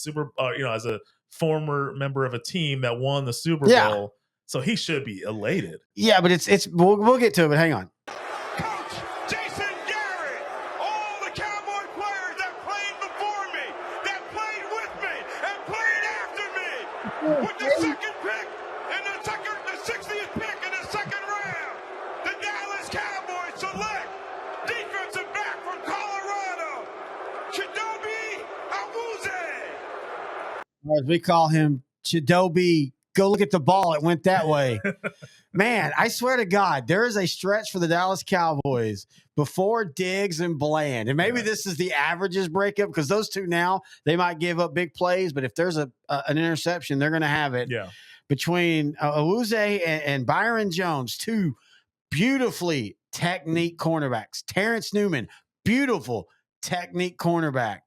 as a former member of a team that won the Super Bowl. So he should be elated. Yeah, but it's we'll get to it. But hang on. Coach Jason Garrett, all the Cowboy players that played before me, that played with me, and played after me, with the second pick and the 60th pick in the second round, the Dallas Cowboys select defensive back from Colorado, Chidobe Awuzie. Or as we call him, Chidobe. Go look at the ball. It went that way. Man, I swear to God, there is a stretch for the Dallas Cowboys before Diggs and Bland. And maybe this is the averages breakup because those two now, they might give up big plays. But if there's an interception, they're going to have it. Yeah. Between Awuzie and Byron Jones, two beautifully technique cornerbacks. Terrence Newman, beautiful technique cornerback.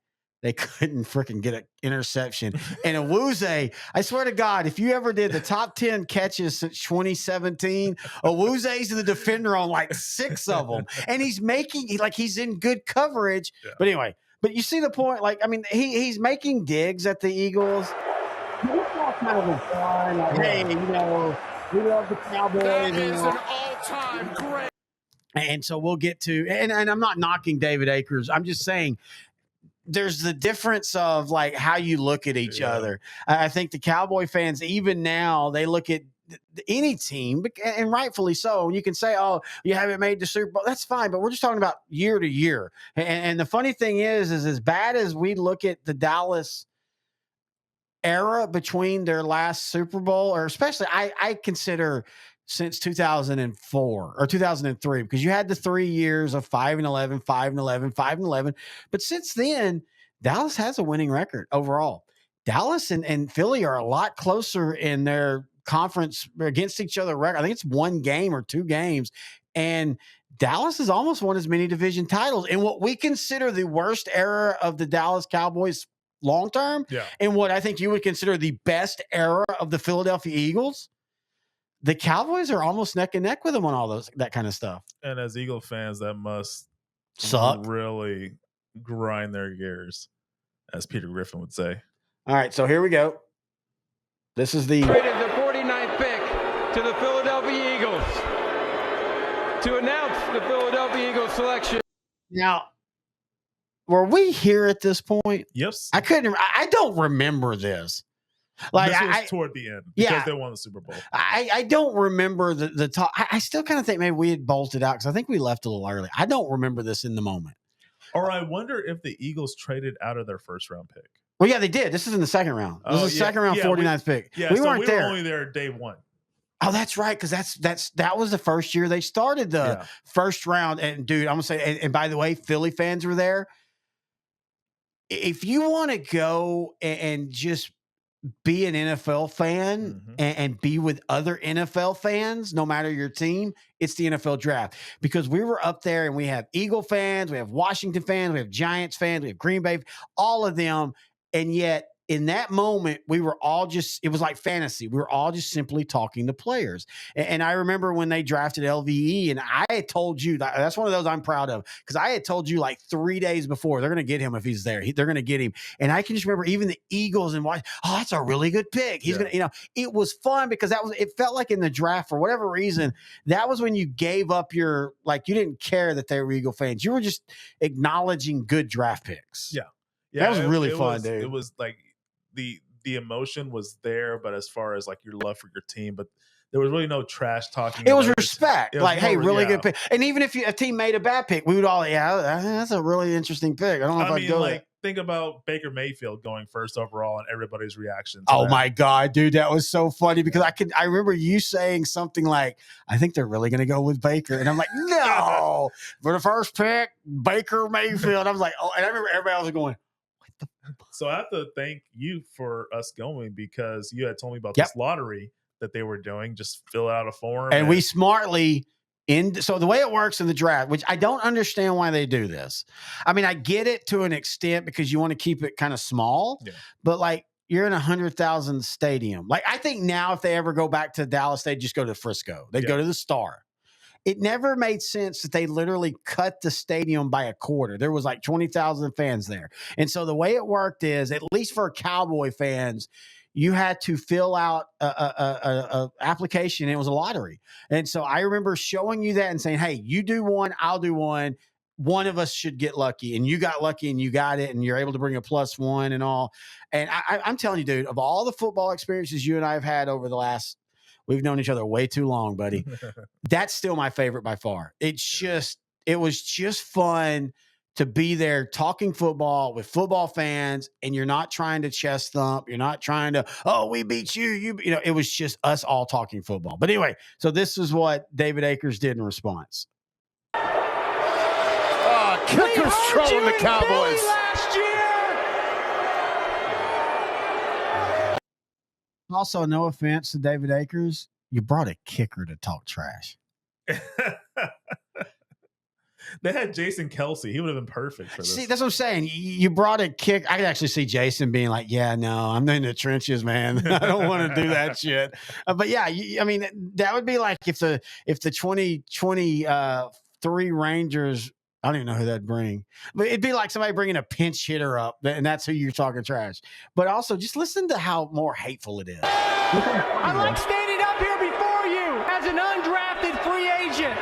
They couldn't freaking get an interception. And Awuzie, I swear to God, if you ever did the top 10 catches since 2017, Awuzee's the defender on like 6 of them. And he's he's in good coverage. Yeah. But anyway, but you see the point? Like, I mean, he's making digs at the Eagles. It's all kind of fun. Like, hey, we love the Cowboys. That is an all-time great. And so we'll get to, and I'm not knocking David Akers. I'm just saying, there's the difference of like how you look at each other. I think the Cowboy fans, even now, they look at any team, and rightfully so. You can say, oh, you haven't made the Super Bowl. That's fine. But we're just talking about year to year. And the funny thing is as bad as we look at the Dallas era between their last Super Bowl, or especially I consider since 2004 or 2003, because you had the 3 years of 5-11, 5-11, 5-11. But since then, Dallas has a winning record overall. Dallas and Philly are a lot closer in their conference against each other record. I think it's 1 game or 2 games. And Dallas has almost won as many division titles in what we consider the worst era of the Dallas Cowboys long term. Yeah. And what I think you would consider the best era of the Philadelphia Eagles. The Cowboys are almost neck and neck with them on that kind of stuff. And as Eagle fans, that must suck. Really grind their gears, as Peter Griffin would say. All right, so here we go. This is the Traded the 49th pick to the Philadelphia Eagles to announce the Philadelphia Eagles selection. Now, were we here at this point? Yes. I don't remember this. Like this was toward the end because they won the Super Bowl. I don't remember the talk. I still kind of think maybe we had bolted out because I think we left a little early. I don't remember this in the moment. Or I wonder if the Eagles traded out of their first round pick. Well, yeah, they did. This is in the second round. This is the second round 49th pick. Yeah, we weren't there. Were only there day 1. Oh, that's right, because that was the first year they started the first round. And dude, I'm gonna say, and by the way, Philly fans were there. If you want to go and just be an NFL fan and be with other NFL fans, no matter your team, it's the NFL draft. Because we were up there and we have Eagle fans, we have Washington fans, we have Giants fans, we have Green Bay, all of them. And yet in that moment, we were all it was like fantasy. We were all just simply talking to players. And I remember when they drafted LVE, and I had told you, that's one of those I'm proud of, because I had told you like 3 days before, they're going to get him if he's there. They're going to get him. And I can just remember even the Eagles and watch, oh, that's a really good pick. He's going to, it was fun because it felt like in the draft, for whatever reason, that was when you gave up you didn't care that they were Eagle fans. You were just acknowledging good draft picks. Yeah. That was really fun, dude. It was like the emotion was there, but as far as like your love for your team, but there was really no trash talking. It was respect. It was hey, really good pick. And even if a team made a bad pick, we would all, that's a really interesting pick. I don't know if I'd go like, think about Baker Mayfield going first overall and everybody's reaction. Oh my God, dude, that was so funny because I remember you saying something like, I think they're really going to go with Baker. And I'm like, no, for the first pick, Baker Mayfield. I was like, oh, and I remember everybody else was going, so I have to thank you for us going because you had told me about this lottery that they were doing. Just fill out a form. And we smartly so the way it works in the draft, which I don't understand why they do this. I mean, I get it to an extent because you want to keep it kind of small, but like you're in 100,000 stadium. Like I think now if they ever go back to Dallas, they'd just go to Frisco. They'd go to the Star. it never made sense that they literally cut the stadium by a quarter. There was like 20,000 fans there. And so the way it worked is, at least for Cowboy fans, you had to fill out a application. It was a lottery. And so I remember showing you that and saying, hey, you do one, I'll do one. One of us should get lucky. And you got lucky and you got it. And you're able to bring a +1 and all. And I'm telling you, dude, of all the football experiences you and I have had over the last, we've known each other way too long, buddy. That's still my favorite by far. It was just fun to be there talking football with football fans, and you're not trying to chest thump. You're not trying to, oh, we beat you. You know, it was just us all talking football. But anyway, so this is what David Akers did in response. Kickers trolling the Cowboys. Last year. Also, no offense to David Akers, you brought a kicker to talk trash. They had Jason Kelsey. He would have been perfect for this. See, that's what I'm saying. You brought a kick. I could actually see Jason being like, yeah, no, I'm in the trenches, man. I don't want to do that shit. But yeah, I mean, that would be like if the 2023 Rangers, I don't even know who that'd bring. But it'd be like somebody bringing a pinch hitter up, and that's who you're talking trash. But also, just listen to how more hateful it is. I like standing up here before you as an undrafted free agent.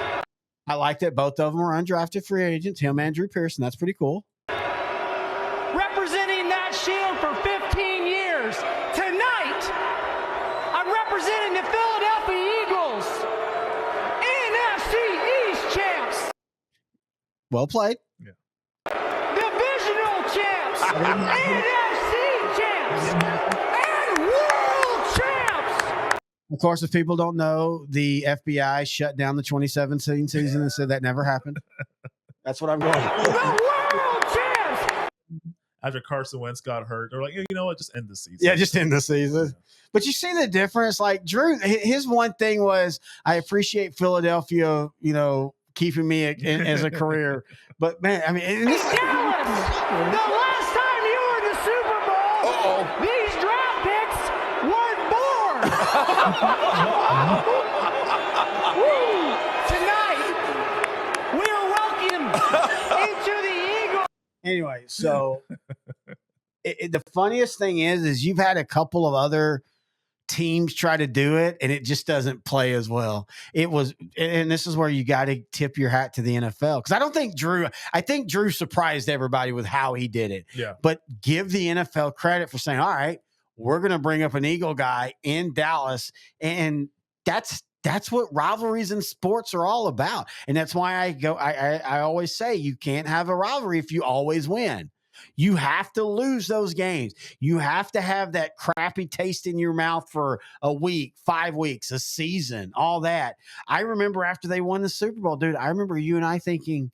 I like that both of them are undrafted free agents. Him and Drew Pearson. That's pretty cool. Representing that shield for 15 years. Tonight, I'm representing the Philadelphia Eagles. NFC East champs. Well played. Yeah. Divisional champs. NFC champs. And world champs. Of course, if people don't know, the FBI shut down the 2017 season and said that never happened. That's what I'm going. The world champs. After Carson Wentz got hurt, they're like, you know what? Just end the season. Yeah, just end the season. But you see the difference? Like Drew, his one thing was, I appreciate Philadelphia, you know, keeping me as a career. But man, I mean, Dallas, the last time you were in the Super Bowl, these draft picks weren't born. Tonight, we are welcome into the Eagles. Anyway, so the funniest thing is you've had a couple of other teams try to do it, and it just doesn't play as well. It was, and this is where you got to tip your hat to the NFL, because I think Drew surprised everybody with how he did it. Yeah. But give the NFL credit for saying, all right, we're going to bring up an Eagle guy in Dallas, and that's what rivalries in sports are all about. And that's why I always say you can't have a rivalry if you always win. You have to lose those games. You have to have that crappy taste in your mouth for a week, 5 weeks, a season, all that. I remember after they won the Super Bowl, dude, I remember you and I thinking,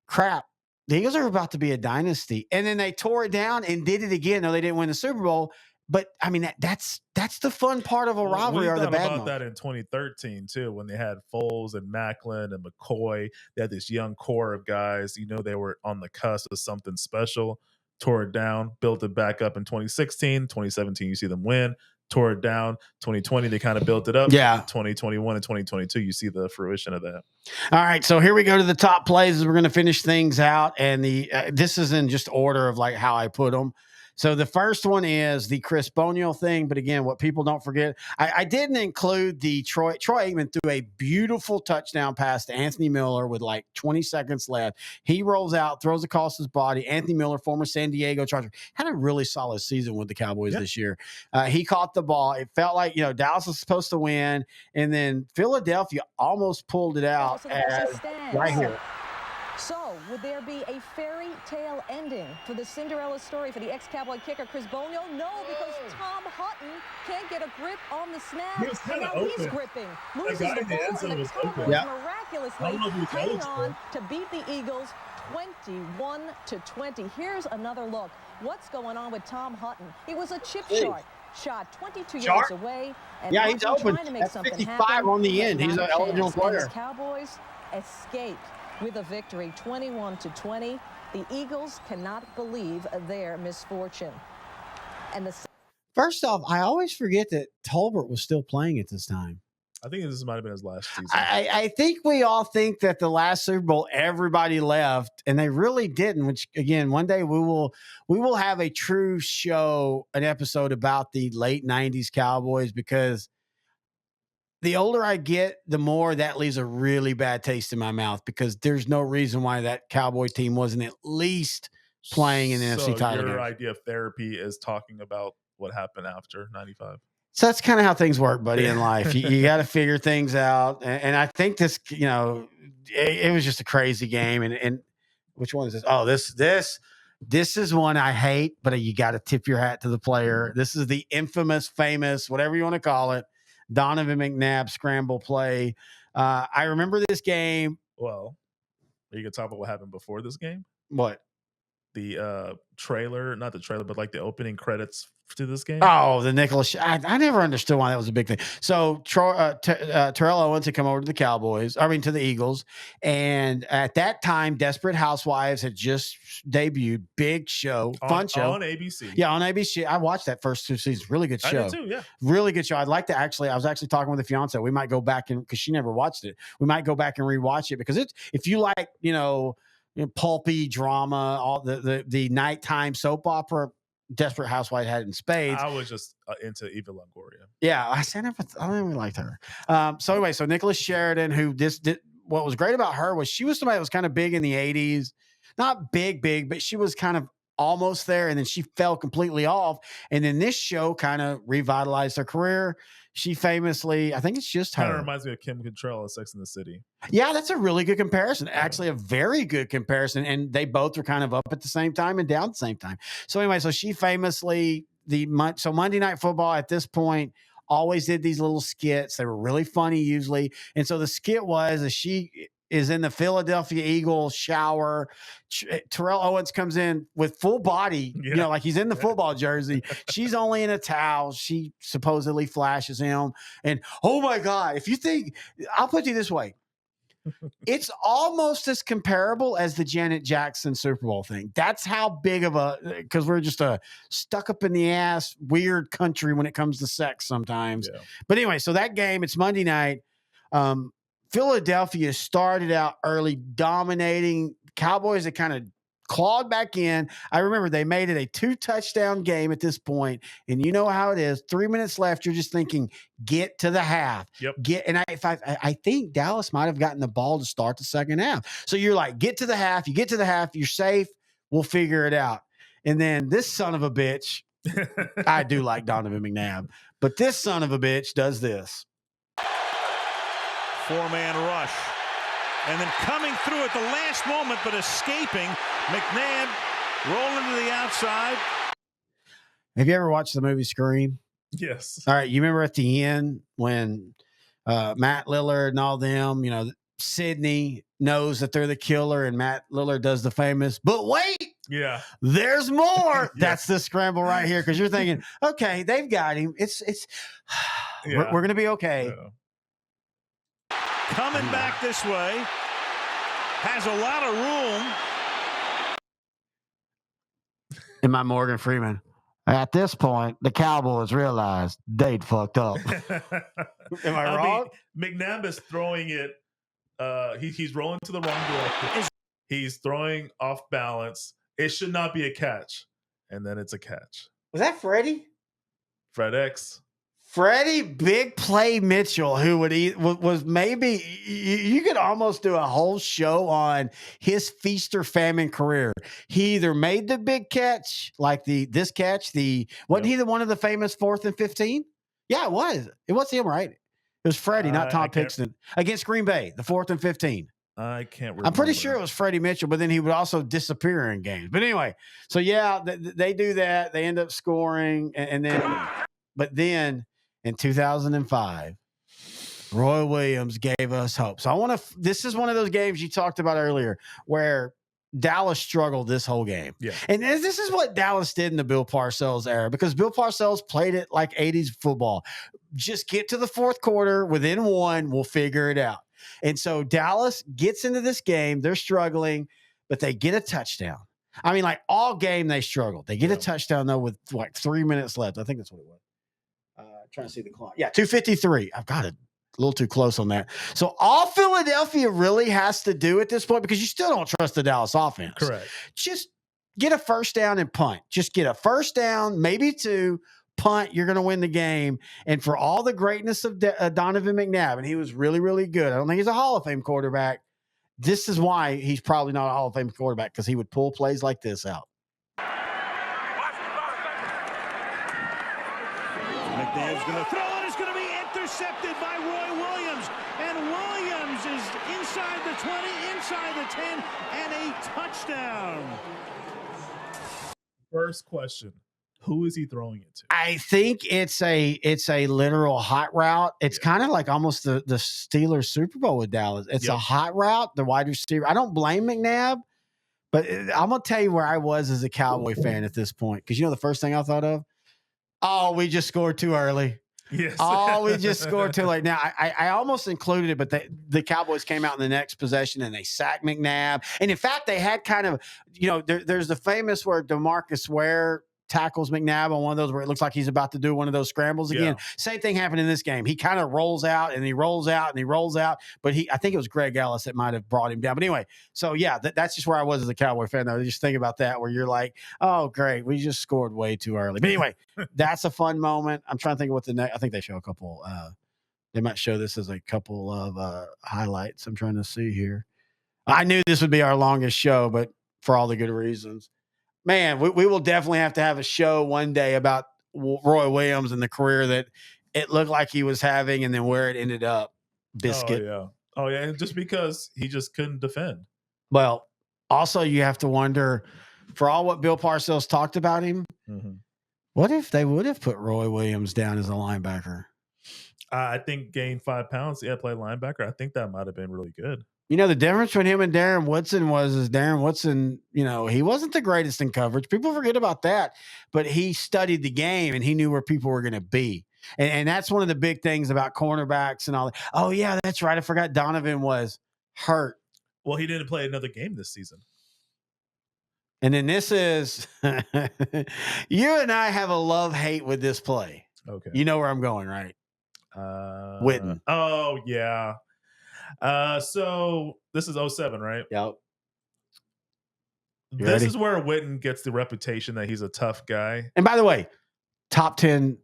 crap, the Eagles are about to be a dynasty. And then they tore it down and did it again. No, they didn't win the Super Bowl. But I mean, that's the fun part of a rivalry, or the bad about moment. that in 2013 too, when they had Foles and Macklin and McCoy. They had this young core of guys. You know, they were on the cusp of something special. Tore it down, built it back up in 2016, 2017. You see them win. Tore it down. 2020, they kind of built it up. Yeah. 2021 and 2022, you see the fruition of that. All right, so here we go to the top plays. We're going to finish things out, and this is in just order of like how I put them. So the first one is the Chris Bonial thing. But again, what people don't forget, I didn't include the Troy Aikman threw a beautiful touchdown pass to Anthony Miller with like 20 seconds left. He rolls out, throws across his body. Anthony Miller, former San Diego Charger, had a really solid season with the Cowboys this year. He caught the ball. It felt like, you know, Dallas was supposed to win. And then Philadelphia almost pulled it out right here. So, would there be a fairy tale ending for the Cinderella story for the ex-Cowboy kicker Chris Bonial? No, because Tom Hutton can't get a grip on the snap. He was kind of He's gripping, loses guy the in the ball, end zone and the was Cowboys open. miraculously hang on to beat the Eagles 21-20. Here's another look. What's going on with Tom Hutton? He was a chip shot 22 yards away. And yeah, he's open. Trying to make That's something 55 happen, on the end. He's an eligible player. And the Cowboys escape with a victory 21-20. The Eagles cannot believe their misfortune. And the First off, I always forget that Tolbert was still playing at this time. I think this might have been his last season. I think we all think that the last Super Bowl everybody left, and they really didn't. Which again, one day we will have a true show, an episode about the late '90s Cowboys, because the older I get, the more that leaves a really bad taste in my mouth, because there's no reason why that Cowboy team wasn't at least playing in the NFC title Your game. idea of therapy is talking about what happened after '95. So that's kind of how things work, buddy, in life. You got to figure things out. And I think this, it was just a crazy game. And which one is this? Oh, this is one I hate, but you got to tip your hat to the player. This is the infamous, famous, whatever you want to call it, Donovan McNabb scramble play. I remember this game. Well, are you going to talk about what happened before this game? What? The trailer, not the trailer, but like the opening credits to this game. Oh, the Nicholas. I never understood why that was a big thing. So Terrell Owens had come over to the to the Eagles. And at that time, Desperate Housewives had just debuted. Big show, fun show. On ABC. Yeah, on ABC. I watched that first 2 seasons. Really good show. I did too, yeah. Really good show. I was actually talking with the fiance. We might go back because she never watched it. We might go back and rewatch it, because if you like, pulpy drama, all the nighttime soap opera, Desperate Housewives had it in spades. I was just into Eva Longoria. Yeah, I never liked her. So anyway, so Nicholas Sheridan, what was great about her was she was somebody that was kind of big in the 80s. Not big, but she was kind of almost there, and then she fell completely off. And then this show kind of revitalized her career. She famously, I think it's just her. Kind of reminds me of Kim Cattrall of Sex and the City. Yeah, that's a really good comparison. Actually, a very good comparison. And they both were kind of up at the same time and down at the same time. So anyway, so she famously, Monday Night Football at this point always did these little skits. They were really funny usually. And so the skit was that she is in the Philadelphia Eagles shower. Terrell Owens comes in with full body, like he's in the football jersey. She's only in a towel. She supposedly flashes him. And oh my God, I'll put you this way. It's almost as comparable as the Janet Jackson Super Bowl thing. That's how big of because we're just a stuck up in the ass, weird country when it comes to sex sometimes. Yeah. But anyway, so that game, it's Monday night. Philadelphia started out early, dominating. Cowboys that kind of clawed back in. I remember they made it a 2-touchdown game at this point, and you know how it is. 3 minutes left, you're just thinking, get to the half. Yep. I think Dallas might have gotten the ball to start the second half. So you're like, get to the half. You get to the half, you're safe. We'll figure it out. And then this son of a bitch, I do like Donovan McNabb, but this son of a bitch does this. 4-man rush. And then coming through at the last moment, but escaping, McNabb rolling to the outside. Have you ever watched the movie Scream? Yes. All right. You remember at the end when Matt Lillard and all them, Sidney knows that they're the killer, and Matt Lillard does the famous, but wait, there's more. That's the scramble right here. Cause you're thinking, okay, they've got him. We're going to be okay. Yeah. Coming back this way, has a lot of room. And my Morgan Freeman. At this point, the Cowboys realized they'd fucked up. Am I wrong? McNabb is throwing it. He's rolling to the wrong direction. He's throwing off balance. It should not be a catch. And then it's a catch. Was that Freddie? Fred X. Freddie Big Play Mitchell, who was maybe, you could almost do a whole show on his feast or famine career. He either made the big catch, like this catch, wasn't he the one of the famous 4th and 15? Yeah, it was. It was him, right? It was Freddie, not Tom Pixton, against Green Bay, the 4th and 15. I can't remember. I'm pretty sure it was Freddie Mitchell, but then he would also disappear in games. But anyway, so they do that. They end up scoring, but then in 2005, Roy Williams gave us hope. So this is one of those games you talked about earlier where Dallas struggled this whole game. Yeah. And this is what Dallas did in the Bill Parcells era, because Bill Parcells played it like 80s football. Just get to the fourth quarter, within one, we'll figure it out. And so Dallas gets into this game. They're struggling, but they get a touchdown. I mean, like all game they struggled. They get a touchdown, though, with like 3 minutes left. I think that's what it was. Trying to see the clock. Yeah, 2:53. I've got it. little too close on that. So all Philadelphia really has to do at this point, because you still don't trust the Dallas offense. Correct. Just get a first down and punt. Just get a first down, maybe 2, punt. You're going to win the game. And for all the greatness of Donovan McNabb, and he was really, really good. I don't think he's a Hall of Fame quarterback. This is why he's probably not a Hall of Fame quarterback, because he would pull plays like this out. McNabb's going to throw, and it's going to be intercepted by Roy Williams. And Williams is inside the 20, inside the 10, and a touchdown. First question. Who is he throwing it to? I think it's a literal hot route. It's kind of like almost the Steelers Super Bowl with Dallas. It's a hot route, the wide receiver. I don't blame McNabb, but I'm going to tell you where I was as a Cowboy fan at this point. Because the first thing I thought of? Oh, we just scored too early. Yes. Oh, we just scored too late. Now, I almost included it, but the Cowboys came out in the next possession and they sacked McNabb. And in fact, they had kind of, there's the famous where DeMarcus Ware tackles McNabb on one of those where it looks like he's about to do one of those scrambles again. Yeah. Same thing happened in this game. He kind of rolls out and he rolls out and he rolls out, but I think it was Greg Ellis that might have brought him down. But anyway, so yeah, that's just where I was as a Cowboy fan, though. Just think about that, where you're like, oh, great, we just scored way too early. But anyway, that's a fun moment. I'm trying to think of what the next, I think they show a couple, they might show this as a couple of highlights. I'm trying to see here. I knew this would be our longest show, but for all the good reasons. Man, we will definitely have to have a show one day about Roy Williams and the career that it looked like he was having and then where it ended up. Biscuit. Oh, yeah. And just because he just couldn't defend. Well, also you have to wonder, for all what Bill Parcells talked about him, what if they would have put Roy Williams down as a linebacker? I think gained 5 pounds. Yeah, play linebacker. I think that might have been really good. The difference between him and Darren Woodson is Darren Woodson, he wasn't the greatest in coverage. People forget about that, but he studied the game and he knew where people were going to be. And that's one of the big things about cornerbacks and all that. Oh, yeah, that's right. I forgot Donovan was hurt. Well, he didn't play another game this season. And then this is, you and I have a love-hate with this play. Okay. You know where I'm going, right? Witten. Oh, yeah. So this is 07, right? Yep. This is where Witten gets the reputation that he's a tough guy. And by the way, top 10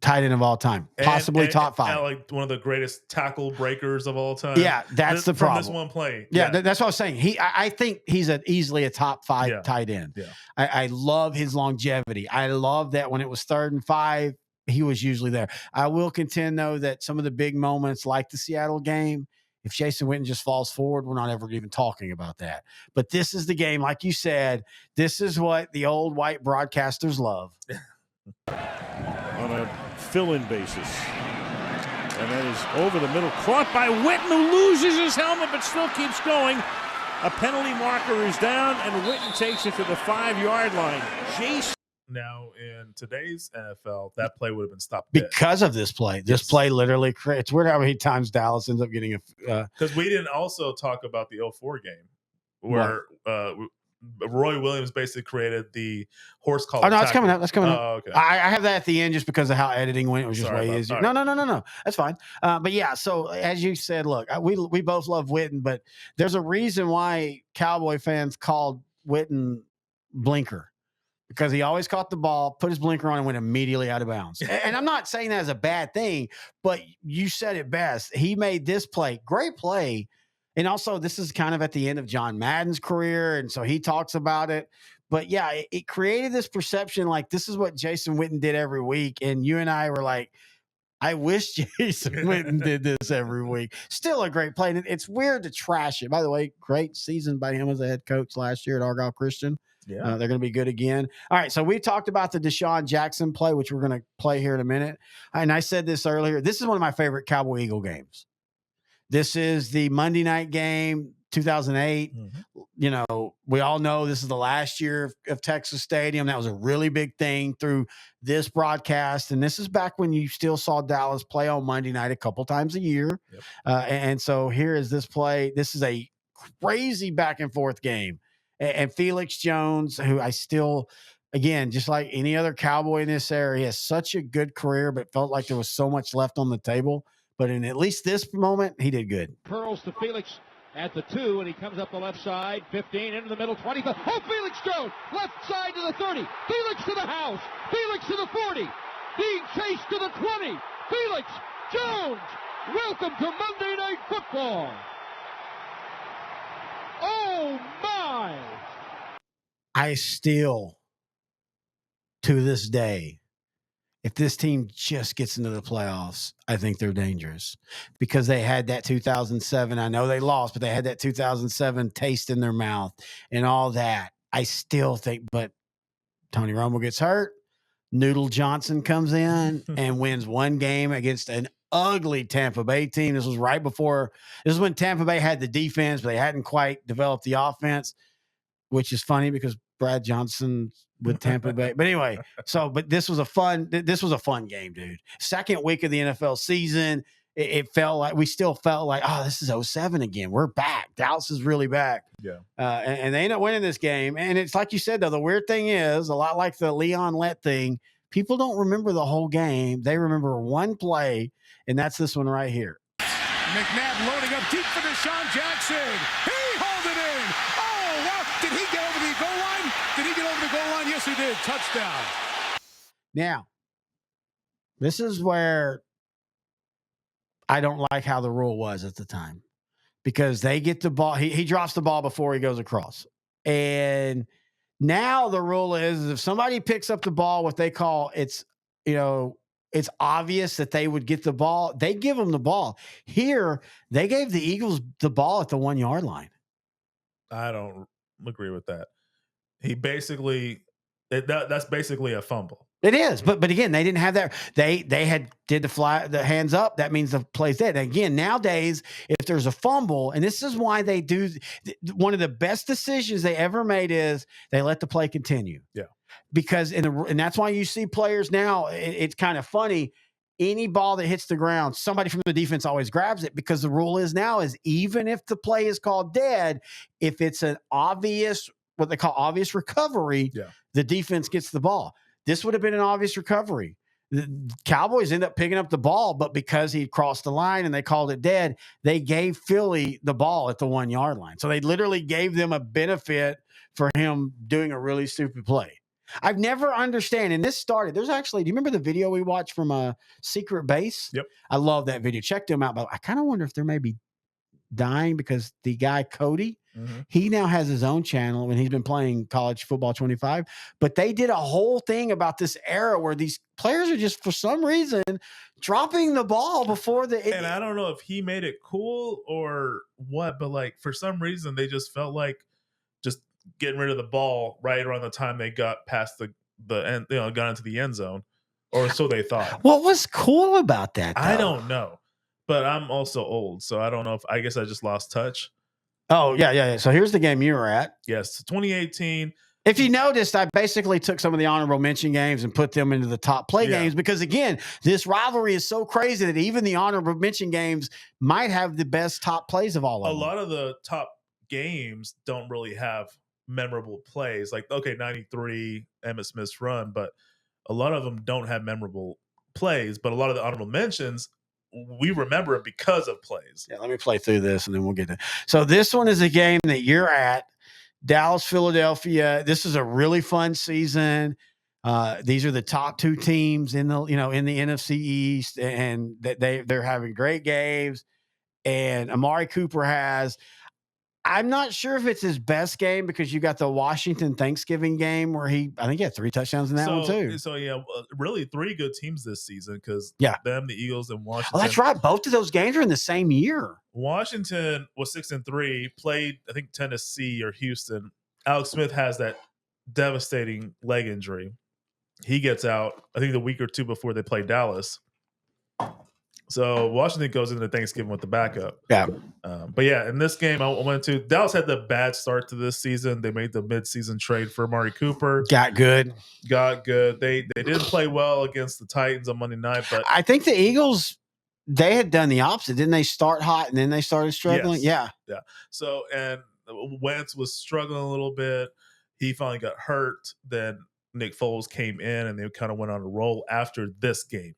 tight end of all time, possibly top 5. And like one of the greatest tackle breakers of all time. Yeah, that's the problem. From this one play. Yeah, that's what I was saying. I think he's easily a top 5 tight end. Yeah. I love his longevity. I love that when it was 3rd and 5, he was usually there. I will contend, though, that some of the big moments like the Seattle game, if Jason Witten just falls forward, we're not ever even talking about that. But this is the game, like you said, this is what the old white broadcasters love. On a fill-in basis. And that is over the middle. Caught by Witten, who loses his helmet but still keeps going. A penalty marker is down, and Witten takes it to the 5-yard line. Jason. Now, in today's NFL, that play would have been stopped because of this play. This play literally creates. It's weird how many times Dallas ends up getting a. Because we didn't also talk about the 04 game where Roy Williams basically created the horse collar. Oh, no, that's coming up. That's coming up. Oh, okay. I have that at the end just because of how editing went. It was just way easier. Right. No. That's fine. But yeah, so as you said, look, we both love Witten, but there's a reason why Cowboy fans called Witten Blinker. Because he always caught the ball, put his blinker on, and went immediately out of bounds. And I'm not saying that as a bad thing, but you said it best. He made this play, great play. And also, this is kind of at the end of John Madden's career, and so he talks about it. But yeah, it created this perception like this is what Jason Witten did every week. And you and I were like, I wish Jason Witten did this every week. Still a great play. And it's weird to trash it. By the way, great season by him as a head coach last year at Argyle Christian. Yeah. They're going to be good again. All right, so we talked about the Deshaun Jackson play, which we're going to play here in a minute. And I said this earlier. This is one of my favorite Cowboy-Eagle games. This is the Monday night game, 2008. We all know this is the last year of Texas Stadium. That was a really big thing through this broadcast. And this is back when you still saw Dallas play on Monday night a couple times a year. Yep. And so here is this play. This is a crazy back and forth game. And Felix Jones, who I still, again, just like any other Cowboy in this area, has such a good career, but felt like there was so much left on the table. but in at least this moment, he did good. Curls to Felix at the 2, and he comes up the left side, 15, into the middle, 20. Oh, Felix Jones, left side to the 30. Felix to the house. Felix to the 40. Being chased to the 20. Felix Jones, welcome to Monday Night Football. Oh, my. I still, to this day, if this team just gets into the playoffs, I think they're dangerous because they had that 2007. I know they lost, but they had that 2007 taste in their mouth and all that. I still think, but Tony Romo gets hurt. Noodle Johnson comes in and wins one game against an ugly Tampa Bay team. This was when Tampa Bay had the defense, but they hadn't quite developed the offense, which is funny because Brad Johnson with Tampa Bay. But anyway, but this was a fun game, dude. Second week of the NFL season. It felt like we still felt like, oh, this is 07 again. We're back. Dallas is really back. Yeah. And they end up winning this game. And it's like you said, though, the weird thing is a lot like the Leon Lett thing. People don't remember the whole game. They remember one play, and that's this one right here. McNabb loading up deep for Deshaun Jackson. He hauled it in. Oh, wow. Did he get over the goal line? Did he get over the goal line? Yes, he did. Touchdown. Now, this is where I don't like how the rule was at the time because they get the ball. He drops the ball before he goes across. And now the rule is if somebody picks up the ball, what they call it's obvious that they would get the ball. They give them the ball. Here, they gave the Eagles the ball at the 1 yard line. I don't agree with that. He basically that's basically a fumble. It is, but again, they didn't have that. They did the hands up. That means the play's dead. And again, nowadays, if there's a fumble, and this is why they do one of the best decisions they ever made is they let the play continue. Yeah, because and that's why you see players now. It's kind of funny. Any ball that hits the ground, somebody from the defense always grabs it because the rule is now is even if the play is called dead, if it's an obvious what they call obvious recovery, the defense gets the ball. This would have been an obvious recovery. The Cowboys end up picking up the ball, but because he crossed the line and they called it dead, they gave Philly the ball at the 1 yard line. So they literally gave them a benefit for him doing a really stupid play. I've never understand. And this started, do you remember the video we watched from a Secret Base? Yep. I love that video. Check them out. But I kind of wonder if they're maybe dying because the guy, Cody, he now has his own channel and he's been playing college football 25, but they did a whole thing about this era where these players are just, for some reason, dropping the ball before and I don't know if he made it cool or what, but like for some reason they just felt like just getting rid of the ball right around the time they got past the end, got into the end zone, or so they thought. What was cool about that, though? I don't know, but I'm also old, so I don't know I guess I just lost touch. Oh, yeah. So here's the game you were at. Yes, 2018. If you noticed, I basically took some of the honorable mention games and put them into the top play games because, again, this rivalry is so crazy that even the honorable mention games might have the best top plays of all of them. A lot of the top games don't really have memorable plays. Like, okay, 93, Emmitt Smith's run, but a lot of them don't have memorable plays. But a lot of the honorable mentions, we remember it because of plays. Yeah, let me play through this and then we'll get to. So this one is a game that you're at, Dallas, Philadelphia. This is a really fun season. These are the top two teams in the NFC East, and that they're having great games. And Amari Cooper I'm not sure if it's his best game because you got the Washington Thanksgiving game where I think he had 3 touchdowns in that one too. So yeah, really 3 good teams this season because them, the Eagles, and Washington. Oh, that's right. Both of those games are in the same year. Washington was 6-3, played I think Tennessee or Houston. Alex Smith has that devastating leg injury. He gets out I think the week or two before they play Dallas. So Washington goes into Thanksgiving with the backup. Yeah. But yeah, in this game I went to, Dallas had the bad start to this season. They made the midseason trade for Amari Cooper. Got good. They didn't play well against the Titans on Monday night, but I think the Eagles, they had done the opposite. Didn't they start hot and then they started struggling? Yes. Yeah. So, and Wentz was struggling a little bit. He finally got hurt. Then Nick Foles came in and they kind of went on a roll after this game.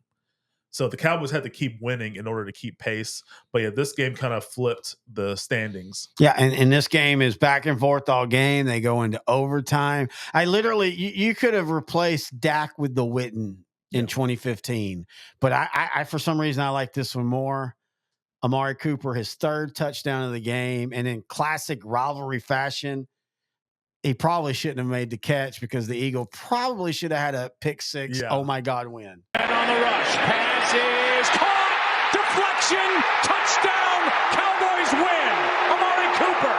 So the Cowboys had to keep winning in order to keep pace. But yeah, this game kind of flipped the standings. Yeah, and this game is back and forth all game. They go into overtime. I literally, you could have replaced Dak with the Witten in 2015, but I for some reason I like this one more. Amari Cooper, his third touchdown of the game, and in classic rivalry fashion, he probably shouldn't have made the catch because the Eagle probably should have had a pick six. Oh my God, win. And on the rush, pass is caught, deflection, touchdown, Cowboys win. Amari Cooper.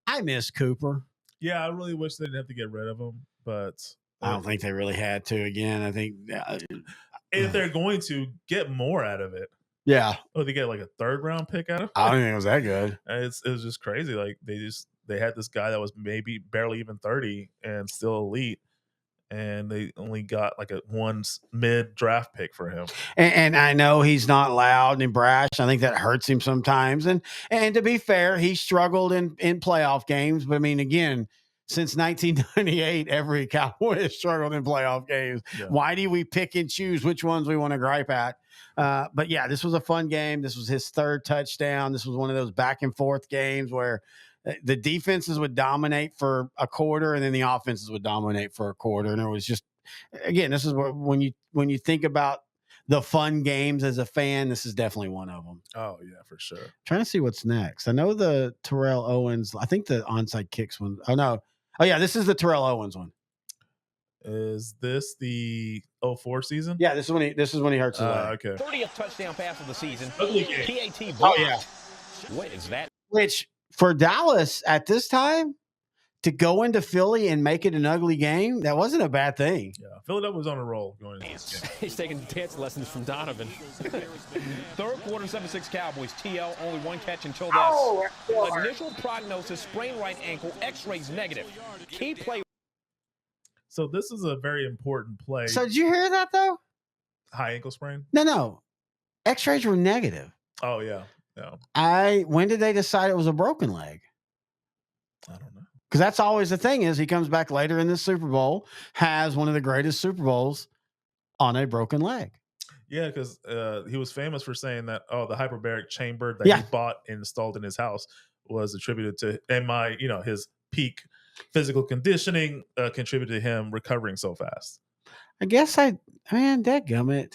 I miss Cooper. Yeah, I really wish they didn't have to get rid of him, but I don't think they really had to. Again, I think if they're going to get more out of it. Yeah. Oh, they get like a third round pick out of it? I don't think it was that good. It was just crazy. Like they had this guy that was maybe barely even 30 and still elite, and they only got like a one mid draft pick for him. And I know he's not loud and brash. I think that hurts him sometimes. And to be fair, he struggled in playoff games. But I mean, again, since 1998, every Cowboy has struggled in playoff games. Yeah. Why do we pick and choose which ones we want to gripe at? But yeah, this was a fun game. This was his third touchdown. This was one of those back and forth games where the defenses would dominate for a quarter and then the offenses would dominate for a quarter. And it was just, again, this is what, when you think about the fun games as a fan, this is definitely one of them. Oh yeah, for sure. Trying to see what's next. I know the Terrell Owens, I think the onside kicks one. Oh no. Oh yeah, this is the Terrell Owens one. Is this the 04 season? Yeah, this is when he hurts his leg. Okay. 30th touchdown pass of the season. PAT Oh block. yeah. What is that? Which for Dallas at this time to go into Philly and make it an ugly game, that wasn't a bad thing. Yeah, Philadelphia was on a roll going into this game. He's taking dance lessons from Donovan. Third quarter, 7-6 Cowboys. TL only one catch until this. Initial prognosis: sprained right ankle. X-rays negative. Key play. So this is a very important play. So did you hear that though? High ankle sprain? No. X-rays were negative. Oh yeah. When did they decide it was a broken leg? I don't know. Because that's always the thing is he comes back later in the Super Bowl, has one of the greatest Super Bowls on a broken leg. Yeah, because he was famous for saying that, the hyperbaric chamber that he bought and installed in his house was attributed to his peak physical conditioning contributed to him recovering so fast. I guess dadgummit.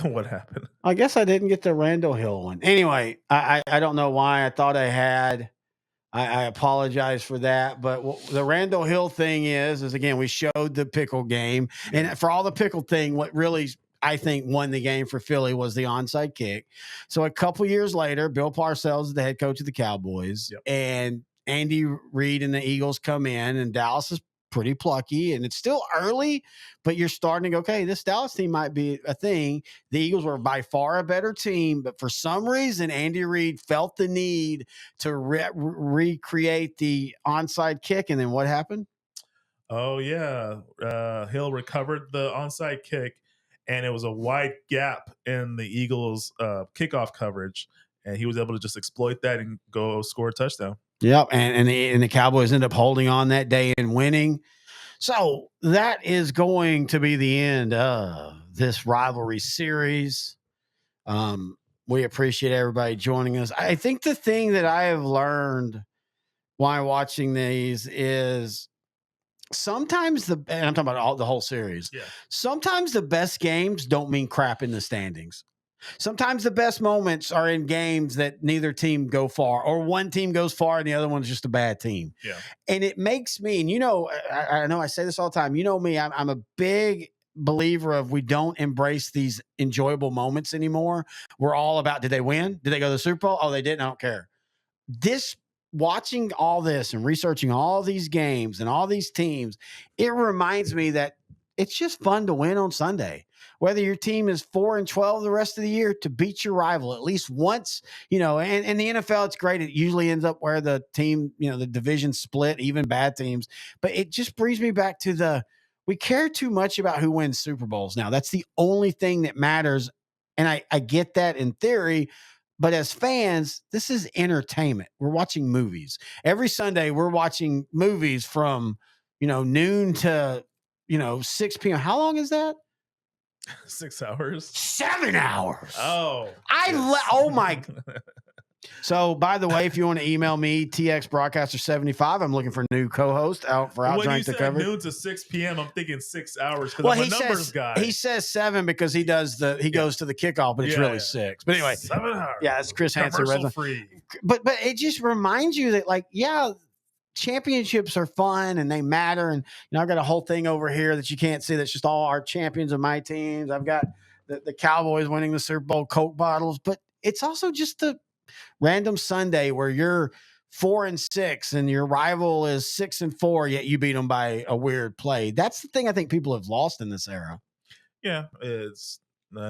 What happened? I guess I didn't get the Randall Hill one. Anyway, I don't know why. I thought I had. I apologize for that. But the Randall Hill thing is again, we showed the pickle game. And for all the pickle thing, what really I think won the game for Philly was the onside kick. So a couple years later, Bill Parcells is the head coach of the Cowboys. Yep. And Andy Reid and the Eagles come in, and Dallas is pretty plucky, and it's still early, but you're starting to go, okay, this Dallas team might be a thing. The Eagles were by far a better team, but for some reason, Andy Reid felt the need to recreate the onside kick, and then what happened? Oh, yeah. Hill recovered the onside kick, and it was a wide gap in the Eagles' kickoff coverage, and he was able to just exploit that and go score a touchdown. Yep, and the Cowboys end up holding on that day and winning. So that is going to be the end of this rivalry series. We appreciate everybody joining us. I think the thing that I have learned while watching these is sometimes and I'm talking about the whole series. Yeah. Sometimes the best games don't mean crap in the standings. Sometimes the best moments are in games that neither team go far, or one team goes far and the other one's just a bad team. Yeah. And it makes me, and I know I say this all the time, me, I'm a big believer of we don't embrace these enjoyable moments anymore. We're all about, did they win? Did they go to the Super Bowl? Oh, they didn't. I don't care. Watching all this and researching all these games and all these teams, it reminds me that it's just fun to win on Sunday. Whether your team is 4-12 the rest of the year, to beat your rival at least once, and in the NFL, it's great. It usually ends up where the team, the division split, even bad teams. But it just brings me back to we care too much about who wins Super Bowls now. That's the only thing that matters. And I get that in theory, but as fans, this is entertainment. We're watching movies. Every Sunday, we're watching movies from, noon to, 6 p.m. How long is that? 6 hours. 7 hours. Oh, Oh my. So, by the way, if you want to email me, TXBroadcaster75, I'm looking for a new co-host out for when you OutDrank The said Coverage. noon to 6 p.m., I'm thinking 6 hours because Well, I'm a he numbers says guy. he says 7 because he goes to the kickoff, but it's really 6. But anyway, 7 hours. Yeah, it's Chris Hansen. Commercial free. But it just reminds you that, like, yeah, championships are fun and they matter. And I've got a whole thing over here that you can't see. That's just all our champions of my teams. I've got the Cowboys winning the Super Bowl Coke bottles, but it's also just the random Sunday where you're 4-6 and your rival is 6-4, yet you beat them by a weird play. That's the thing I think people have lost in this era. Yeah, it's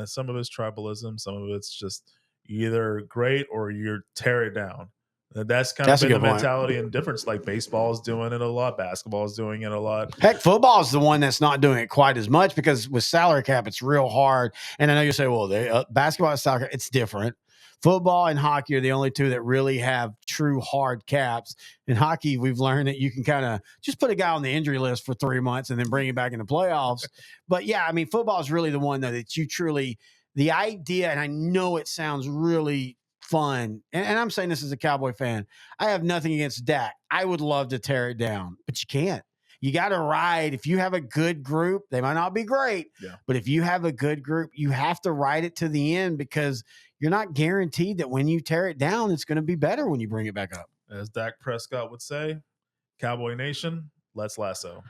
some of it's tribalism, some of it's just either great or you tear it down. That's kind of been the mentality and difference. Like baseball is doing it a lot, basketball is doing it a lot. Heck, football is the one that's not doing it quite as much because with salary cap, it's real hard. And I know you say, well, basketball and salary cap, it's different. Football and hockey are the only two that really have true hard caps. In hockey, we've learned that you can kind of just put a guy on the injury list for 3 months and then bring him back in the playoffs. But yeah, I mean, football is really the one though that you truly, the idea, and I know it sounds really fun, and I'm saying this as a Cowboy fan, I have nothing against Dak. I would love to tear it down, but you can't. You got to ride. If you have a good group, they might not be great, but if you have a good group, you have to ride it to the end because you're not guaranteed that when you tear it down, it's going to be better when you bring it back up. As Dak Prescott would say, Cowboy Nation, let's lasso.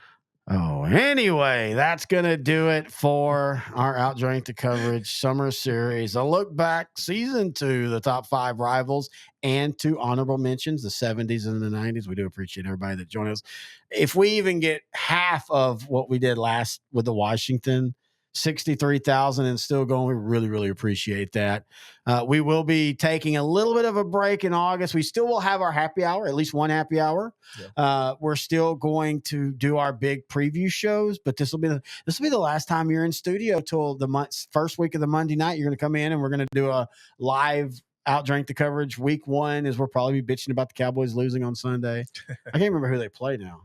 Oh, anyway, that's going to do it for our OutDrank The Coverage Summer Series. A look back, season 2, the top 5 rivals, and 2 honorable mentions, the 70s and the 90s. We do appreciate everybody that joined us. If we even get half of what we did last with the Washington, 63,000 and still going, we really, really appreciate that. We will be taking a little bit of a break in August. We still will have our happy hour, at least one happy hour. We're still going to do our big preview shows, but this will be the last time you're in studio till the first week of the Monday night. You're going to come in and we're going to do a live OutDrank The Coverage. Week 1 is we'll probably be bitching about the Cowboys losing on Sunday. I can't remember who they play now.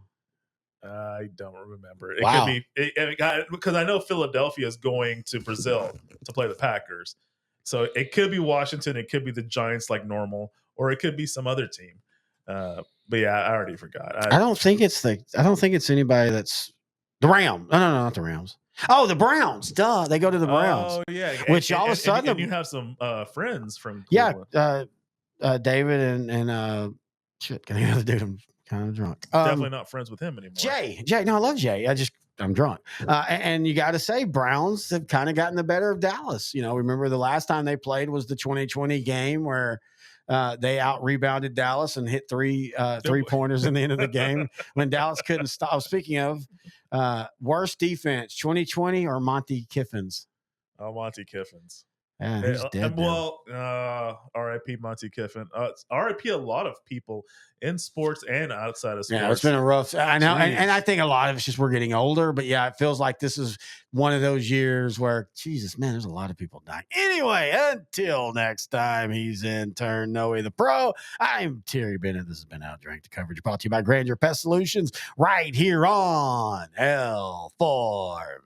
I don't remember. It Wow. could be because I know Philadelphia is going to Brazil to play the Packers. So it could be Washington, it could be the Giants like normal, or it could be some other team. But yeah, I already forgot. I don't think it's anybody that's the Rams. No, not the Rams. Oh, the Browns. Duh. They go to the Browns. Oh, yeah. Which all of a sudden and you have some friends from Cleveland. David and shit, can I have the dude? I'm kind of drunk. Definitely not friends with him anymore. Jay. No, I love Jay. I'm drunk. And you got to say, Browns have kind of gotten the better of Dallas. Remember the last time they played was the 2020 game where they out-rebounded Dallas and hit three pointers in the end of the game when Dallas couldn't stop. Speaking of worst defense, 2020 or Monty Kiffin's? Oh, Monty Kiffin's. Yeah, he's dead. Well, R.I.P. Monty Kiffin. R.I.P. a lot of people in sports and outside of sports. Yeah, it's been a rough. I know, and I think a lot of it's just we're getting older. But yeah, it feels like this is one of those years where, Jesus, man, there's a lot of people dying. Anyway, until next time, he's intern Noe the Pro. I'm Terry Bennett. This has been OutDrank The Coverage, brought to you by Grandeur Pest Solutions, right here on L4